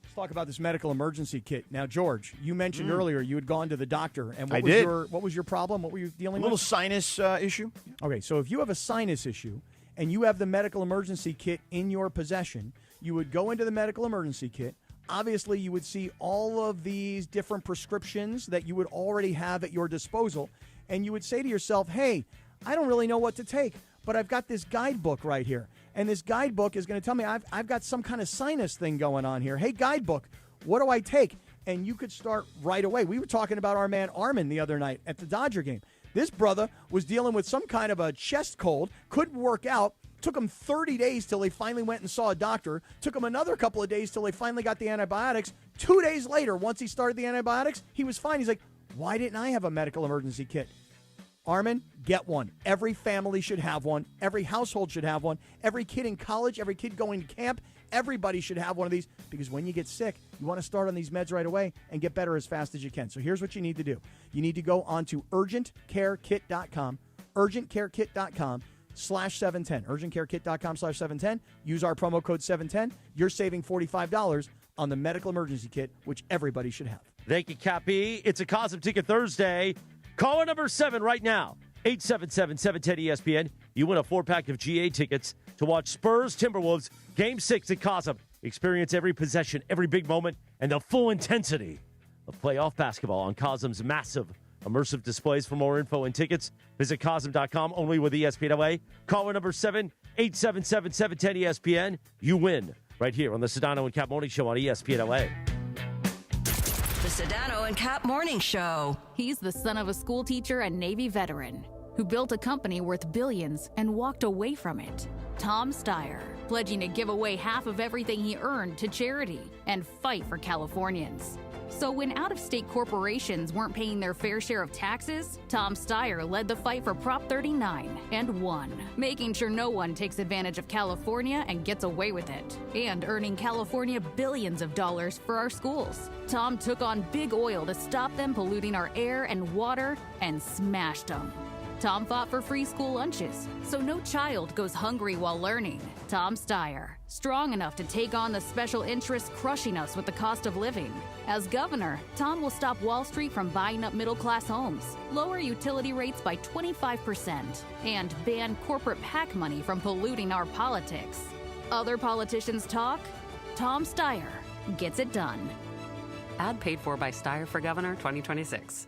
Let's talk about this medical emergency kit. Now, George, you mentioned earlier you had gone to the doctor. And what was your problem? What were you dealing with? A little sinus issue. Okay, so if you have a sinus issue and you have the medical emergency kit in your possession, you would go into the medical emergency kit. Obviously, you would see all of these different prescriptions that you would already have at your disposal, and you would say to yourself, hey, I don't really know what to take, but I've got this guidebook right here, and this guidebook is going to tell me I've got some kind of sinus thing going on here. Hey, guidebook, what do I take? And you could start right away. We were talking about our man Armin the other night at the Dodger game. This brother was dealing with some kind of a chest cold, couldn't work out. Took him 30 days till he finally went and saw a doctor. Took him another couple of days till he finally got the antibiotics. 2 days later, once he started the antibiotics, he was fine. He's like, why didn't I have a medical emergency kit? Armin, get one. Every family should have one. Every household should have one. Every kid in college, every kid going to camp, everybody should have one of these, because when you get sick, you want to start on these meds right away and get better as fast as you can. So here's what you need to do. You need to go on to urgentcarekit.com, urgentcarekit.com, /710, urgentcarekit.com/710. Use our promo code 710. You're saving $45 on the medical emergency kit, which everybody should have. Thank you, Cappy. It's a Cosm Ticket Thursday. Caller number 7 right now, 877-710-ESPN. You win a 4-pack of GA tickets to watch Spurs Timberwolves Game 6 at Cosm. Experience every possession, every big moment, and the full intensity of playoff basketball on Cosm's massive immersive displays. For more info and tickets, visit Cosm.com, only with ESPN LA. Caller number 7, 877-710-ESPN. You win right here on the Sedano and Kap Morning Show on ESPN LA. The Sedano and Kap Morning Show. He's the son of a school teacher and Navy veteran who built a company worth billions and walked away from it. Tom Steyer, pledging to give away half of everything he earned to charity and fight for Californians. So when out-of-state corporations weren't paying their fair share of taxes, Tom Steyer led the fight for Prop 39 and won, making sure no one takes advantage of California and gets away with it, and earning California billions of dollars for our schools. Tom took on big oil to stop them polluting our air and water and smashed them. Tom fought for free school lunches, so no child goes hungry while learning. Tom Steyer, strong enough to take on the special interests crushing us with the cost of living. As governor, Tom will stop Wall Street from buying up middle-class homes, lower utility rates by 25%, and ban corporate PAC money from polluting our politics. Other politicians talk, Tom Steyer gets it done. Ad paid for by Steyer for Governor 2026.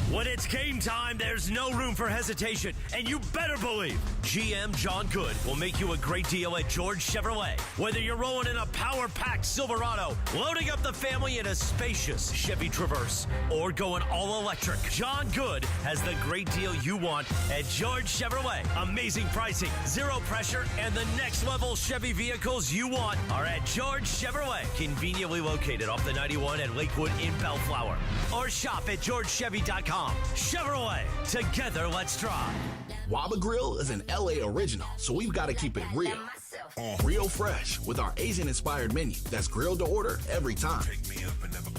When it's game time, there's no room for hesitation, and you better believe GM John Good will make you a great deal at George Chevrolet. Whether you're rolling in a power-packed Silverado, loading up the family in a spacious Chevy Traverse, or going all-electric, John Good has the great deal you want at George Chevrolet. Amazing pricing, zero pressure, and the next-level Chevy vehicles you want are at George Chevrolet, conveniently located off the 91 at Lakewood in Bellflower. Or shop at georgechevy.com. Chevrolet, together let's drive. Waba Grill is an LA original, so we've got to keep it real. Real fresh with our Asian-inspired menu that's grilled to order every time.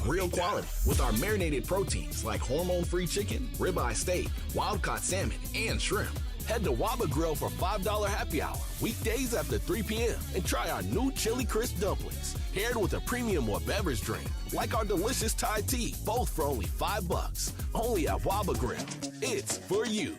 Real quality with our marinated proteins like hormone-free chicken, ribeye steak, wild-caught salmon, and shrimp. Head to Waba Grill for $5 happy hour, weekdays after 3 p.m. and try our new Chili Crisp dumplings, paired with a premium or beverage drink, like our delicious Thai tea, both for only $5. Only at Waba Grill. It's for you.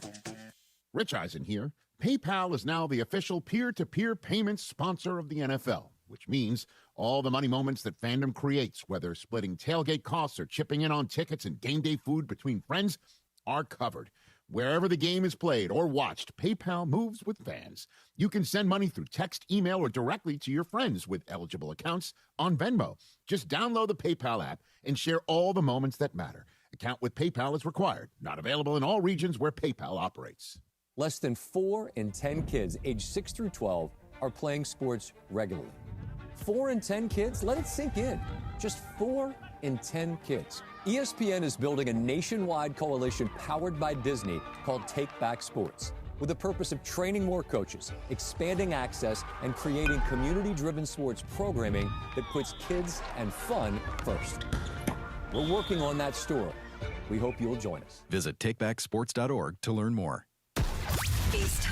Rich Eisen here. PayPal is now the official peer-to-peer payments sponsor of the NFL, which means all the money moments that fandom creates, whether splitting tailgate costs or chipping in on tickets and game day food between friends, are covered. Wherever the game is played or watched, PayPal moves with fans. You can send money through text, email, or directly to your friends with eligible accounts on Venmo. Just download the PayPal app and share all the moments that matter. Account with PayPal is required. Not available in all regions where PayPal operates. Less than 4 in 10 kids aged 6 through 12 are playing sports regularly. 4 in 10 kids? Let it sink in. Just 4 in 10 kids. ESPN is building a nationwide coalition powered by Disney called Take Back Sports, with the purpose of training more coaches, expanding access, and creating community-driven sports programming that puts kids and fun first. We're working on that story. We hope you'll join us. Visit takebacksports.org to learn more.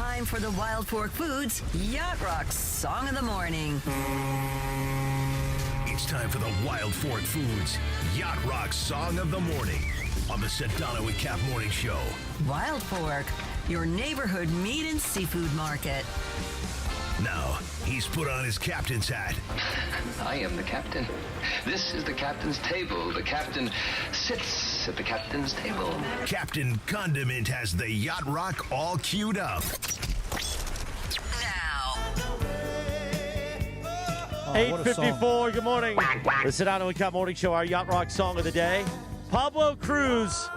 time for the Wild Fork Foods Yacht Rock Song of the Morning. It's time for the Wild Fork Foods Yacht Rock Song of the Morning on the Sedano Kap Morning Show. Wild Fork, your neighborhood meat and seafood market. Now, he's put on his captain's hat. I am the captain. This is the captain's table. The captain sits at the captain's table. Captain Condiment has the Yacht Rock all queued up. Now. 8:54, good morning. The Sedano Kap Morning Show, our Yacht Rock song of the day. Pablo Cruz,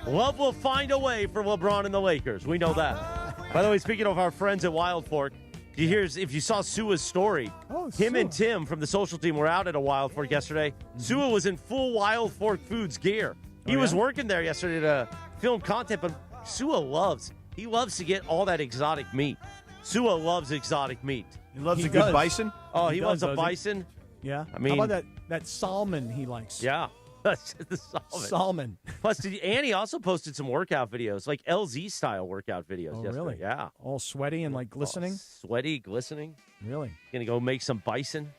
love will find a way for LeBron and the Lakers. We know that. By the way, speaking of our friends at Wild Fork, if you saw Sua's story, him and Tim from the social team were out at a Wild Fork yesterday. Sua was in full Wild Fork Foods gear. He was working there yesterday to film content, but Sua loves to get all that exotic meat. Sua loves exotic meat. He loves a good bison? Oh, he loves a bison? Yeah. I mean, how about that salmon he likes? Yeah. That's the salmon. Plus, Annie also posted some workout videos, like LZ style workout videos. Oh, yesterday. really? Yeah. All sweaty and like glistening? Sweaty, glistening. Really? Gonna go make some bison.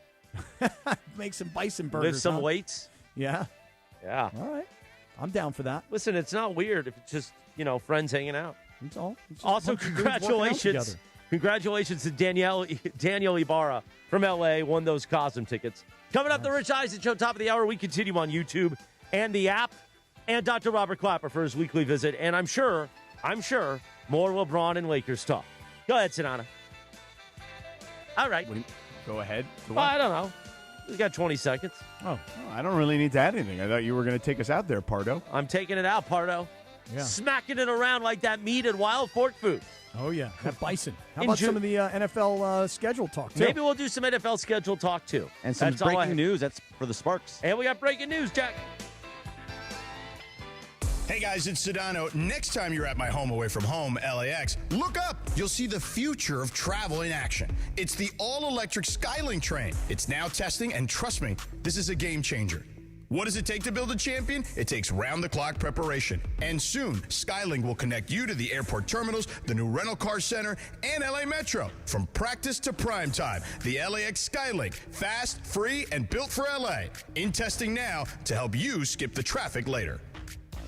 Make some bison burgers. Lift some weights. Yeah. Yeah. All right. I'm down for that. Listen, it's not weird if it's just, friends hanging out. It's all. Also, congratulations. Congratulations to Daniel Ibarra from LA, won those Cosm tickets. Coming up, the Rich Eisen Show, top of the hour. We continue on YouTube and the app, and Dr. Robert Clapper for his weekly visit. And I'm sure, more LeBron and Lakers talk. Go ahead, Sedano. All right. Go ahead. I don't know. We got 20 seconds. Oh, I don't really need to add anything. I thought you were going to take us out there, Pardo. I'm taking it out, Pardo. Yeah. Smacking it around like that meat and Wild Fork food. Oh, yeah. That bison. How about some of the NFL schedule talk, too? Maybe we'll do some NFL schedule talk, too. And some breaking news. That's for the Sparks. And we got breaking news, Jack. Hey guys, it's Sedano. Next time you're at my home away from home, LAX, look up. You'll see the future of travel in action. It's the all-electric Skylink train. It's now testing, and trust me, this is a game changer. What does it take to build a champion? It takes round-the-clock preparation. And soon, Skylink will connect you to the airport terminals, the new rental car center, and LA Metro. From practice to prime time, the LAX Skylink. Fast, free, and built for LA. In testing now to help you skip the traffic later.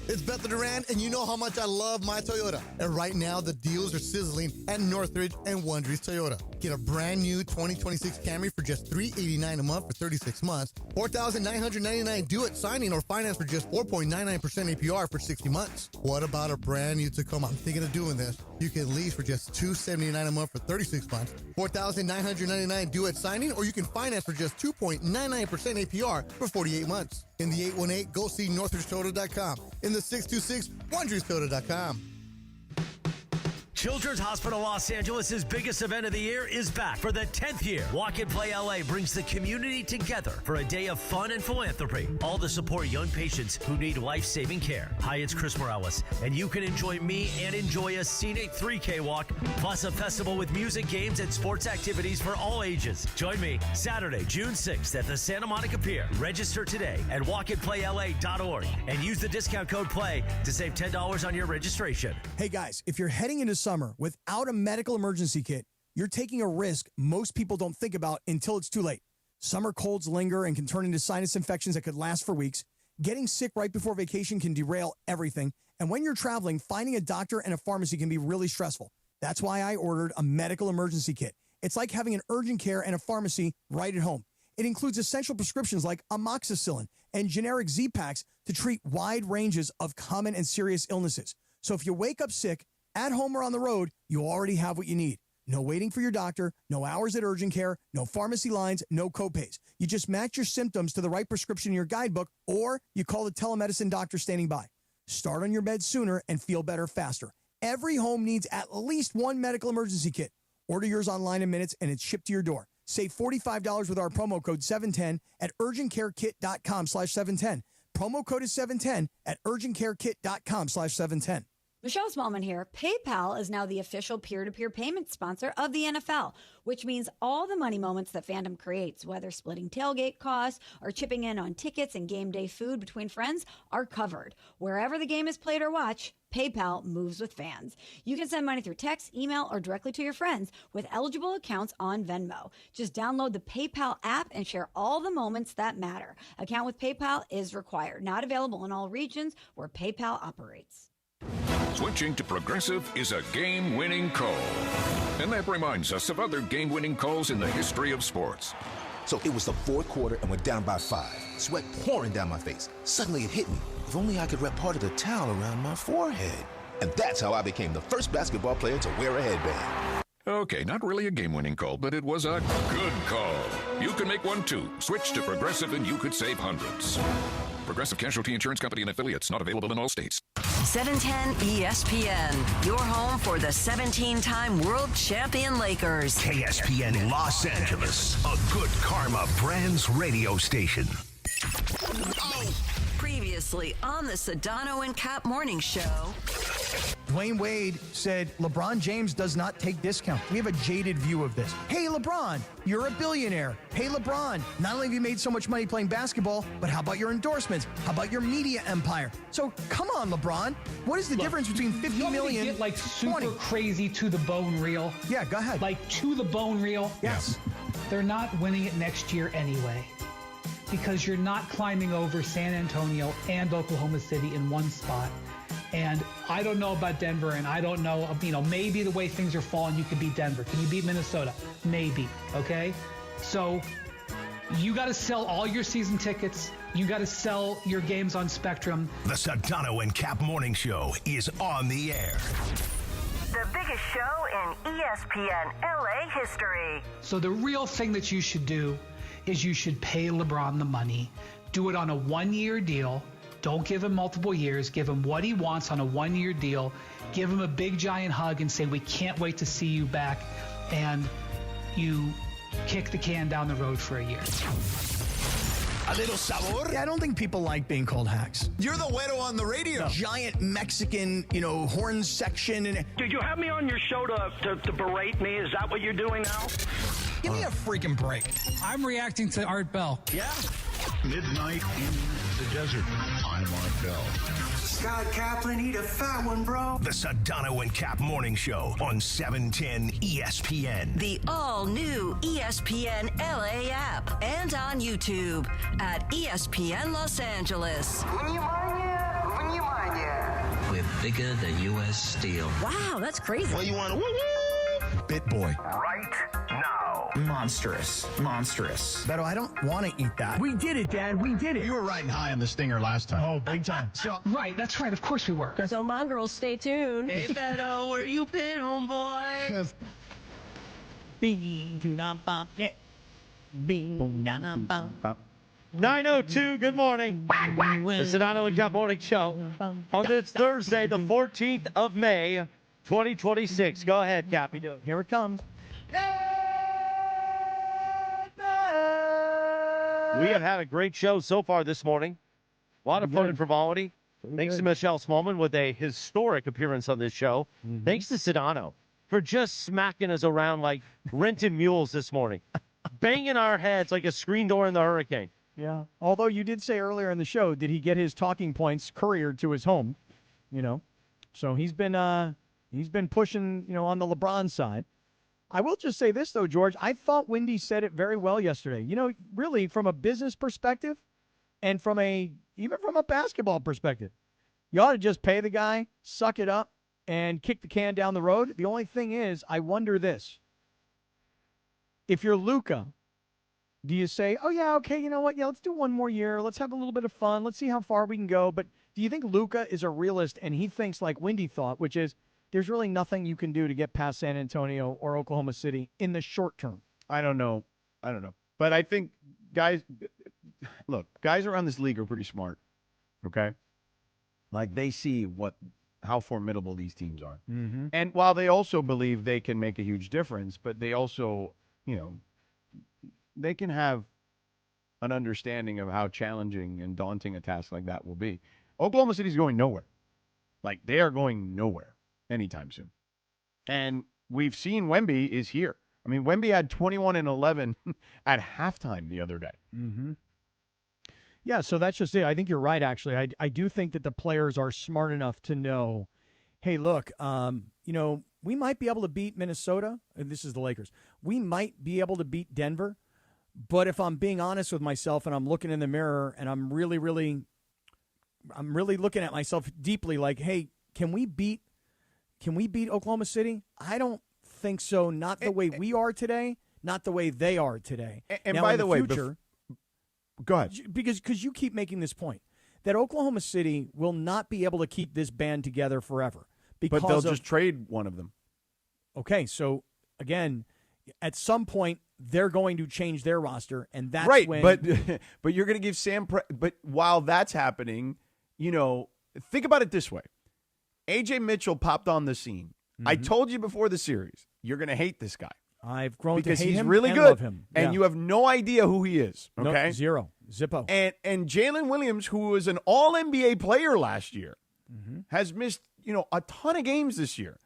It's Bethel Duran, and you know how much I love my Toyota. And right now, the deals are sizzling at Northridge and Wondries Toyota. Get a brand new 2026 Camry for just $389 a month for 36 months, $4,999 due at signing, or finance for just 4.99% APR for 60 months. What about a brand new Tacoma? I'm thinking of doing this. You can lease for just $279 a month for 36 months, $4,999 due at signing, or you can finance for just 2.99% APR for 48 months. In the 818, go see NorthridgeToyota.com. In the 626, WondriesToyota.com. Children's Hospital Los Angeles' biggest event of the year is back for the 10th year. Walk and Play LA brings the community together for a day of fun and philanthropy, all to support young patients who need life-saving care. Hi, it's Chris Morales, and you can enjoy me and enjoy a scenic 3K walk, plus a festival with music, games, and sports activities for all ages. Join me Saturday, June 6th at the Santa Monica Pier. Register today at walkandplayla.org and use the discount code PLAY to save $10 on your registration. Hey guys, if you're heading into summer without a medical emergency kit, you're taking a risk most people don't think about until it's too late. Summer colds linger and can turn into sinus infections that could last for weeks. Getting sick right before vacation can derail everything. And when you're traveling, finding a doctor and a pharmacy can be really stressful. That's why I ordered a medical emergency kit. It's like having an urgent care and a pharmacy right at home. It includes essential prescriptions like amoxicillin and generic Z-Packs to treat wide ranges of common and serious illnesses. So if you wake up sick, at home or on the road, you already have what you need. No waiting for your doctor, no hours at urgent care, no pharmacy lines, no copays. You just match your symptoms to the right prescription in your guidebook, or you call the telemedicine doctor standing by. Start on your bed sooner and feel better faster. Every home needs at least one medical emergency kit. Order yours online in minutes, and it's shipped to your door. Save $45 with our promo code 710 at urgentcarekit.com/710. Promo code is 710 at urgentcarekit.com/710. Michelle Smallman here. PayPal is now the official peer-to-peer payment sponsor of the NFL, which means all the money moments that fandom creates, whether splitting tailgate costs or chipping in on tickets and game day food between friends, are covered. Wherever the game is played or watched, PayPal moves with fans. You can send money through text, email, or directly to your friends with eligible accounts on Venmo. Just download the PayPal app and share all the moments that matter. Account with PayPal is required. Not available in all regions where PayPal operates. Switching to Progressive is a game-winning call. And that reminds us of other game-winning calls in the history of sports. So it was the fourth quarter and we're down by 5. Sweat pouring down my face. Suddenly it hit me. If only I could wrap part of the towel around my forehead. And that's how I became the first basketball player to wear a headband. Okay, not really a game-winning call, but it was a good call. You can make one too. Switch to Progressive and you could save hundreds. Progressive Casualty Insurance Company and affiliates, not available in all states. 710 ESPN, your home for the 17-time world champion Lakers. KSPN Los Angeles, a Good Karma Brands radio station. Previously on the Sedano and Kap morning show. Dwayne Wade said LeBron James does not take discount. We have a jaded view of this. Hey, LeBron, you're a billionaire. Hey, LeBron, not only have you made so much money playing basketball, but how about your endorsements? How about your media empire? So come on, LeBron. What is the difference between 50 million get like super 20? crazy to the bone real? Yeah, go ahead. Like to the bone real? Yes. They're not winning it next year anyway. Because you're not climbing over San Antonio and Oklahoma City in one spot. And I don't know about Denver, and I don't know, maybe the way things are falling, you could beat Denver. Can you beat Minnesota? Maybe, okay? So you got to sell all your season tickets. You got to sell your games on Spectrum. The Sedano and Kap morning show is on the air. The biggest show in ESPN LA history. So the real thing that you should do is you should pay LeBron the money. Do it on a one-year deal. Don't give him multiple years. Give him what he wants on a one-year deal. Give him a big, giant hug and say, we can't wait to see you back. And you kick the can down the road for a year. A little sabor? Yeah, I don't think people like being called hacks. You're the widow on the radio. Giant Mexican, horn section. And Did you have me on your show to berate me? Is that what you're doing now? Give me a freaking break. I'm reacting to Art Bell. Yeah. Midnight in the desert. I'm Art Bell. Scott Kaplan, eat a fat one, bro. The Sedano and Kap morning show on 710 ESPN. The all-new ESPN LA app and on YouTube at ESPN Los Angeles. We're bigger than U.S. Steel. Wow, that's crazy. Well, you want to Bit boy. Right now. Monstrous. Beto, I don't want to eat that. We did it, Dad. We did it. You were riding high on the stinger last time. Oh, big time. Right, that's right. Of course we were. So, my girls, stay tuned. Hey, Beto, where you been, homeboy? 9:02, good morning. The Sedano and Kap morning show on this Thursday, the 14th of May, 2026. Go ahead, Cappy. Here it comes. We have had a great show so far this morning. A lot of fun and frivolity. Thanks to Michelle Smallman with a historic appearance on this show. Thanks to Sedano for just smacking us around like rented mules this morning. Banging our heads like a screen door in the hurricane. Yeah. Although you did say earlier in the show, did he get his talking points couriered to his home? So he's been pushing, on the LeBron side. I will just say this, though, George. I thought Wendy said it very well yesterday. Really from a business perspective and even from a basketball perspective, you ought to just pay the guy, suck it up, and kick the can down the road. The only thing is, I wonder this. If you're Luka, do you say, oh, yeah, okay, you know what? Yeah, let's do one more year. Let's have a little bit of fun. Let's see how far we can go. But do you think Luka is a realist and he thinks like Wendy thought, which is, there's really nothing you can do to get past San Antonio or Oklahoma City in the short term? I don't know. But I think guys around this league are pretty smart. Okay? Like they see how formidable these teams are. Mm-hmm. And while they also believe they can make a huge difference, but they also, they can have an understanding of how challenging and daunting a task like that will be. Oklahoma City's going nowhere. Like they are going nowhere anytime soon. And we've seen Wemby is here. I mean, Wemby had 21 and 11 at halftime the other day. Mm-hmm. Yeah, so that's just it. I think you're right, actually. I do think that the players are smart enough to know hey, look, we might be able to beat Minnesota. And this is the Lakers. We might be able to beat Denver. But if I'm being honest with myself and I'm looking in the mirror and I'm really looking at myself deeply like, hey, can we beat Oklahoma City? I don't think so. Not the way we are today, not the way they are today. And now, by the way, future, go ahead. Because you keep making this point that Oklahoma City will not be able to keep this band together forever. But they'll just trade one of them. Okay, so again, at some point they're going to change their roster, and that's right. when. But you're going to give Sam. But while that's happening, think about it this way: AJ Mitchell popped on the scene. Mm-hmm. I told you before the series, you're going to hate this guy. I've grown because to hate he's him really and good, love him. And you have no idea who he is. Okay, no, zero, zippo. And Jalen Williams, who was an All NBA player last year, has missed a ton of games this year.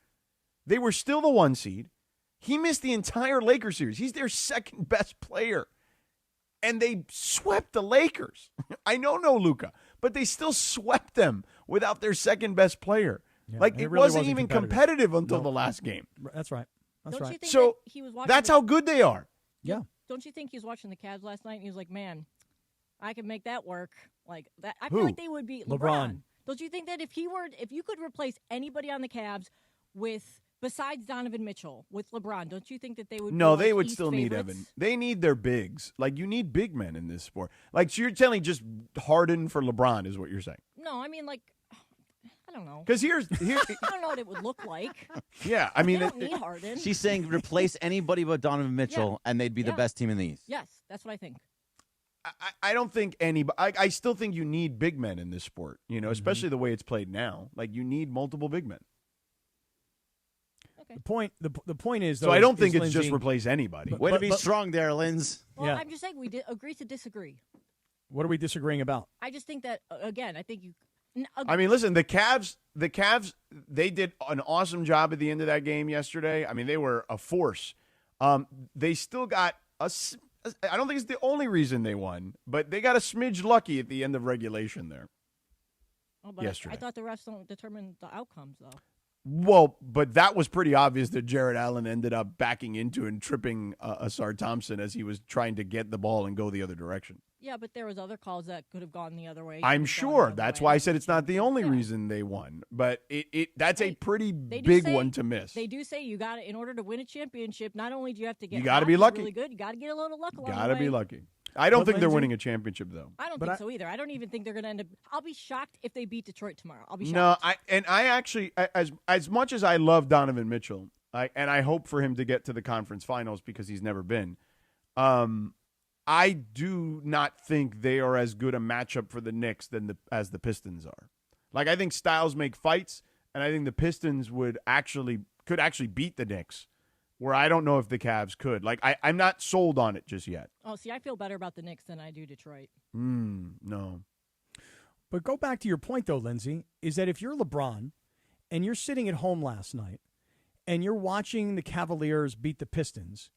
They were still the 1 seed. He missed the entire Lakers series. He's their second best player, and they swept the Lakers. I know no Luka, but they still swept them without their second best player. Yeah, it really wasn't even competitive until the last game. That's right. Don't you think So that he was watching that's how good they are. Yeah. Don't you think he was watching the Cavs last night and he was like, man, I can make that work like that? I Who? feel like they would be LeBron. Don't you think that if you could replace anybody on the Cavs besides Donovan Mitchell with LeBron, don't you think that they would? No, be they like would East still favorites? need Evan. They need their bigs. You need big men in this sport. So you're telling just Harden for LeBron is what you're saying. No, I mean I don't know. Because here's I don't know what it would look like. Yeah, I mean, they don't need Harden. She's saying replace anybody but Donovan Mitchell, and they'd be the best team in the East. Yes, that's what I think. I don't think I still think you need big men in this sport, especially the way it's played now. You need multiple big men. Okay. The point is, though, So I don't think it's Lindsay, just replace anybody. Way to be strong there, Linz. Well, I'm just saying we agree to disagree. What are we disagreeing about? I just think that again. I think you. I mean, listen, the Cavs, they did an awesome job at the end of that game yesterday. I mean, they were a force. They still got I don't think it's the only reason they won, but they got a smidge lucky at the end of regulation there. Oh, but yesterday. I thought the refs don't determine the outcomes, though. Well, but that was pretty obvious that Jared Allen ended up backing into and tripping Asar Thompson as he was trying to get the ball and go the other direction. Yeah, but there was other calls that could have gone the other way. I'm sure. That's why I said it's not the only reason they won. But that's a pretty big one to miss. They do say you got to, in order to win a championship, not only do you have to get You gotta be lucky. really good, you got to get a little luck along Got the to way. be lucky. I don't But think they're Lindsay- winning a championship, though. I don't think so either. I don't even think they're going to end up. I'll be shocked if they beat Detroit tomorrow. I'll be shocked. No, I actually, as much as I love Donovan Mitchell, I hope for him to get to the conference finals because he's never been. I do not think they are as good a matchup for the Knicks as the Pistons are. I think styles make fights, and I think the Pistons could actually beat the Knicks, where I don't know if the Cavs could. I'm not sold on it just yet. Oh, see, I feel better about the Knicks than I do Detroit. No. But go back to your point, though, Lindsay, is that if you're LeBron and you're sitting at home last night and you're watching the Cavaliers beat the Pistons,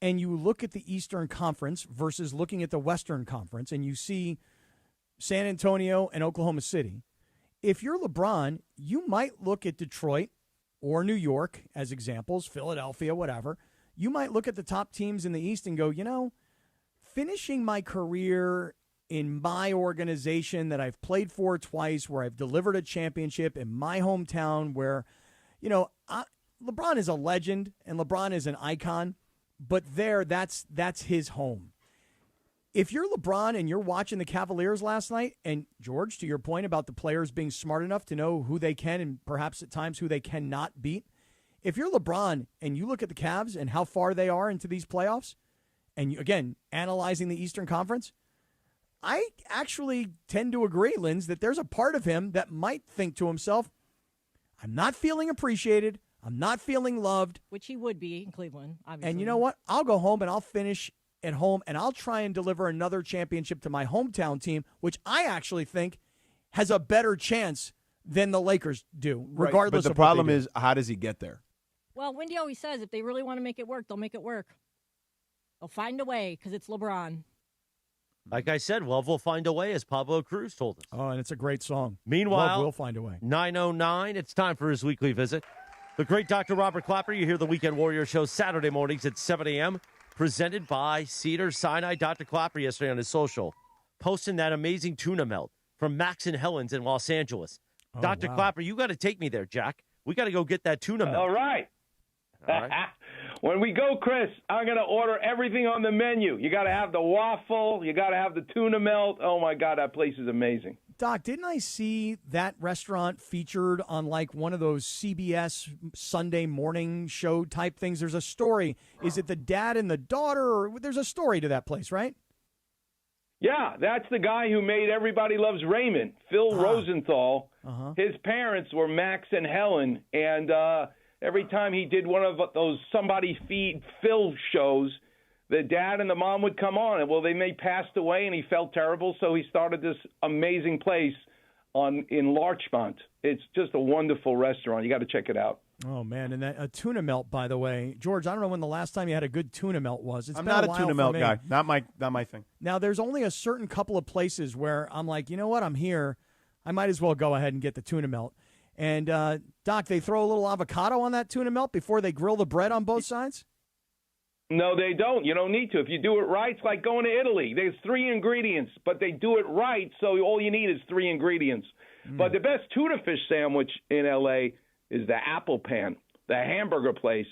and you look at the Eastern Conference versus looking at the Western Conference, and you see San Antonio and Oklahoma City, if you're LeBron, you might look at Detroit or New York as examples, Philadelphia, whatever. You might look at the top teams in the East and go, finishing my career in my organization that I've played for twice, where I've delivered a championship in my hometown, where, LeBron is a legend and LeBron is an icon, but that's his home. If you're LeBron and you're watching the Cavaliers last night, and George, to your point about the players being smart enough to know who they can and perhaps at times who they cannot beat, if you're LeBron and you look at the Cavs and how far they are into these playoffs, and again, analyzing the Eastern Conference, I actually tend to agree, Linz, that there's a part of him that might think to himself, I'm not feeling appreciated. I'm not feeling loved. Which he would be in Cleveland, obviously. And you know what? I'll go home and I'll finish at home, and I'll try and deliver another championship to my hometown team, which I actually think has a better chance than the Lakers do, regardless But the of problem what they do. is, how does he get there? Well, Wendy always says if they really want to make it work, they'll make it work. They'll find a way because it's LeBron. Like I said, love will find a way, as Pablo Cruz told us. Oh, and it's a great song. Meanwhile, Love will find a way. 9:09, it's time for his weekly visit. The great Dr. Robert Clapper. You hear the Weekend Warrior Show Saturday mornings at 7 a.m., presented by Cedars-Sinai. Dr. Clapper yesterday on his social, posting that amazing tuna melt from Max and Helen's in Los Angeles. Oh, Dr. wow. Clapper, you got to take me there, Jack. We got to go get that tuna melt. All right. All right. When we go, Chris, I'm going to order everything on the menu. You got to have the waffle. You got to have the tuna melt. Oh, my God, that place is amazing. Doc, didn't I see that restaurant featured on like one of those CBS Sunday morning show type things? There's a story. Is it the dad and the daughter? Or there's a story to that place, right? Yeah, that's the guy who made Everybody Loves Raymond, Phil Rosenthal. Uh-huh. His parents were Max and Helen, and every time he did one of those Somebody Feed Phil shows, the dad and the mom would come on. And, well, they passed away, and he felt terrible, so he started this amazing place in Larchmont. It's just a wonderful restaurant. You got to check it out. Oh, man. And that tuna melt, by the way. George, I don't know when the last time you had a good tuna melt was. I'm not a tuna melt guy. Not my thing. Now, there's only a certain couple of places where I'm like, you know what? I'm here. I might as well go ahead and get the tuna melt. And, Doc, they throw a little avocado on that tuna melt before they grill the bread on both sides? No, they don't. You don't need to. If you do it right, it's like going to Italy. There's 3 ingredients, but they do it right, so all you need is 3 ingredients. But the best tuna fish sandwich in L.A. is the Apple Pan, the hamburger place.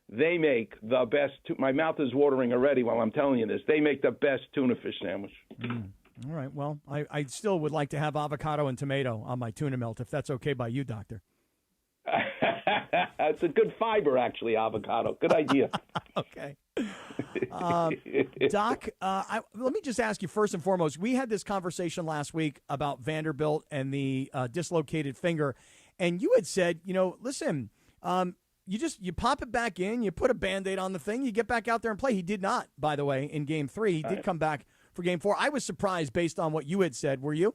They make the best. My mouth is watering already while I'm telling you this. They make the best tuna fish sandwich. All right. Well, I still would like to have avocado and tomato on my tuna melt, if that's okay by you, Doctor. It's a good fiber, actually, avocado. Good idea. Okay. Doc, let me just ask you first and foremost. We had this conversation last week about Vanderbilt and the dislocated finger, and you had said, listen, you pop it back in, you put a Band-Aid on the thing, you get back out there and play. He did not, by the way, in Game 3. He did come back for Game 4. I was surprised based on what you had said. Were you?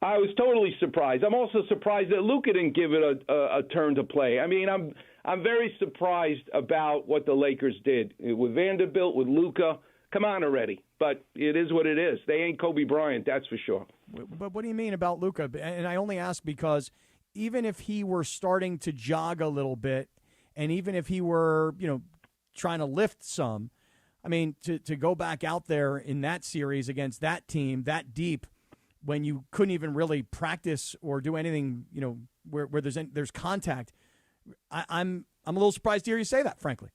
I was totally surprised. I'm also surprised that Luka didn't give it a turn to play. I mean, I'm very surprised about what the Lakers did with Vanderbilt, with Luka. Come on already. But it is what it is. They ain't Kobe Bryant, that's for sure. But what do you mean about Luka? And I only ask because even if he were starting to jog a little bit, and even if he were, trying to lift some, I mean, to go back out there in that series against that team that deep, when you couldn't even really practice or do anything, where there's contact, I'm a little surprised to hear you say that, frankly.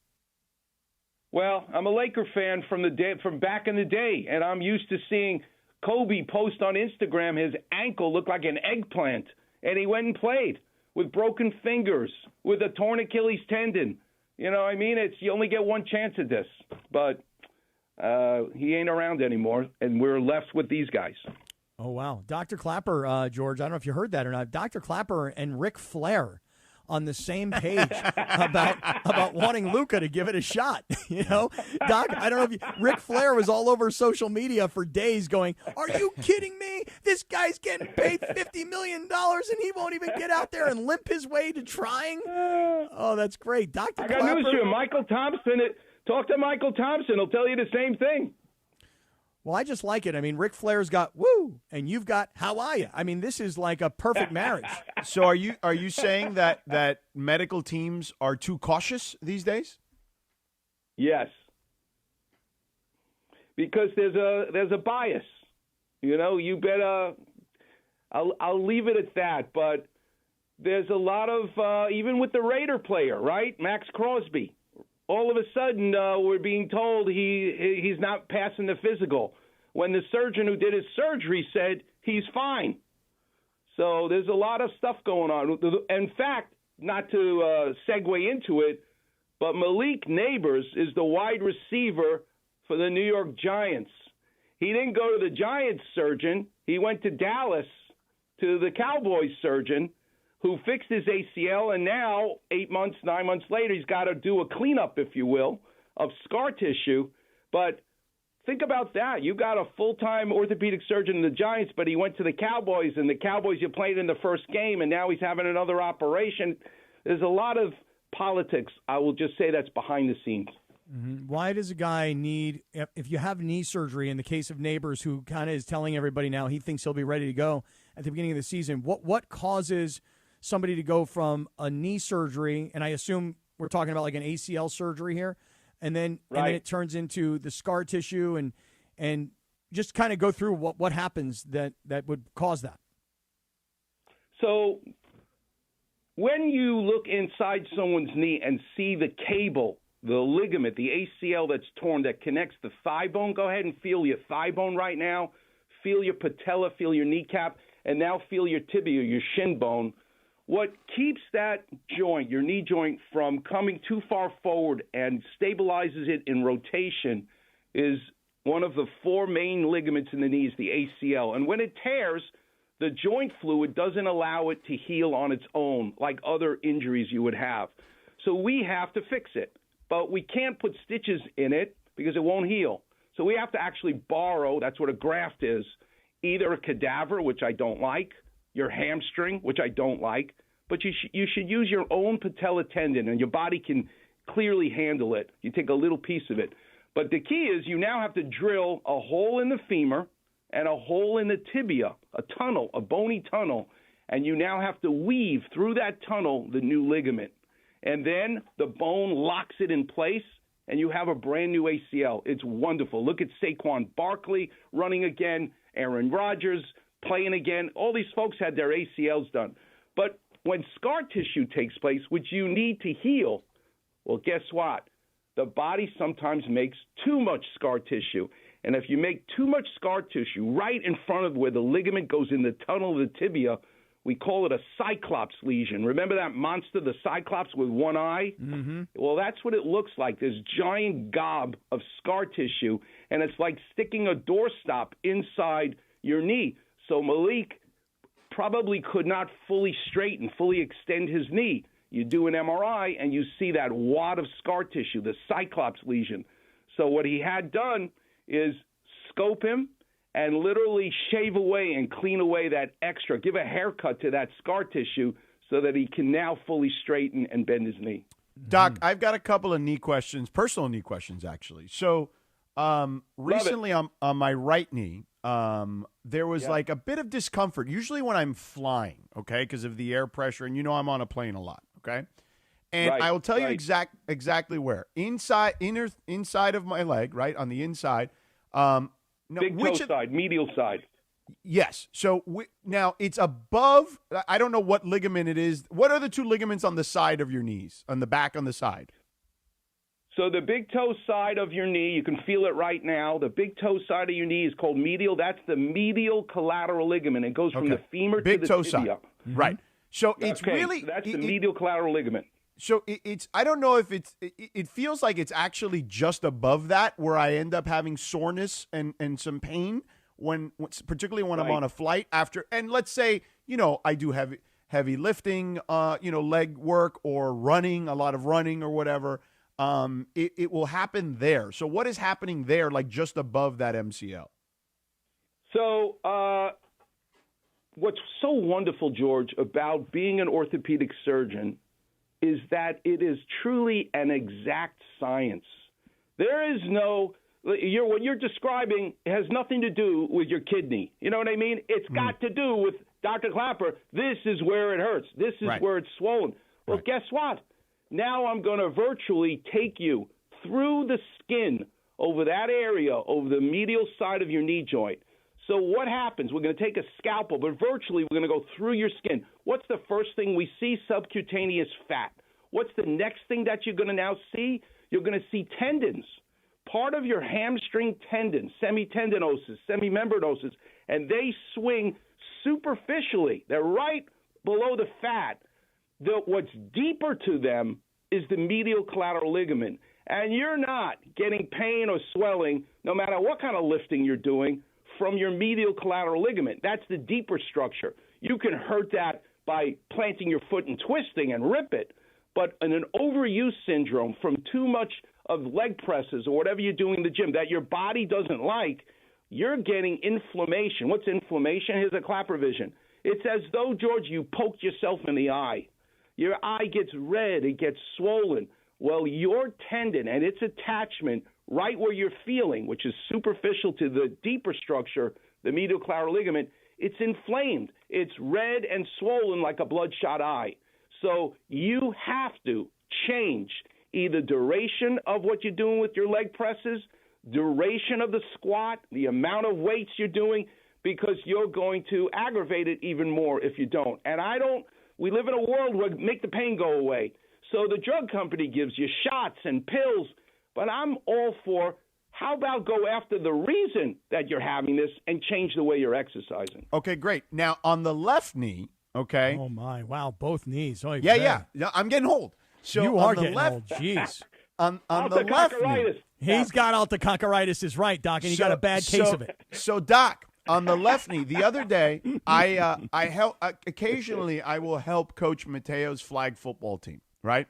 Well, I'm a Laker fan from back in the day, and I'm used to seeing Kobe post on Instagram his ankle look like an eggplant, and he went and played with broken fingers, with a torn Achilles tendon. You know what I mean? You only get one chance at this, but he ain't around anymore, and we're left with these guys. Oh, wow. Dr. Clapper, George, I don't know if you heard that or not. Dr. Clapper and Ric Flair on the same page about wanting Luka to give it a shot. Doc, I don't know if Ric Flair was all over social media for days going, are you kidding me? This guy's getting paid $50 million and he won't even get out there and limp his way to trying? Oh, that's great. Dr. I got Clapper. news for you. Michael Thompson, talk to Michael Thompson. He'll tell you the same thing. Well, I just like it. I mean, Ric Flair's got woo, and you've got how are you? I mean, this is like a perfect marriage. So are you saying that medical teams are too cautious these days? Yes. Because there's a bias. You better I'll leave it at that, but there's a lot of even with the Raider player, right? Max Crosby. All of a sudden, we're being told he's not passing the physical, when the surgeon who did his surgery said he's fine. So there's a lot of stuff going on. In fact, not to segue into it, but Malik Neighbors is the wide receiver for the New York Giants. He didn't go to the Giants surgeon. He went to Dallas to the Cowboys surgeon, who fixed his ACL, and now 8 months, 9 months later, he's got to do a cleanup, if you will, of scar tissue. But think about that. You got a full-time orthopedic surgeon in the Giants, but he went to the Cowboys, and the Cowboys, you played in the first game, and now he's having another operation. There's a lot of politics, I will just say, that's behind the scenes. Mm-hmm. Why does a guy need, if you have knee surgery, in the case of Neighbors, who kind of is telling everybody now he thinks he'll be ready to go at the beginning of the season, what causes somebody to go from a knee surgery, and I assume we're talking about like an ACL surgery here, and then it turns into the scar tissue, and just kind of go through what happens that would cause that? So when you look inside someone's knee and see the cable, the ligament, the ACL that's torn that connects the thigh bone, go ahead and feel your thigh bone right now. Feel your patella, feel your kneecap, and now feel your tibia, your shin bone. What keeps that joint, your knee joint, from coming too far forward and stabilizes it in rotation is one of the four main ligaments in the knees, the ACL. And when it tears, the joint fluid doesn't allow it to heal on its own like other injuries you would have. So we have to fix it. But we can't put stitches in it because it won't heal. So we have to actually borrow, that's what a graft is, either a cadaver, which I don't like, your hamstring, which I don't like, but you should use your own patella tendon, and your body can clearly handle it. You take a little piece of it. But the key is you now have to drill a hole in the femur and a hole in the tibia, a tunnel, a bony tunnel, and you now have to weave through that tunnel the new ligament. And then the bone locks it in place, and you have a brand-new ACL. It's wonderful. Look at Saquon Barkley running again, Aaron Rodgers playing again. All these folks had their ACLs done. But when scar tissue takes place, which you need to heal, well, guess what? The body sometimes makes too much scar tissue. And if you make too much scar tissue right in front of where the ligament goes in the tunnel of the tibia, we call it a cyclops lesion. Remember that monster, the cyclops with one eye? Mm-hmm. Well, that's what it looks like, this giant gob of scar tissue, and it's like sticking a doorstop inside your knee. So Malik probably could not fully straighten, fully extend his knee. You do an MRI, and you see that wad of scar tissue, the cyclops lesion. So what he had done is scope him and literally shave away and clean away that extra, give a haircut to that scar tissue so that he can now fully straighten and bend his knee. Doc, I've got a couple of knee questions, personal knee questions, actually. So recently on my right knee, there was like a bit of discomfort, usually when I'm flying, okay, because of the air pressure, and I'm on a plane a lot, okay? And I will tell you exactly where. Inside of my leg, right, on the inside. Big toe side, medial side. Yes. So now it's above. I don't know what ligament it is. What are the two ligaments on the side of your knees, on the back, on the side? So the big toe side of your knee, you can feel it right now. The big toe side of your knee is called medial. That's the medial collateral ligament. It goes from the femur to the toe tibia. Side. Mm-hmm. Right. So it's really that's the medial collateral ligament. So it's I don't know if it feels like it's actually just above that where I end up having soreness and some pain particularly when I'm on a flight after, and let's say I do heavy lifting, leg work or a lot of running or whatever. It will happen there. So what is happening there, like just above that MCL? So what's so wonderful, George, about being an orthopedic surgeon is that it is truly an exact science. There is no what you're describing has nothing to do with your kidney. You know what I mean? It's got to do with, Dr. Clapper, this is where it hurts. This is where it's swollen. Well, guess what? Now I'm going to virtually take you through the skin over that area, over the medial side of your knee joint. So what happens? We're going to take a scalpel, but virtually we're going to go through your skin. What's the first thing we see? Subcutaneous fat. What's the next thing that you're going to now see? You're going to see tendons. Part of your hamstring tendon, semitendinosus, semimembranosus, and they swing superficially. They're right below the fat. What's deeper to them is the medial collateral ligament. And you're not getting pain or swelling, no matter what kind of lifting you're doing, from your medial collateral ligament. That's the deeper structure. You can hurt that by planting your foot and twisting and rip it. But in an overuse syndrome from too much of leg presses or whatever you're doing in the gym that your body doesn't like, you're getting inflammation. What's inflammation? Here's a Clapper vision. It's as though, George, you poked yourself in the eye. Your eye gets red. It gets swollen. Well, your tendon and its attachment right where you're feeling, which is superficial to the deeper structure, the medial clavicular ligament, it's inflamed. It's red and swollen like a bloodshot eye. So you have to change either duration of what you're doing with your leg presses, duration of the squat, the amount of weights you're doing, because you're going to aggravate it even more if you don't. And we live in a world where make the pain go away. So the drug company gives you shots and pills, but I'm all for how about go after the reason that you're having this and change the way you're exercising. Okay, great. Now, on the left knee, okay. Oh, my. Wow, both knees. Oh, Yeah. I'm getting old. So you on are the getting left, old. Jeez. On the left knee. He's got altoconchoritis is right, Doc, and he got a bad case of it. So, Doc, on the left knee, the other day, I help. Occasionally, I will help coach Mateo's flag football team, right?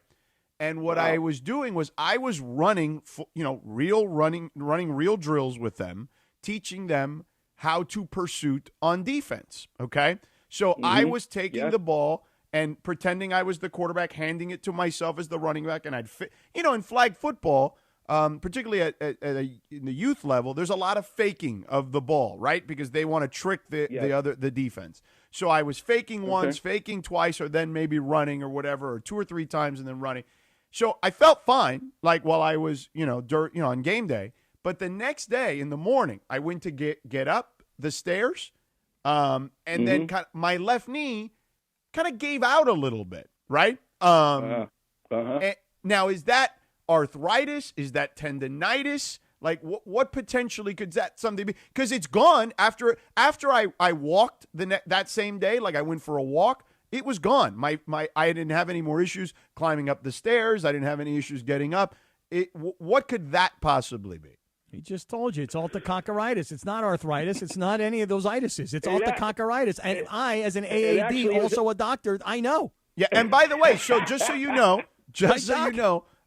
And what I was doing was I was running real drills with them, teaching them how to pursue on defense. Okay, so I was taking the ball and pretending I was the quarterback, handing it to myself as the running back, and I'd fit. In flag football. Particularly in the youth level, there's a lot of faking of the ball, right? Because they want to trick the defense. So I was faking once, faking twice, or then maybe running or whatever, or 2 or 3 times and then running. So I felt fine, like while I was, on game day. But the next day in the morning, I went to get up the stairs, and then my left knee kind of gave out a little bit, right? And now, is that arthritis? Is that tendonitis? Like what potentially could that something be? Because it's gone after I walked that same day. Like I went for a walk, it was gone. I didn't have any more issues climbing up the stairs. I didn't have any issues getting up. What could that possibly be? He just told you it's altoconchoritis. It's not arthritis. It's not any of those itises. It's altoconchoritis. And I, as an AAD, also a doctor, I know. Yeah. And by the way, so just so you know,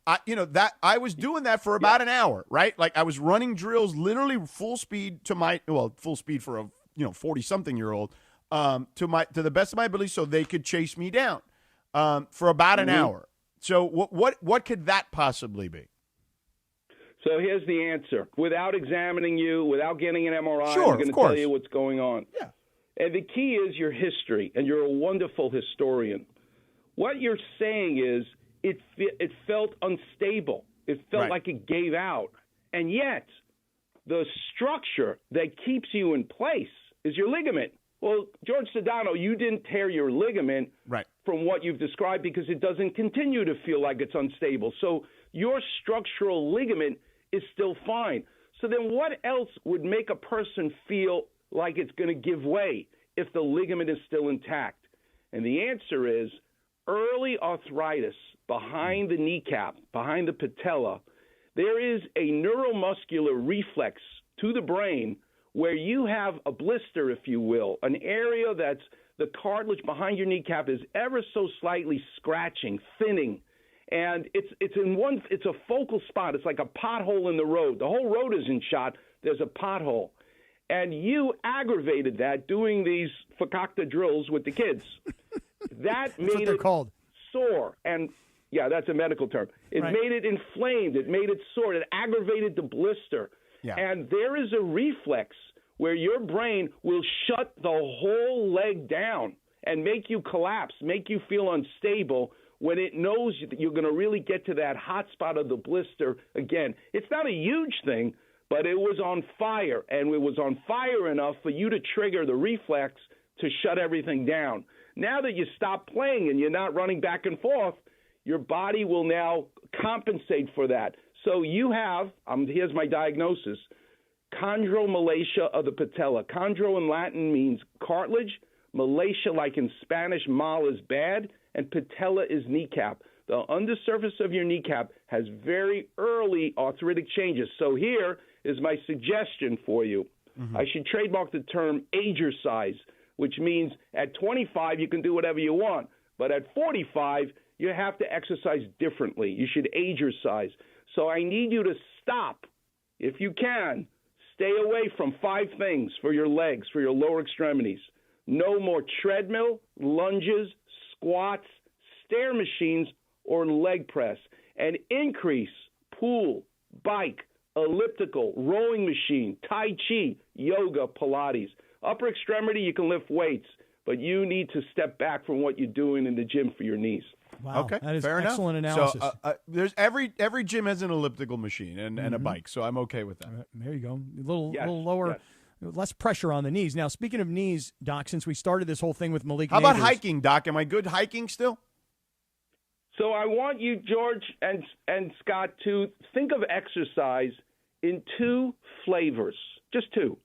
I was doing that for about an hour, right? Like I was running drills, literally full speed full speed for a 40-something-year-old, to the best of my ability, so they could chase me down, for about an hour. So what could that possibly be? So here's the answer. Without examining you, without getting an MRI, I'm going to tell you what's going on. Yeah. And the key is your history, and you're a wonderful historian. What you're saying is, it felt unstable. It felt like it gave out. And yet, the structure that keeps you in place is your ligament. Well, George Sedano, you didn't tear your ligament from what you've described because it doesn't continue to feel like it's unstable. So your structural ligament is still fine. So then what else would make a person feel like it's going to give way if the ligament is still intact? And the answer is early arthritis behind the kneecap, behind the patella. There is a neuromuscular reflex to the brain where you have a blister, if you will, an area that's the cartilage behind your kneecap is ever so slightly scratching, thinning. And it's a focal spot. It's like a pothole in the road. The whole road isn't shot. There's a pothole. And you aggravated that doing these fakakta drills with the kids. That made it called sore. And yeah, that's a medical term. It made it inflamed. It made it sore. It aggravated the blister. Yeah. And there is a reflex where your brain will shut the whole leg down and make you collapse, make you feel unstable when it knows that you're going to really get to that hot spot of the blister again. It's not a huge thing, but it was on fire, and it was on fire enough for you to trigger the reflex to shut everything down. Now that you stop playing and you're not running back and forth, your body will now compensate for that. So you have, here's my diagnosis, chondromalacia of the patella. Chondro in Latin means cartilage. Malacia, like in Spanish, mal is bad, and patella is kneecap. The undersurface of your kneecap has very early arthritic changes. So here is my suggestion for you. Mm-hmm. I should trademark the term agercise, which means at 25 you can do whatever you want, but at 45 you have to exercise differently. You should agercise. So I need you to stop, if you can, stay away from 5 things for your legs, for your lower extremities. No more treadmill, lunges, squats, stair machines, or leg press. and increase pool, bike, elliptical, rowing machine, Tai Chi, yoga, Pilates. Upper extremity, you can lift weights, but you need to step back from what you're doing in the gym for your knees. Wow, Okay, that is fair excellent enough. analysis. So there's every gym has an elliptical machine and a bike, so I'm okay with that. There you go. A little lower, less pressure on the knees. Now, speaking of knees, Doc, since we started this whole thing with Malik How about Neighbors- hiking, Doc? Am I good hiking still? So I want you, George and Scott, to think of exercise in two flavors, just two.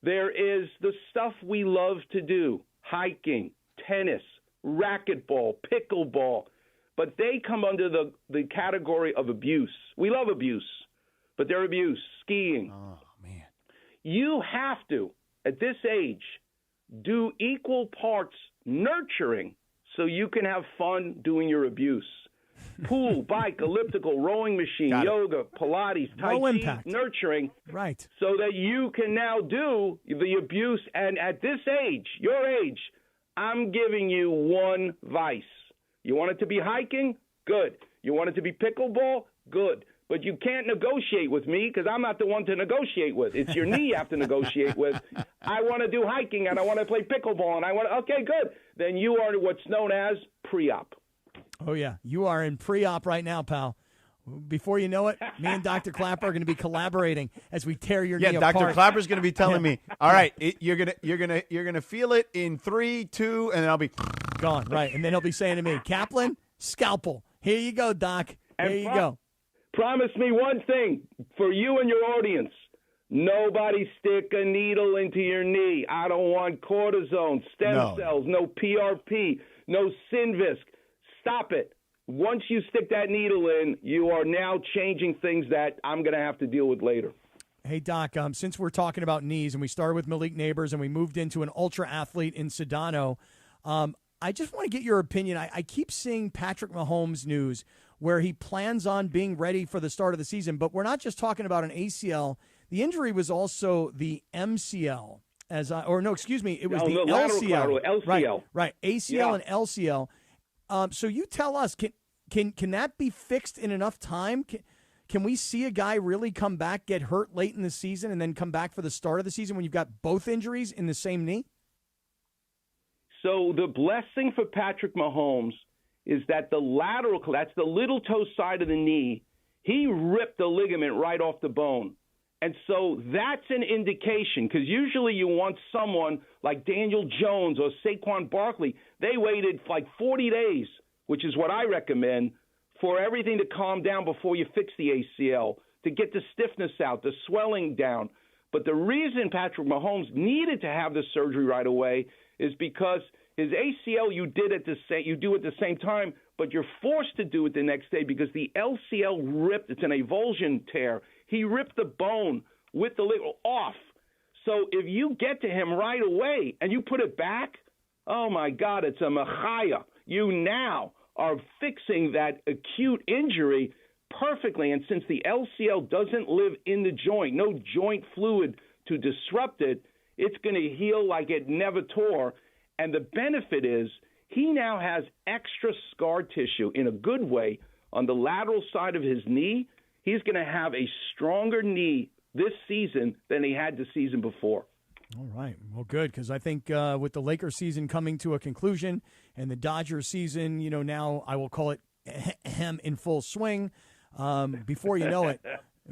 There is the stuff we love to do, hiking, tennis, racquetball, pickleball, but they come under the category of abuse. We love abuse, but they're abuse. Skiing. Oh, man. You have to, at this age, do equal parts nurturing so you can have fun doing your abuse. Pool, bike, elliptical, rowing machine, yoga, Pilates, Tai Low Chi, impact. nurturing. Right. So that you can now do the abuse. And at this age, your age, I'm giving you one vice. You want it to be hiking? Good. You want it to be pickleball? Good. But you can't negotiate with me because I'm not the one to negotiate with. It's your knee you have to negotiate with. I want to do hiking and I want to play pickleball and I want to, okay, good. Then you are what's known as pre-op. Oh, yeah. You are in pre-op right now, pal. Before you know it, me and Dr. Clapper are going to be collaborating as we tear your knee apart. Dr. Clapper's going to be telling me, all right, you're gonna feel it in 3, 2, and then I'll be gone. Right. And then he'll be saying to me, Kaplan, scalpel. Here you go, Doc. Here you go. Promise me one thing for you and your audience. Nobody stick a needle into your knee. I don't want cortisone, stem cells, no PRP, no Synvisc. Stop it. Once you stick that needle in, you are now changing things that I'm going to have to deal with later. Hey, Doc, since we're talking about knees and we started with Malik Neighbors and we moved into an ultra athlete in Sedano, I just want to get your opinion. I keep seeing Patrick Mahomes news where he plans on being ready for the start of the season, but we're not just talking about an ACL. The injury was also the MCL. It was the LCL. Right, ACL and LCL. So you tell us, can that be fixed in enough time? Can we see a guy really come back, get hurt late in the season, and then come back for the start of the season when you've got both injuries in the same knee? So the blessing for Patrick Mahomes is that the lateral, that's the little toe side of the knee, he ripped the ligament right off the bone. And so that's an indication, because usually you want someone like Daniel Jones or Saquon Barkley. They waited like 40 days, which is what I recommend, for everything to calm down before you fix the ACL, to get the stiffness out, the swelling down. But the reason Patrick Mahomes needed to have the surgery right away is because his ACL you do at the same time, but you're forced to do it the next day because the LCL ripped. It's an avulsion tear. He ripped the bone with the ligament off. So if you get to him right away and you put it back, oh, my God, it's a machaya. You now are fixing that acute injury perfectly. And since the LCL doesn't live in the joint, no joint fluid to disrupt it, it's going to heal like it never tore. And the benefit is he now has extra scar tissue in a good way on the lateral side of his knee. He's going to have a stronger knee this season than he had the season before. All right. Well, good, because I think with the Lakers season coming to a conclusion and the Dodgers season, now I will call it in full swing. Before you know it,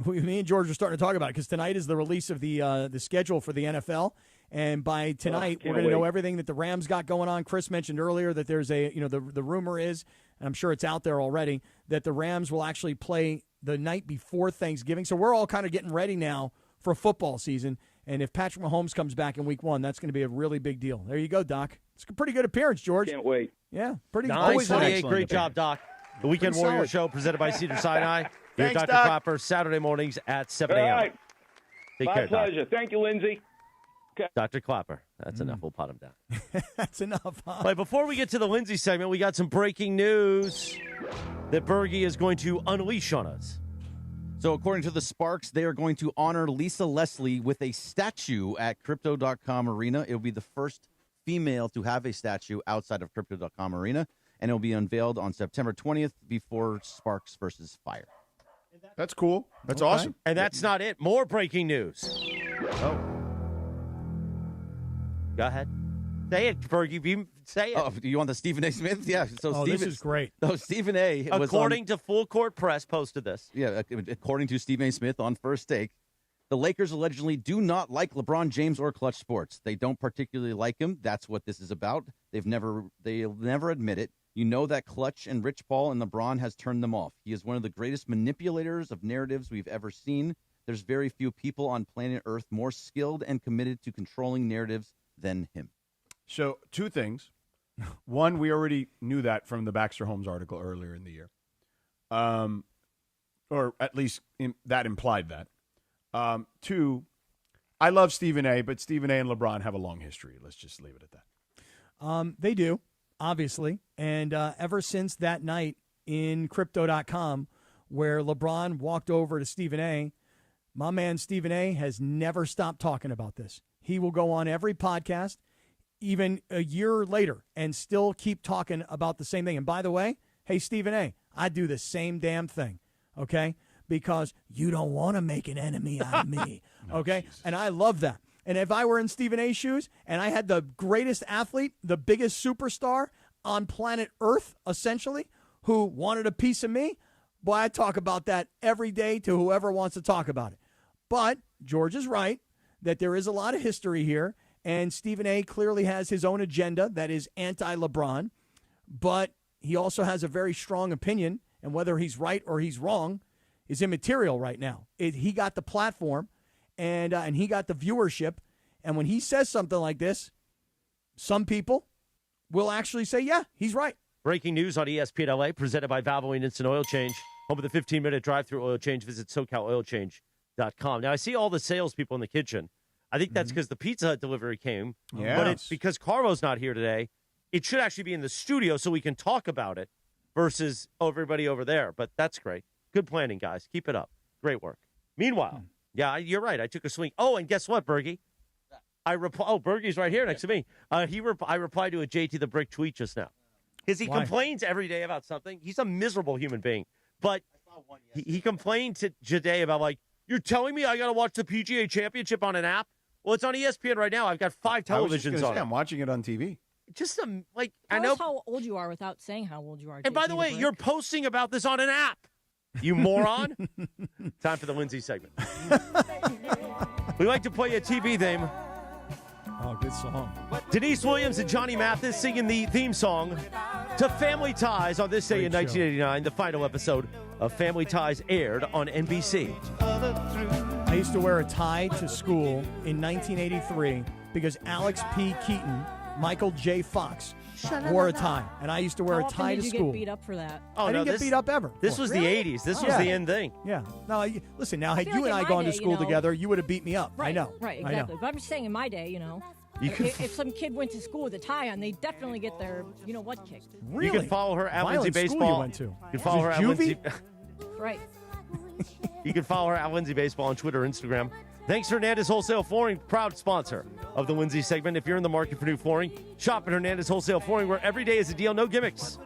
me and George are starting to talk about it because tonight is the release of the schedule for the NFL. And by tonight, we're going to know everything that the Rams got going on. Chris mentioned earlier that there's the rumor is, and I'm sure it's out there already, that the Rams will actually play the night before Thanksgiving. So we're all kind of getting ready now for football season. And if Patrick Mahomes comes back in week 1, that's going to be a really big deal. There you go, Doc. It's a pretty good appearance, George. Can't wait. Yeah, pretty good. Nice, great job, Doc. The Weekend Warrior Show presented by Cedar Sinai. Here's Dr. Doc. Clapper, Saturday mornings at 7 a.m. All right. Take My care, pleasure. Doc. Thank you, Lindsay. Dr. Clapper. That's enough. We'll pot him down. That's enough. Huh? All right, before we get to the Lindsay segment, we got some breaking news that Bergie is going to unleash on us. So according to the Sparks, they are going to honor Lisa Leslie with a statue at Crypto.com Arena. It will be the first female to have a statue outside of Crypto.com Arena. and it'll be unveiled on September 20th before Sparks versus Fire. That's cool. That's awesome. And that's not it. More breaking news. Oh. Go ahead. Say it, Fergie. Say it. Oh, do you want the Stephen A. Smith? Yeah. So this is great. No, Stephen A. was according to Full Court Press, posted this. Yeah, according to Stephen A. Smith on First Take, the Lakers allegedly do not like LeBron James or Clutch Sports. They don't particularly like him. That's what this is about. They'll never admit it. You know that Clutch and Rich Paul and LeBron has turned them off. He is one of the greatest manipulators of narratives we've ever seen. There's very few people on planet Earth more skilled and committed to controlling narratives than him. So, two things. One, we already knew that from the Baxter Holmes article earlier in the year. Or at least that implied that. Two, I love Stephen A., but Stephen A. and LeBron have a long history. Let's just leave it at that. They do, obviously. And ever since that night in Crypto.com where LeBron walked over to Stephen A., my man Stephen A. has never stopped talking about this. He will go on every podcast, even a year later, and still keep talking about the same thing. And by the way, hey, Stephen A., I do the same damn thing, okay? Because you don't want to make an enemy out of me, okay? Jesus. And I love that. And if I were in Stephen A.'s shoes and I had the greatest athlete, the biggest superstar on planet Earth, essentially, who wanted a piece of me, boy, I talk about that every day to whoever wants to talk about it. But George is right that there is a lot of history here, and Stephen A. clearly has his own agenda that is anti-LeBron, but he also has a very strong opinion, and whether he's right or he's wrong is immaterial right now. He got the platform, and he got the viewership, and when he says something like this, some people will actually say, yeah, he's right. Breaking news on ESPN LA, presented by Valvoline Instant Oil Change. Home of the 15-minute drive-through oil change. Visit SoCalOilChange.com. Now, I see all the salespeople in the kitchen. I think that's because the Pizza Hut delivery came. Yes. But it's because Carvo's not here today. It should actually be in the studio so we can talk about it versus everybody over there. But that's great. Good planning, guys. Keep it up. Great work. Meanwhile, yeah, you're right. I took a swing. Oh, and guess what, Bergie? Bergie's right here next to me. I replied to a JT the Brick tweet just now. Because he complains every day about something. He's a miserable human being. But he complained today about, like, you're telling me I got to watch the PGA Championship on an app? Well, it's on ESPN right now. I've got 5 televisions on it. I'm watching it on TV. Just I Tell know us how old you are without saying how old you are. And by the way, you're posting about this on an app. You moron. Time for the Lindsay segment. We like to play a TV theme. Oh, good song. Denise Williams and Johnny Mathis singing the theme song to Family Ties on this day in 1989. The final episode of Family Ties aired on NBC. I used to wear a tie to school in 1983 because Alex P. Keaton, Michael J. Fox wore a tie, and I used to wear a tie to school. Did you get beat up for that? I didn't get beat up ever. This was the 80s. This was the end thing. Yeah. No, listen, now, had feel you like and in I my gone to day, school you know- together, you would have beat me up. Right, I know. Right, I exactly. know. But I'm just saying, in my day, if some kid went to school with a tie on, they definitely get their, what kicked. Really? You can follow her at Lindsay Violent school Baseball. you went to. You can follow her at Juvie? Lindsay. Right. You can follow her at Lindsay Baseball on Twitter, Instagram. Thanks, Hernandez Wholesale Flooring, proud sponsor of the Lindsay segment. If you're in the market for new flooring, shop at Hernandez Wholesale Flooring, where every day is a deal, no gimmicks.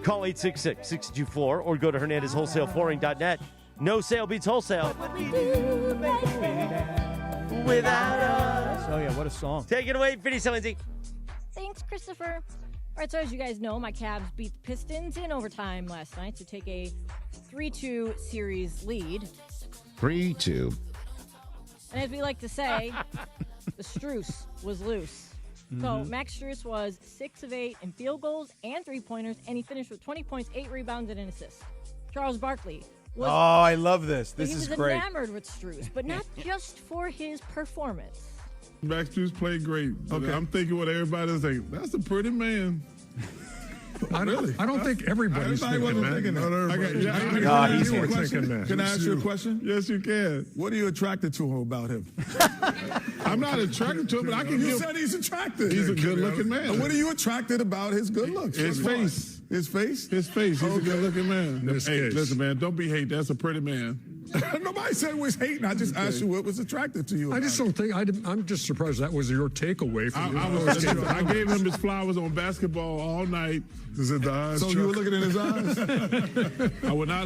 Call 866-62-FLOOR or go to HernandezWholesaleFlooring.net. No sale beats wholesale. Without us. Oh, yeah, what a song. Take it away, finish, Lindsay. Thanks, Christopher. All right, so as you guys know, my Cavs beat the Pistons in overtime last night to take a 3-2 series lead. 3-2. And as we like to say, the Strus was loose. So Max Strus was 6 of 8 in field goals and 3-pointers, and he finished with 20 points, 8 rebounds, and an assist. Charles Barkley was... Oh, I love this. This is great. He was enamored with Strus, but not just for his performance. Max Strus played great. Okay. I'm thinking what everybody's thinking. That's a pretty man. Really? I don't think everybody's thinking that. Can I ask you a question? Yes, you can. What are you attracted to about him? I'm not attracted to him, but I can You said he's attractive. He's a good-looking man. And what are you attracted about his good looks? His face. His face? His face. He's a good-looking man. This Hey, case. listen, man, don't be hate. That's a pretty man. Nobody said it was hating. I just asked you what was attractive to you. I just don't think. I'm just surprised that was your takeaway from I gave him his flowers on basketball all night. Is it the eyes? So you were looking in his eyes? I would not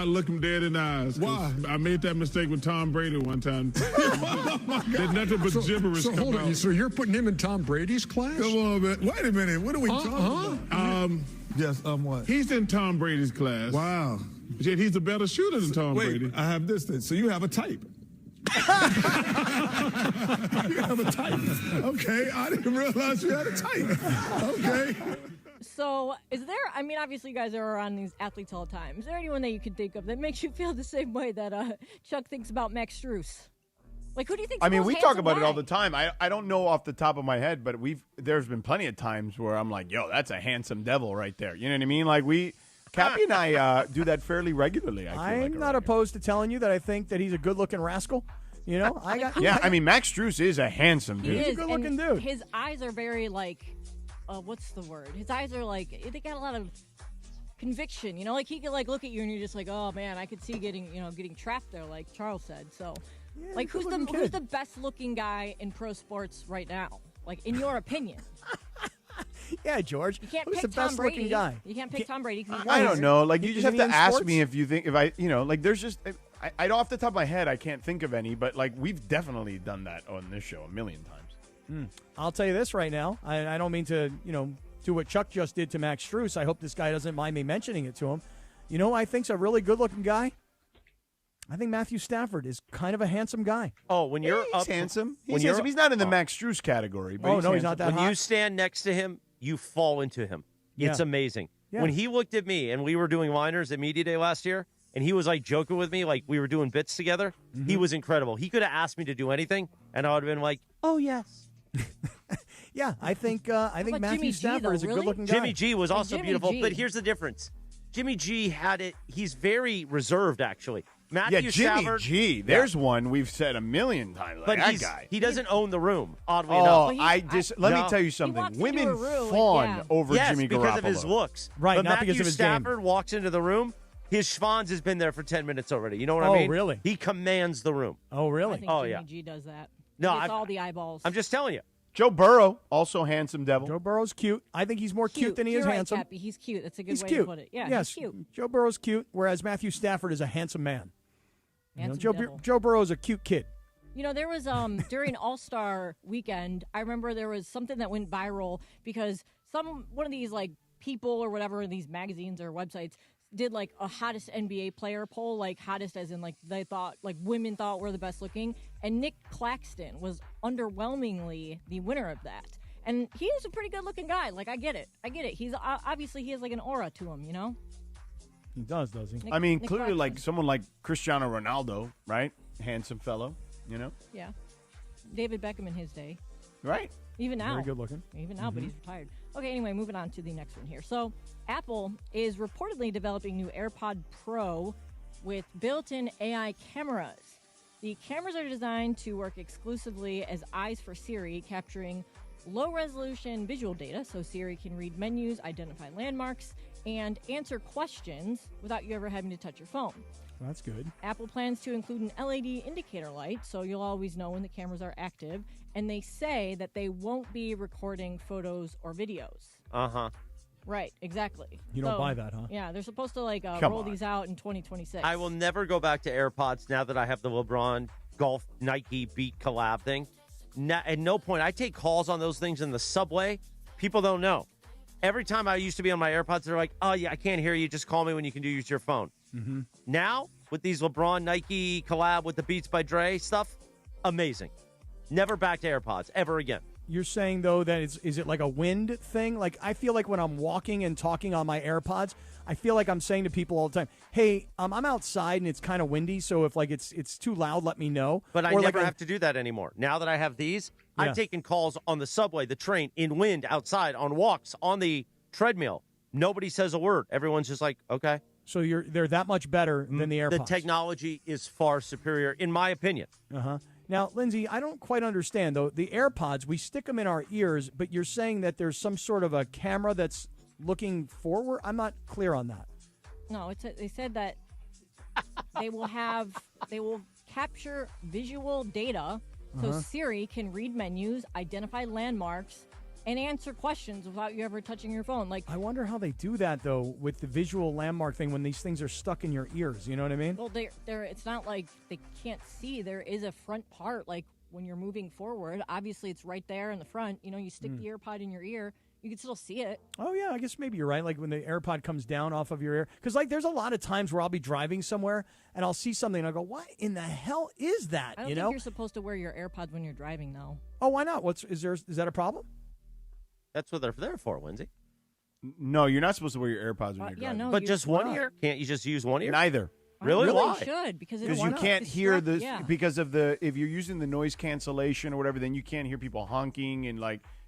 look him dead in the eyes. Why? I made that mistake with Tom Brady one time. There's nothing but gibberish. So hold on. out. So you're putting him in Tom Brady's class? Come on, man. Wait a minute. What are we talking about? Yes, what? He's in Tom Brady's class. Wow. Yet he's a better shooter than Tom Brady. I have this then. So you have a type. You have a type. Okay, I didn't realize you had a type. Okay. So, is there, I mean, obviously you guys are around these athletes all the time. Is there anyone that you can think of that makes you feel the same way that Chuck thinks about Max Strus? Like, who do you think? I mean, we talk about it all the time. I don't know off the top of my head, but there's been plenty of times where I'm like, yo, that's a handsome devil right there. You know what I mean? Like Cappy and I do that fairly regularly. I'm not opposed to telling you that I think that he's a good-looking rascal. You know, I mean, Max Strus is a handsome dude. He's a good-looking dude. His eyes are very what's the word? His eyes are they got a lot of conviction. You know, like he could look at you and you're just like, oh man, I could see getting trapped there, like Charles said. So, who's the best looking guy in pro sports right now? Like in your opinion? Yeah, George. You can't Who's pick the best Tom Brady. looking guy? You can't pick Tom Brady. I don't know. Like, you just have to ask sports? me if you think, there's just, I off the top of my head, I can't think of any, but we've definitely done that on this show a million times. I'll tell you this right now. I don't mean to, do what Chuck just did to Max Strus. I hope this guy doesn't mind me mentioning it to him. You know who I think's a really good-looking guy? I think Matthew Stafford is kind of a handsome guy. Oh, when you're he's up, handsome. When He's handsome. He's not in the Max Strus category. But he's not that When hot. you stand next to him, you fall into him. It's Yeah. amazing. Yeah. When he looked at me and we were doing liners at Media Day last year, and he was joking with me, like we were doing bits together, he was incredible. He could have asked me to do anything, and I would have been like, oh, yes. Yeah, I think Matthew Jimmy G, Stafford though, is a really? good-looking guy. Jimmy G was also Jimmy beautiful, G. but here's the difference. Jimmy G had it. He's very reserved, actually. Matthew Jimmy Stafford, G. There's one we've said a million times. but that guy. he doesn't own the room, oddly Oh, enough. let me No. tell you walks something. into Women a room, fawn yeah. over Yes, Jimmy because Garoppolo. of his looks. Right, but not Matthew because of his game. Stafford walks into the room, his schwanz has been there for 10 minutes already. You know what Oh, I mean? really? He commands the room. Oh, I really? think Oh, Jimmy yeah. G does that. No, He gets I'm- all the eyeballs. I'm just telling you. Joe Burrow, also handsome devil. Joe Burrow's cute. I think he's more cute than he You're is right, handsome. Cappy. He's cute. That's a good He's way cute. to put it. Yeah, yes, he's cute. Joe Burrow's cute, whereas Matthew Stafford is a handsome man. Handsome devil. Joe Burrow's a cute kid. There was during All-Star weekend, I remember there was something that went viral because one of these people or whatever, these magazines or websites did a hottest NBA player poll, hottest as in they thought women thought were the best looking, and Nick Claxton was underwhelmingly the winner of that. And he is a pretty good looking guy. I get it. He's obviously he has an aura to him, He does he? I mean, Nick clearly, Claxton. someone like Cristiano Ronaldo, right? Handsome fellow, Yeah. David Beckham in his day. right? Even now. Very good looking. Even now, but he's retired. Okay, anyway, moving on to the next one here. So, Apple is reportedly developing new AirPod Pro with built-in AI cameras. The cameras are designed to work exclusively as eyes for Siri, capturing low-resolution visual data so Siri can read menus, identify landmarks, and answer questions without you ever having to touch your phone. That's good. Apple plans to include an LED indicator light, so you'll always know when the cameras are active. And they say that they won't be recording photos or videos. Uh-huh. Right, exactly. You don't buy that, huh? Yeah, they're supposed to Come roll on. these out in 2026. I will never go back to AirPods now that I have the LeBron Golf Nike Beat collab thing. At no point. I take calls on those things in the subway. People don't know. Every time I used to be on my AirPods, they're like, oh, yeah, I can't hear you. Just call me when you can use your phone. Mm-hmm. Now, with these LeBron Nike collab with the Beats by Dre stuff, amazing. Never back to AirPods ever again. You're saying, though, that is it like a wind thing? I feel like when I'm walking and talking on my AirPods, I feel like I'm saying to people all the time, hey, I'm outside and it's kind of windy, so if it's too loud, let me know. But I Or never have to do that anymore. Now that I have these, Yeah. I've taken calls on the subway, the train, in wind, outside, on walks, on the treadmill. Nobody says a word. Everyone's just like, okay. So they're that much better than the AirPods. The technology is far superior, in my opinion. Uh-huh. Now, Lindsay, I don't quite understand, though. The AirPods, we stick them in our ears, but you're saying that there's some sort of a camera that's looking forward? I'm not clear on that. No, they said that they will capture visual data so Siri can read menus, identify landmarks, and answer questions without you ever touching your phone. Like, I wonder how they do that, though, with the visual landmark thing when these things are stuck in your ears. You know what I mean? well, it's not like they can't see. There is a front part, like when you're moving forward. Obviously, it's right there in the front. You know, you stick the AirPod in your ear, you can still see it. Oh, yeah, I guess maybe you're right. Like when the AirPod comes down off of your ear. Because, like, there's a lot of times where I'll be driving somewhere and I'll see something and I'll go, what in the hell is that? I don't think you're supposed to wear your AirPods when you're driving, though. Oh, why not? Is that a problem? That's what they're there for, Lindsay. No, you're not supposed to wear your AirPods when you're yeah, driving. no, But you- just one ear? Can't you just use one ear? Neither. Really? Why? You should, because you can't hear the yeah. because of the if you're using the noise cancellation or whatever, then you can't hear people honking and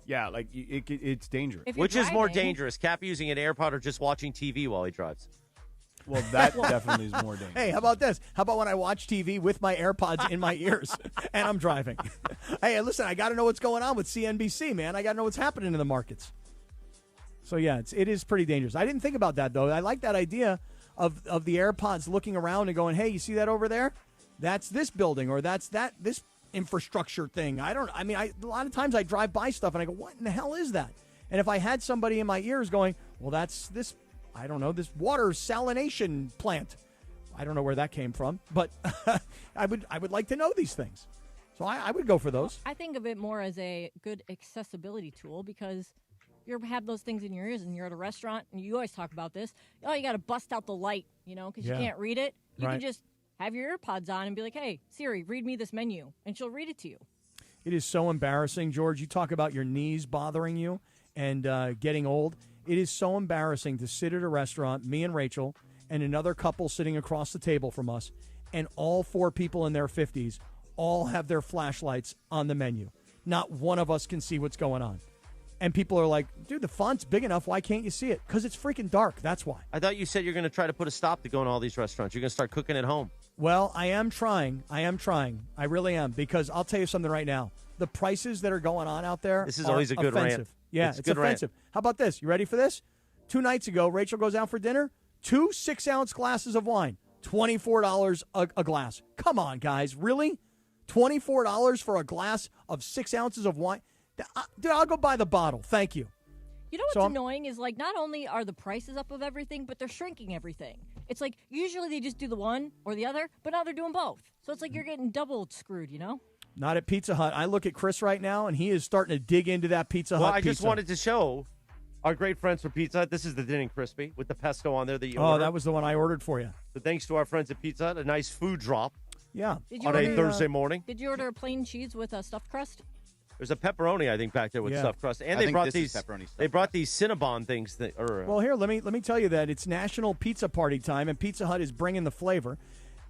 it's dangerous. Which is more dangerous, Cap using an AirPod or just watching TV while he drives? Well, that definitely is more dangerous. Hey, how about this? How about when I watch TV with my AirPods in my ears and I'm driving? Hey, listen, I got to know what's going on with CNBC, man. I got to know what's happening in the markets. So, yeah, it is pretty dangerous. I didn't think about that, though. I like that idea of the AirPods looking around and going, hey, you see that over there? That's this building or that's this infrastructure thing. A lot of times I drive by stuff and I go, what in the hell is that? And if I had somebody in my ears going, well, that's this, I don't know, this water salination plant. I don't know where that came from, but I would like to know these things. So I would go for those. I think of it more as a good accessibility tool because you have those things in your ears and you're at a restaurant and you always talk about this. Oh, you got to bust out the light, because you can't read it. You can just have your AirPods on and be like, hey, Siri, read me this menu, and she'll read it to you. It is so embarrassing, George. You talk about your knees bothering you and getting old. It is so embarrassing to sit at a restaurant, me and Rachel, and another couple sitting across the table from us, and all four people in their 50s all have their flashlights on the menu. Not one of us can see what's going on. And people are like, dude, the font's big enough. Why can't you see it? Because it's freaking dark. That's why. I thought you said you're going to try to put a stop to going to all these restaurants. You're going to start cooking at home. Well, I am trying. I really am. Because I'll tell you something right now. The prices that are going on out there This is are always a good offensive. rant. Yeah, It's a it's good offensive. rant. How about this? You ready for this? 2 nights ago, Rachel goes out for dinner. 2 6-ounce glasses of wine. $24 a glass. Come on, guys. Really? $24 for a glass of 6 ounces of wine? Dude, I'll go buy the bottle. Thank you. You know what's annoying is, like, not only are the prices up of everything, but they're shrinking everything. It's like, usually they just do the one or the other, but now they're doing both. So it's like you're getting double screwed, Not at Pizza Hut. I look at Chris right now, and he is starting to dig into that Pizza Hut Well, I pizza. just wanted to show our great friends from Pizza Hut. This is the Thin and Crispy with the pesto on there that you Oh, ordered. that was the one I ordered for you. So thanks to our friends at Pizza Hut, a nice food drop. Yeah. On a Thursday morning. Did you order a plain cheese with a stuffed crust? There's a pepperoni, I think, back there with Yeah. stuffed crust, and I they think brought this these. is pepperoni stuffed They brought these Cinnabon things. Well, here, let me tell you that it's National Pizza Party time, and Pizza Hut is bringing the flavor.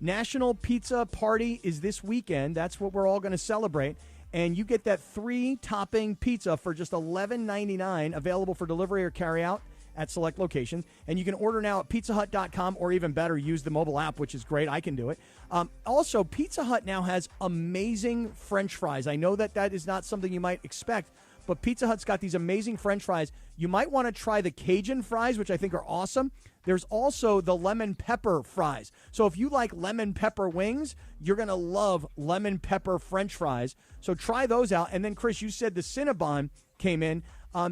National Pizza Party is this weekend. That's what we're all going to celebrate. And you get that 3-topping pizza for just $11.99, available for delivery or carry out at select locations. And you can order now at pizzahut.com, or even better, use the mobile app, which is great. I can do it. Also, Pizza Hut now has amazing French fries. I know that is not something you might expect, but Pizza Hut's got these amazing French fries. You might want to try the Cajun fries, which I think are awesome. There's also the lemon pepper fries. So if you like lemon pepper wings, you're going to love lemon pepper French fries. So try those out. And then, Chris, you said the Cinnabon came in.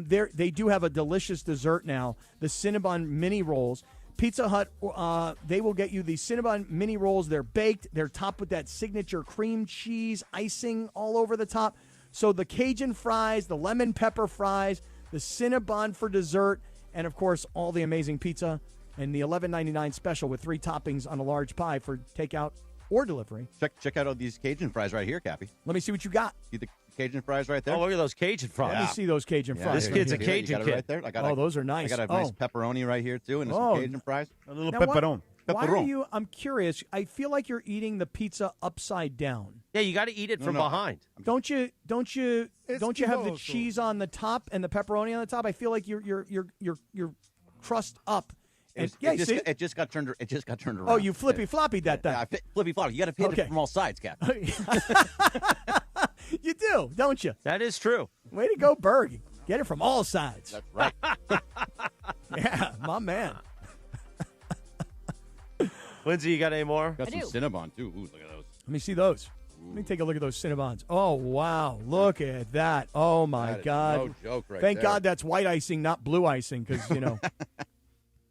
They do have a delicious dessert now, the Cinnabon mini rolls. Pizza Hut, they will get you the Cinnabon mini rolls. They're baked. They're topped with that signature cream cheese icing all over the top. So the Cajun fries, the lemon pepper fries, the Cinnabon for dessert, and, of course, all the amazing pizza and the $11.99 special with 3 toppings on a large pie for takeout or delivery. Check out all these Cajun fries right here, Cappy. Let me see what you got. See the Cajun fries right there? Oh, look at those Cajun fries. Let me see those Cajun fries. This kid's a You Cajun got it kid. right there. Those are nice. I got a nice pepperoni right here, too, and some Cajun fries. A little Now, pepperon. Why are you? I'm curious. I feel like you're eating the pizza upside down. Yeah, you got to eat it from behind. Don't you have the Esquivoso. cheese on the top and the pepperoni on the top? I feel like you're crust up. And, It just got turned around. Oh, you flippy floppied that thing. Yeah, flippy floppy. You got to hit it from all sides, Cap. You do, don't you? That is true. Way to go, Berg. Get it from all sides. That's right. Yeah, my man. Lindsay, you got any more? Got some Cinnabon, too. Ooh, look at those. Let me see those. Let me take a look at those Cinnabons. Oh, wow. Look at that. Oh, my That is God. no joke right Thank there. God that's white icing, not blue icing, because, you know.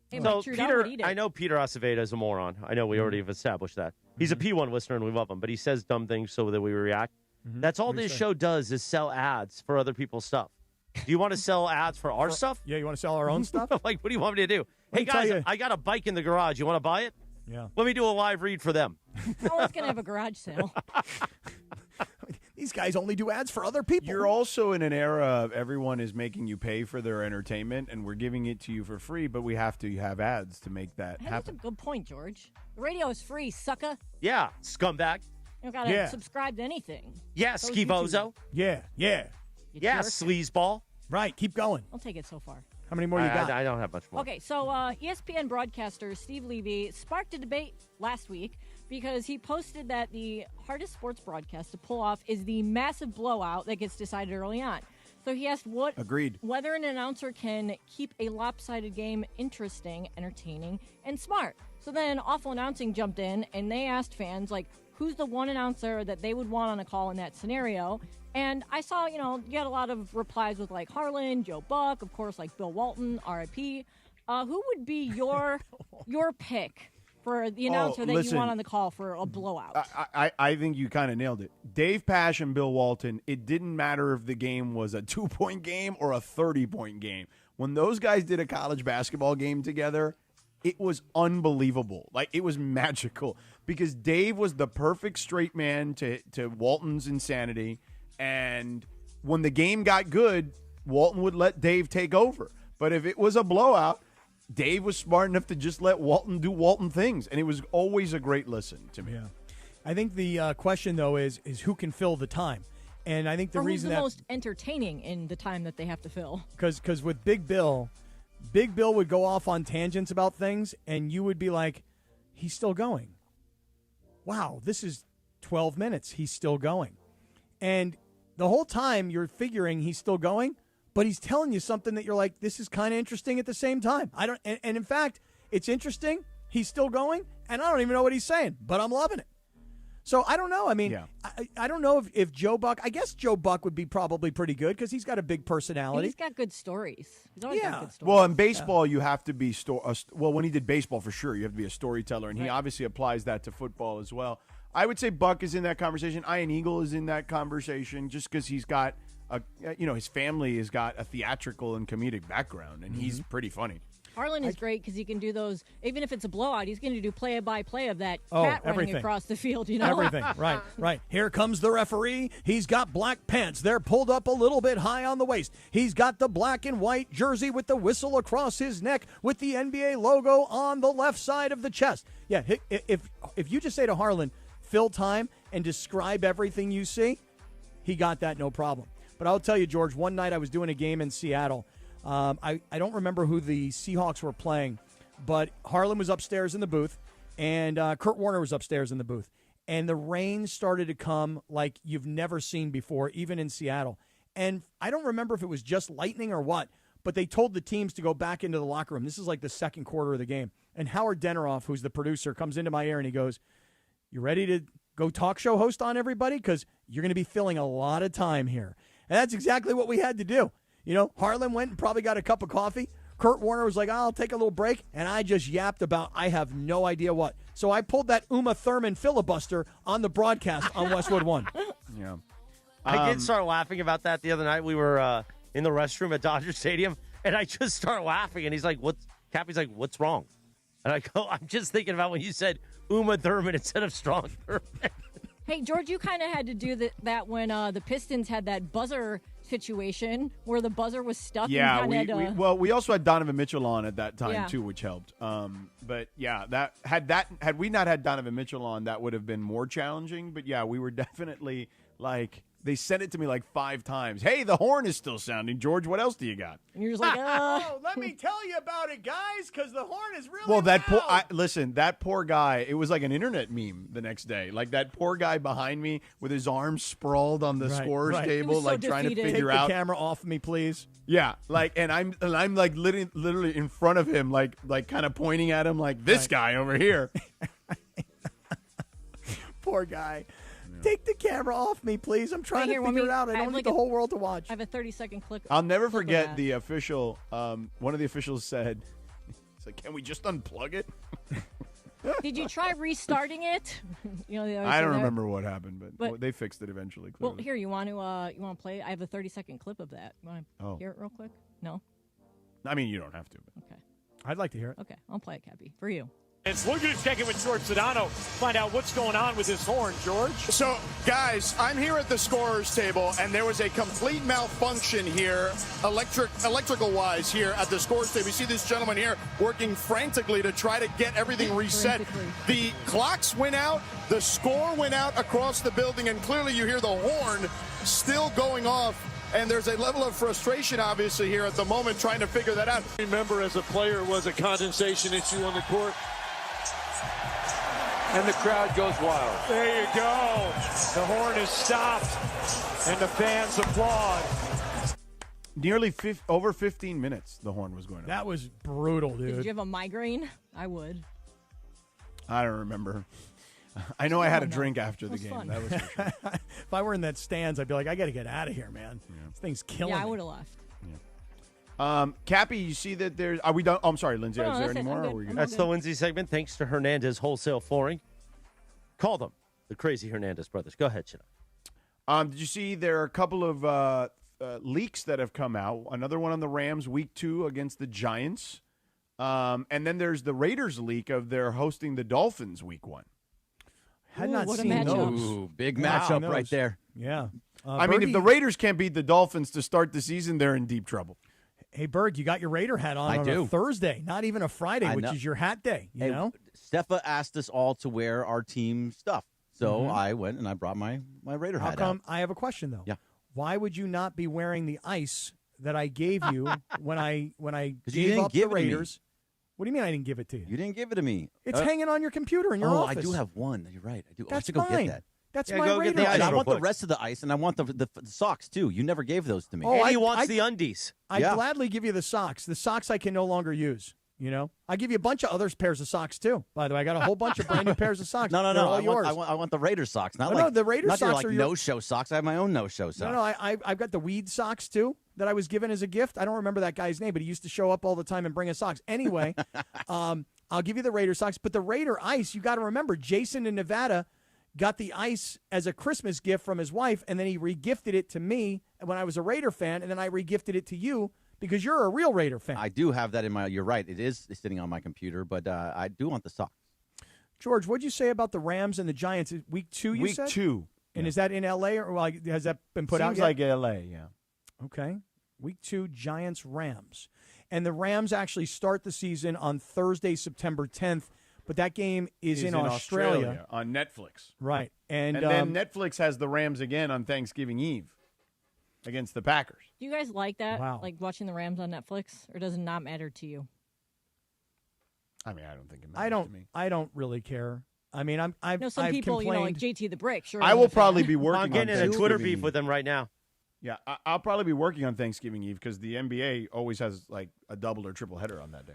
Hey, So, Mike Trudell Peter, would eat it. I know Peter Aceveda is a moron. I know we already have established that. He's a P1 listener, and we love him, but he says dumb things so that we react. That's all What do you this say? show does is sell ads for other people's stuff. Do you want to sell ads for our stuff? Yeah, you want to sell our own stuff? Like, what do you want me to do? Let Hey, me tell guys, you- I got a bike in the garage. You want to buy it? Yeah. Let me do a live read for them. No one's going to have a garage sale. These guys only do ads for other people. You're also in an era of everyone is making you pay for their entertainment, and we're giving it to you for free, but we have to have ads to make that Hey, that's a happen. good point, George. The radio is free, sucker. Yeah, scumbag. You don't got to Yeah. subscribe to anything. Yeah, So is ski YouTube. bozo. Yeah, yeah. You Yeah, jerk. sleazeball. Right, keep going. I'll take it so far. How many more you got? I don't have much more. Okay, so ESPN broadcaster Steve Levy sparked a debate last week because he posted that the hardest sports broadcast to pull off is the massive blowout that gets decided early on. So he asked Agreed. whether an announcer can keep a lopsided game interesting, entertaining, and smart. So then Awful Announcing jumped in and they asked fans, like, who's the one announcer that they would want on a call in that scenario? And I saw, you got a lot of replies with, like, Harlan, Joe Buck, of course, like Bill Walton, RIP. Who would be your pick for the announcer that listen. you want on the call for a blowout? I think you kind of nailed it. Dave Pasch and Bill Walton, it didn't matter if the game was a 2-point game or a 30-point game. When those guys did a college basketball game together, it was unbelievable. Like, it was magical because Dave was the perfect straight man to Walton's insanity. And when the game got good, Walton would let Dave take over. But if it was a blowout, Dave was smart enough to just let Walton do Walton things. And it was always a great listen to me. Yeah. I think the question, though, is who can fill the time. And I think the or who's reason the that most entertaining in the time that they have to fill? because with Big Bill would go off on tangents about things, and you would be like, he's still going. Wow, this is 12 minutes. He's still going. And the whole time you're figuring he's still going, but he's telling you something that you're like, this is kind of interesting at the same time. And in fact, it's interesting. He's still going, and I don't even know what he's saying, but I'm loving it. So I don't know. I mean, I don't know if Joe Buck. I guess Joe Buck would be probably pretty good because he's got a big And personality. he's got good stories. He's always got good stories. Well, in baseball, you have to be well, when he did baseball, for sure, you have to be a storyteller, and he obviously applies that to football as well. I would say Buck is in that conversation. Ian Eagle is in that conversation just because he's got his family has got a theatrical and comedic background, and he's pretty funny. Harlan is great because he can do those. Even if it's a blowout, he's going to do play-by-play of that Oh, cat running everything. across the field. You know, Everything. Right. Here comes the referee. He's got black pants. They're pulled up a little bit high on the waist. He's got the black and white jersey with the whistle across his neck with the NBA logo on the left side of the chest. Yeah, if you just say to Harlan, fill time and describe everything you see, he got that no problem. But I'll tell you, George, one night I was doing a game in Seattle. I don't remember who the Seahawks were playing, but Harlan was upstairs in the booth, and Kurt Warner was upstairs in the booth. And the rain started to come like you've never seen before, even in Seattle. And I don't remember if it was just lightning or what, but they told the teams to go back into the locker room. This is like the second quarter of the game. And Howard Deneroff, who's the producer, comes into my ear and he goes, "You ready to go talk show host on everybody? Because you're going to be filling a lot of time here." And that's exactly what we had to do. You know, Harlan went and probably got a cup of coffee. Kurt Warner was like, I'll take a little break. And I just yapped about I have no idea what. So I pulled that Uma Thurman filibuster on the broadcast on Westwood One. Yeah. I did start laughing about that the other night. We were in the restroom at Dodger Stadium, and I just start laughing. And he's like, Cappy's like, what's wrong? And I go, I'm just thinking about when you said Uma Thurman instead of Strong Thurman. Hey, George, you kind of had to do that when the Pistons had that buzzer situation where the buzzer was stuck. Yeah, and we also had Donovan Mitchell on at that time Yeah. too, which helped. But yeah, had we not had Donovan Mitchell on, that would have been more challenging. But yeah, we were definitely like, they sent it to me like 5 times. Hey, the horn is still sounding, George. What else do you got? And you're just like, Oh, let me tell you about it, guys, because the horn is really Well, that loud. that poor guy. It was like an internet meme the next day. Like that poor guy behind me with his arms sprawled on the scorers He table, was so like trying to defeated. figure Take out. the camera off me, please. Yeah, like, and I'm like literally in front of him, like kind of pointing at him, like this guy over here. Poor guy. Take the camera off me, please. I'm trying to figure it out. I don't need the whole world to watch. I have a 30-second clip. I'll never clip of forget that. the official. One of the officials said, "It's like, can we just unplug it?" Did you try restarting it? They always I say don't that. remember what happened, but But- they fixed it eventually. Well, Clearly. here, you want to play? I have a 30-second clip of that. You want to hear it real quick? No? I mean, you don't have to. But. Okay. I'd like to hear it. Okay, I'll play it, Cappy, for you. We're going to check in with George Sedano, find out what's going on with this horn, George. So, guys, I'm here at the scorer's table, and there was a complete malfunction here, electrical-wise, here at the scorer's table. You see this gentleman here working frantically to try to get everything reset. The clocks went out, the score went out across the building, and clearly you hear the horn still going off. And there's a level of frustration, obviously, here at the moment, trying to figure that out. Remember, as a player, it was a condensation issue on the court. And the crowd goes wild. There you go. The horn is stopped, and the fans applaud. Nearly over 15 minutes, the horn was going on. That was brutal, dude. Did you have a migraine? I would. I don't remember. I know I had a drink after the game. fun. That was for sure. If I were in that stands, I'd be like, I got to get out of here, man. This thing's killing Yeah, I me. would have left. Cappy, you see that there's. Are we done? Oh, I'm sorry, Lindsay. No, is there that's it. any more? I'm Or good. are we good? That's the Lindsay segment. Thanks to Hernandez Wholesale Flooring. Call them, the crazy Hernandez brothers. Go ahead, Chino. Did you see there are a couple of leaks that have come out? Another one on the Rams, Week 2 against the Giants. And then there's the Raiders leak of their hosting the Dolphins Week 1. Had not what a seen matchup. those. Ooh, big matchup right there. Yeah. I mean, if the Raiders can't beat the Dolphins to start the season, they're in deep trouble. Hey, Berg, you got your Raider hat on I on do. a Thursday, not even a Friday, I which know. is your hat day, you know? Steffa asked us all to wear our team stuff. So Mhm. I went and I brought my Raider How hat come? out. I have a question, though. Yeah. Why would you not be wearing the ice that I gave you when I 'Cause you gave didn't up give the it to me. Raiders? What do you mean I didn't give it to you? You didn't give it to me. It's hanging on your computer in your office. I do have one. You're right. I do. I have That's to go mine. get that. That's Yeah, my go get Raider the hat. ice I real want the quick. rest of the ice, and I want the socks too. You never gave those to me. Oh, And I- he wants I- the undies. I'd Yeah. gladly give you the socks. The socks I can no longer use. You know, I give you a bunch of other pairs of socks too. By the way, I got a whole bunch of brand new pairs of socks. No, They're no. all yours. I want the Raider socks. Not No, like no, the Raider not socks like are your- no-show socks. I have my own no-show socks. No, I've got the weed socks too that I was given as a gift. I don't remember that guy's name, but he used to show up all the time and bring us socks. Anyway, I'll give you the Raider socks, but the Raider ice, you got to remember, Jason in Nevada got the ice as a Christmas gift from his wife, and then he regifted it to me when I was a Raider fan, and then I regifted it to you because you're a real Raider fan. I do have that in my. You're right. It is sitting on my computer, but I do want the socks. George, what'd you say about the Rams and the Giants? Week 2, you Week said? 2. And is that in L.A. or has that been put out Seems yet? like L.A., yeah. Okay. Week 2, Giants-Rams. And the Rams actually start the season on Thursday, September 10th, but that game is in Australia. on Netflix. Right. And then Netflix has the Rams again on Thanksgiving Eve against the Packers. Do you guys like that? Wow. Like watching the Rams on Netflix? Or does it not matter to you? I mean, I don't think it matters to me. I don't really care. I mean, I've No, some I've people, complained. like JT the Brick. Sure, I isn't will a fan. probably be working I'm getting on in a Twitter Thanksgiving beef with them right now. Yeah, I'll probably be working on Thanksgiving Eve because the NBA always has like a double or triple header on that day.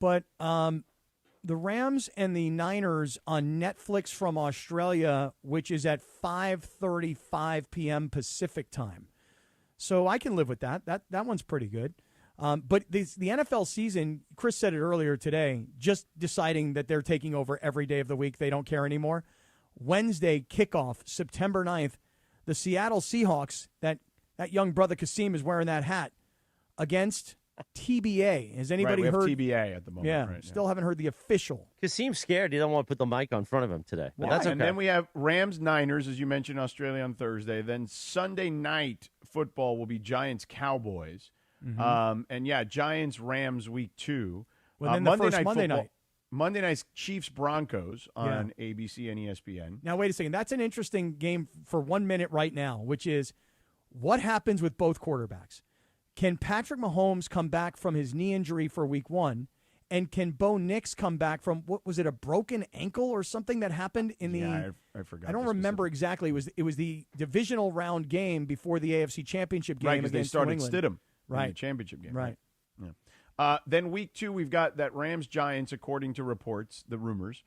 But the Rams and the Niners on Netflix from Australia, which is at 5:35 p.m. Pacific time. So I can live with that. That one's pretty good. But the NFL season, Chris said it earlier today, just deciding that they're taking over every day of the week. They don't care anymore. Wednesday kickoff, September 9th, the Seattle Seahawks, that young brother Kasim is wearing that hat, against TBA. Has anybody right, we heard? have TBA at the moment. Yeah, right, still haven't heard the official. Kasim's scared. He don't want to put the mic on front of him today. But that's okay. And then we have Rams-Niners, as you mentioned, Australia on Thursday. Then Sunday night football will be Giants-Cowboys. Mm-hmm. And, yeah, Giants-Rams week 2. Well, then the first Monday football- night. Monday night's Chiefs-Broncos on ABC and ESPN. Now, wait a second. That's an interesting game for 1 minute right now, which is what happens with both quarterbacks. Can Patrick Mahomes come back from his knee injury for week 1? And can Bo Nix come back from, what was it, a broken ankle or something that happened in the... Yeah, I forgot. I don't remember exactly. It was the divisional round game before the AFC Championship game Right, because they against started New England. Stidham in Right. the championship game. Right. Yeah. Then week 2, we've got that Rams-Giants, according to reports, the rumors.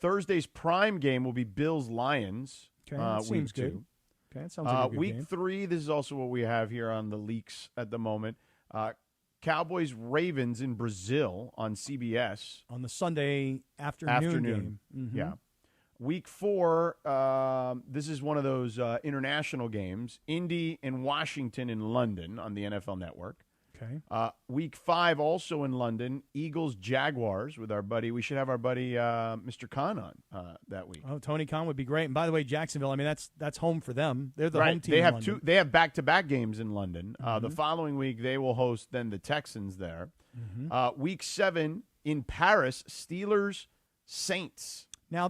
Thursday's prime game will be Bills-Lions. Okay, that seems week 2. good. Okay, that sounds like a good week game. 3, this is also what we have here on the leaks at the moment. Cowboys-Ravens in Brazil on CBS. On the Sunday afternoon game. Mm-hmm. Yeah. Week 4, this is one of those international games. Indy and Washington in London on the NFL Network. Okay. Week 5, also in London, Eagles-Jaguars with our buddy. We should have our buddy Mr. Khan on that week. Oh, Tony Khan would be great. And by the way, Jacksonville, I mean, that's home for them. They're the right. home team They in have London. They have back-to-back games in London. Mm-hmm. The following week, they will host then the Texans there. Mm-hmm. Week 7 in Paris, Steelers-Saints. Now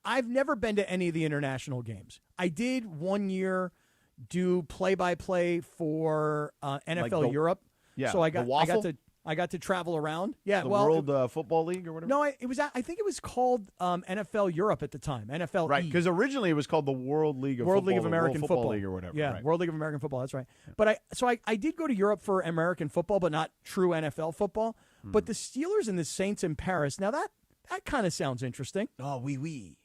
I've never been to any of the international games. I did one year do play-by-play for NFL Europe. Yeah, so I the got waffle? I got to travel around. Yeah, The well, World Football League or whatever? no, I think it was called NFL Europe at the time. NFL Right, because originally it was called the World League of World Football. League of American World Football League or whatever. Yeah, right. World League of American Football. That's right. But I did go to Europe for American football, but not true NFL football. But the Steelers and the Saints in Paris. Now that kind of sounds interesting. Oh, oui.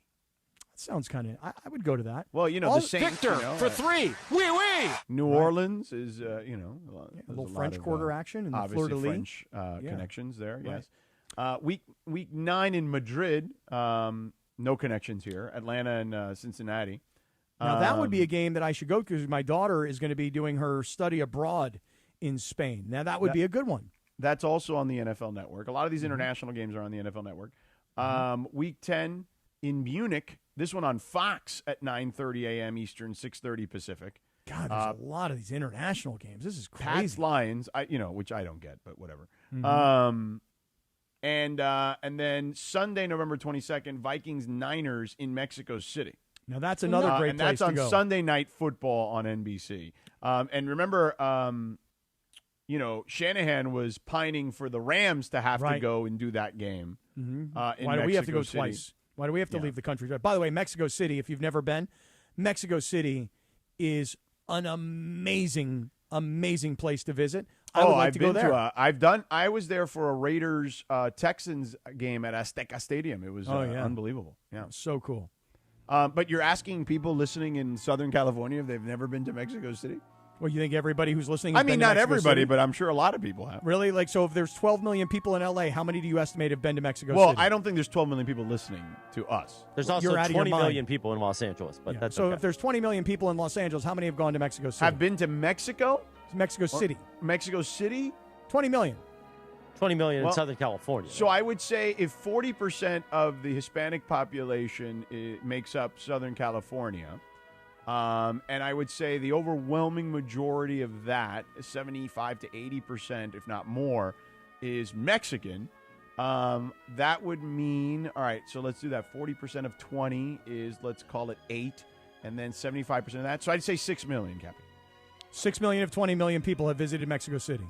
That sounds kind of. I would go to that. Well, the Saints. Victor for 3. Oui. New Orleans is, a little French Quarter action in the obviously Fleur de Lis. French connections there. Right. Yes. Week 9 in Madrid. No connections here. Atlanta and Cincinnati. Now that would be a game that I should go to because my daughter is going to be doing her study abroad in Spain. Now that would be a good one. That's also on the NFL Network. A lot of these international games are on the NFL Network. Week 10 in Munich. This one on Fox at 9:30 a.m. Eastern, 6:30 Pacific. God, there's a lot of these international games. This is crazy. Pats Lions, which I don't get, but whatever. Mm-hmm. And then Sunday, November 22nd, Vikings Niners in Mexico City. Now that's another great and place that's to on go. Sunday Night Football on NBC. And remember, Shanahan was pining for the Rams to have to go and do that game. Mm-hmm. Why do we have to go City. twice? Why do we have to leave the country? By the way, Mexico City, if you've never been, Mexico City is an amazing, amazing place to visit. I would like to go there. I was there for a Raiders Texans game at Azteca Stadium. It was unbelievable. Yeah, so cool. But you're asking people listening in Southern California if they've never been to Mexico City? Well, you think everybody who's listening has I mean, been to not Mexico everybody, City? but I'm sure a lot of people have. Really? So if there's 12 million people in L.A., how many do you estimate have been to Mexico Well, City? I don't think there's 12 million people listening to us. There's also You're out of your 20 million mind. people in Los Angeles, but that's So okay. if there's 20 million people in Los Angeles, how many have gone to Mexico City? Have been to Mexico? Mexico City. Mexico City? 20 million. 20 million Well, in Southern California. So I would say if 40% of the Hispanic population makes up Southern California, and I would say the overwhelming majority of that, 75 to 80%, if not more, is Mexican. That would mean, all right, so let's do that. 40% of 20 is, let's call it 8, and then 75% of that. So I'd say 6 million, Captain. 6 million of 20 million people have visited Mexico City.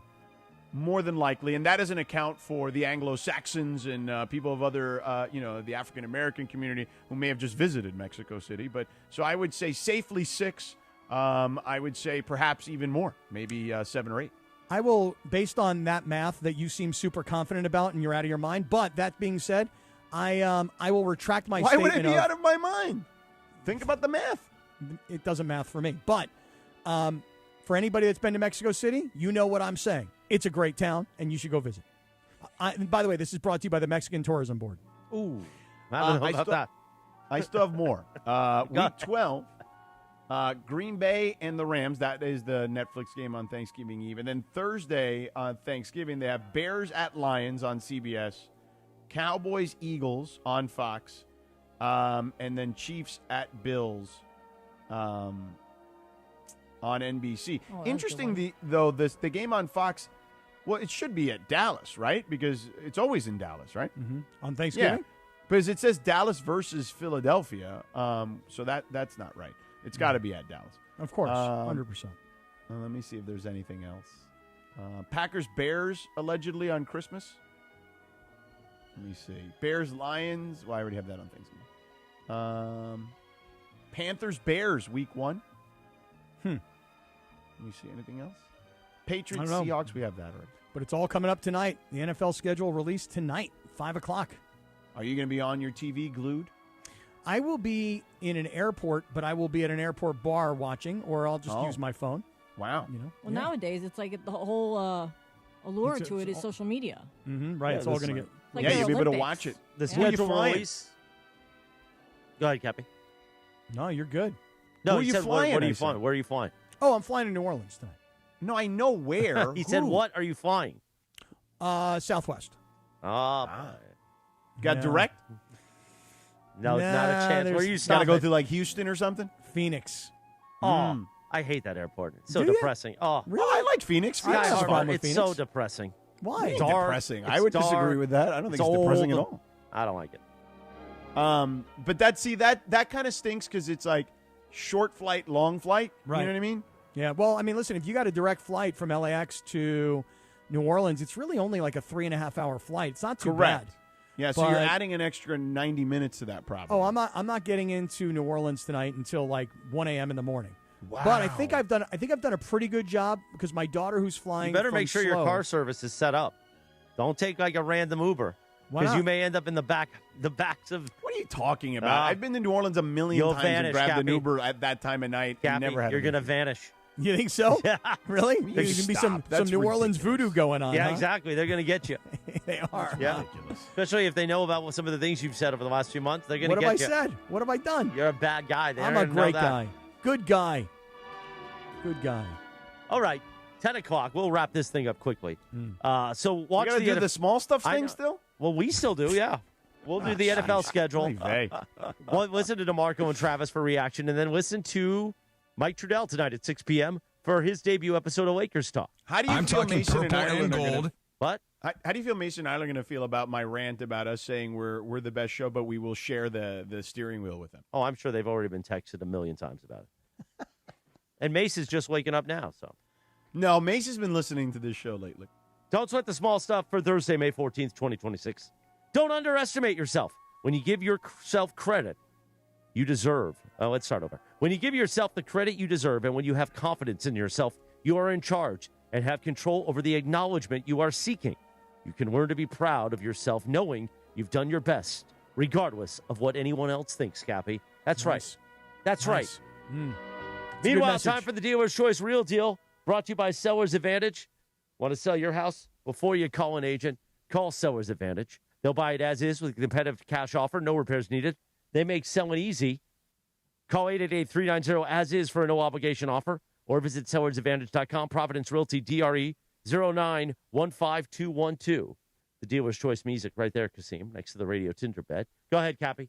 More than likely, and that doesn't account for the Anglo-Saxons and people of other, the African-American community who may have just visited Mexico City. But so I would say safely 6. I would say perhaps even more, maybe 7 or 8. I will, based on that math that you seem super confident about and you're out of your mind. But that being said, I will retract my Why statement. would I be out of my mind? Think about the math. It doesn't math for me. But for anybody that's been to Mexico City, you know what I'm saying. It's a great town, and you should go visit. And by the way, this is brought to you by the Mexican Tourism Board. Ooh, I don't know about that. I still have more. Week 12, Green Bay and the Rams. That is the Netflix game on Thanksgiving Eve. And then Thursday on Thanksgiving, they have Bears at Lions on CBS, Cowboys Eagles on Fox, and then Chiefs at Bills on NBC. Interesting, the game on Fox. Well, it should be at Dallas, right? Because it's always in Dallas, right? Mm-hmm. On Thanksgiving? Yeah, because it says Dallas versus Philadelphia, so that's not right. It's got to be at Dallas. Of course, 100%. Let me see if there's anything else. Packers-Bears, allegedly on Christmas. Let me see. Bears-Lions. Well, I already have that on Thanksgiving. Panthers-Bears, week 1. Let me see. Anything else? Patriots-Seahawks, we have that already. But it's all coming up tonight. The NFL schedule released tonight, 5 o'clock Are you going to be on your TV glued? I will be in an airport, but I will be at an airport bar watching, or I'll just use my phone. Wow. Well, nowadays it's like the whole allure to it is social media. Mm-hmm, right. It's all going to get. Like you'll be able to watch it. The schedule release. Go ahead, Cappy. No, you're good. No, Who are he you said, flying? Where are you flying? Where are you flying? Oh, I'm flying to New Orleans tonight. No, I know where. He said, what are you flying? Southwest. Got direct? No, not a chance. Where are you Got to stopping? go through like Houston or something? Phoenix. Oh, I hate that airport. It's so Do ya? depressing. Oh, Really? I like Phoenix. Phoenix is fun. it's so depressing. Why? It's Dark, depressing. it's I would dark, disagree with that. I don't think it's old. depressing at all. I don't like it. But that kind of stinks because it's like short flight, long flight. Right. You know what I mean? Yeah. Well, I mean, listen, if you got a direct flight from LAX to New Orleans, it's really only like a 3.5 hour flight. It's not too Correct. bad. Yeah, so you're adding an extra 90 minutes to that problem. Oh, I'm not getting into New Orleans tonight until like 1 a.m. in the morning. Wow. But I think I've done a pretty good job because my daughter who's flying. You better from make sure your Slow- car service is set up. Don't take like a random Uber Why because not? you may end up in the backs of. What are you talking about? I've been to New Orleans a million You'll times vanish, and grabbed an Cappy. Uber at that time of night. And Cappy, never had you're an going to issue. vanish. You think so? Yeah. Really? You There's going to be some That's New Orleans voodoo going on. Yeah, huh? exactly. They're going to get you. They are. Yeah. Especially if they know about some of the things you've said over the last few months. They're going to What get have you. I said? What have I done? You're a bad guy. They I'm don't a know great that. guy. Good guy. Good guy. All right. 10 o'clock. We'll wrap this thing up quickly. So watch You gotta do the small stuff I thing know. still? Well, we still do, yeah. We'll do the NFL schedule. Well, listen to DeMarco and Travis for reaction, and then listen to Mike Trudell tonight at 6 p.m. for his debut episode of Lakers Talk. How do you feel Mason and Ireland are gonna- What? How do you feel Mason and Ireland are going to feel about my rant about us saying we're the best show, but we will share the steering wheel with them? Oh, I'm sure they've already been texted a million times about it. And Mace is just waking up now, so. No, Mace has been listening to this show lately. Don't sweat the small stuff for Thursday, May 14th, 2026. Don't underestimate yourself. When you give yourself credit, you deserve. Let's start over. When you give yourself the credit you deserve, and when you have confidence in yourself, you are in charge and have control over the acknowledgement you are seeking. You can learn to be proud of yourself knowing you've done your best, regardless of what anyone else thinks, Cappy. That's right. That's right. Meanwhile, time for the Dealer's Choice Real Deal, brought to you by Seller's Advantage. Want to sell your house? Before you call an agent, call Seller's Advantage. They'll buy it as is with a competitive cash offer, no repairs needed. They make selling easy. Call 888-390-AS-IS for a no-obligation offer, or visit sellersadvantage.com. Providence Realty, DRE 0915212. The Dealer's Choice music right there, Kasim, next to the radio Tinder bed. Go ahead, Cappy.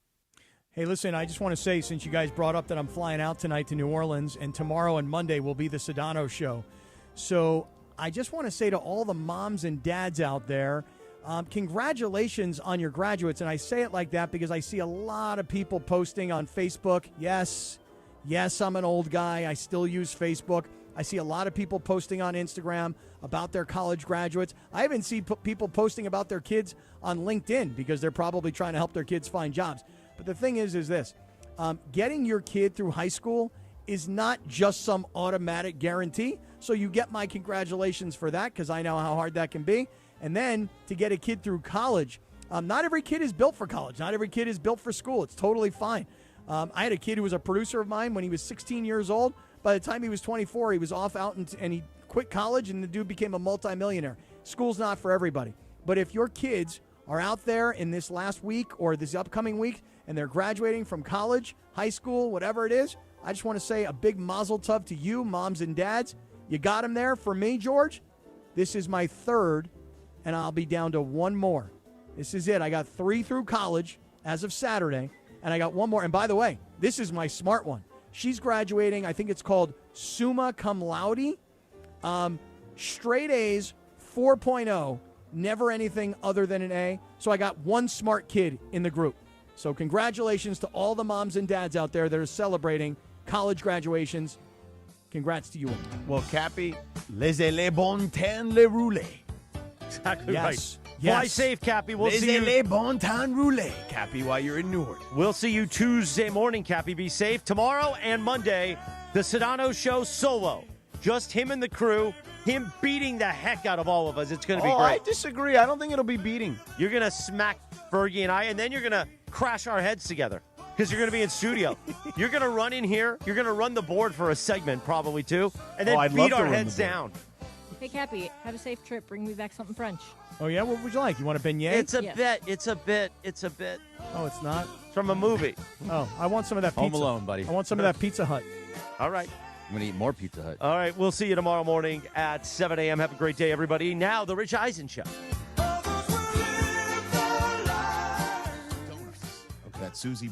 Hey, listen, I just want to say, since you guys brought up that I'm flying out tonight to New Orleans, and tomorrow and Monday will be the Sedano show. So I just want to say to all the moms and dads out there, congratulations on your graduates. And I say it like that because I see a lot of people posting on Facebook. Yes, I'm an old guy. I still use Facebook. I see a lot of people posting on Instagram about their college graduates. I even see people posting about their kids on LinkedIn because they're probably trying to help their kids find jobs. But the thing is this, getting your kid through high school is not just some automatic guarantee. So you get my congratulations for that because I know how hard that can be. And then to get a kid through college, not every kid is built for college. Not every kid is built for school. It's totally fine. I had a kid who was a producer of mine when he was 16 years old. By the time he was 24, he was off out and he quit college, and the dude became a multimillionaire. School's not for everybody. But if your kids are out there in this last week or this upcoming week and they're graduating from college, high school, whatever it is, I just want to say a big mazel tov to you, moms and dads. You got them there. For me, George, this is my third, and I'll be down to one more. This is it. I got 3 through college as of Saturday, and I got one more. And by the way, this is my smart one. She's graduating. I think it's called Summa Cum Laude. Straight A's, 4.0, never anything other than an A. So I got one smart kid in the group. So congratulations to all the moms and dads out there that are celebrating college graduations. Congrats to you all. Well, Cappy, laissez-les bon temps le rouler. Exactly Yes. right. Yes. Fly safe, Cappy. We'll see you. Laissez-les bon temps rouler, Cappy, while you're in New Orleans. We'll see you Tuesday morning, Cappy. Be safe. Tomorrow and Monday, the Sedano Show solo. Just him and the crew. him beating the heck out of all of us. It's going to be great. great. I disagree. I don't think it'll be beating. You're going to smack Fergie and I, and then you're going to crash our heads together because you're going to be in studio. You're going to run in here. You're going to run the board for a segment, probably, too, and then beat our heads down. Hey, Cappy, have a safe trip. Bring me back something French. Oh, yeah? What would you like? You want a beignet? It's a bit. It's a bit. It's a bit. Oh, it's not? It's from a movie. Oh, I want some of that pizza. Home Alone, buddy. I want some of that Pizza Hut. All right. I'm going to eat more Pizza Hut. All right. We'll see you tomorrow morning at 7 a.m. Have a great day, everybody. Now, The Rich Eisen Show. That Susie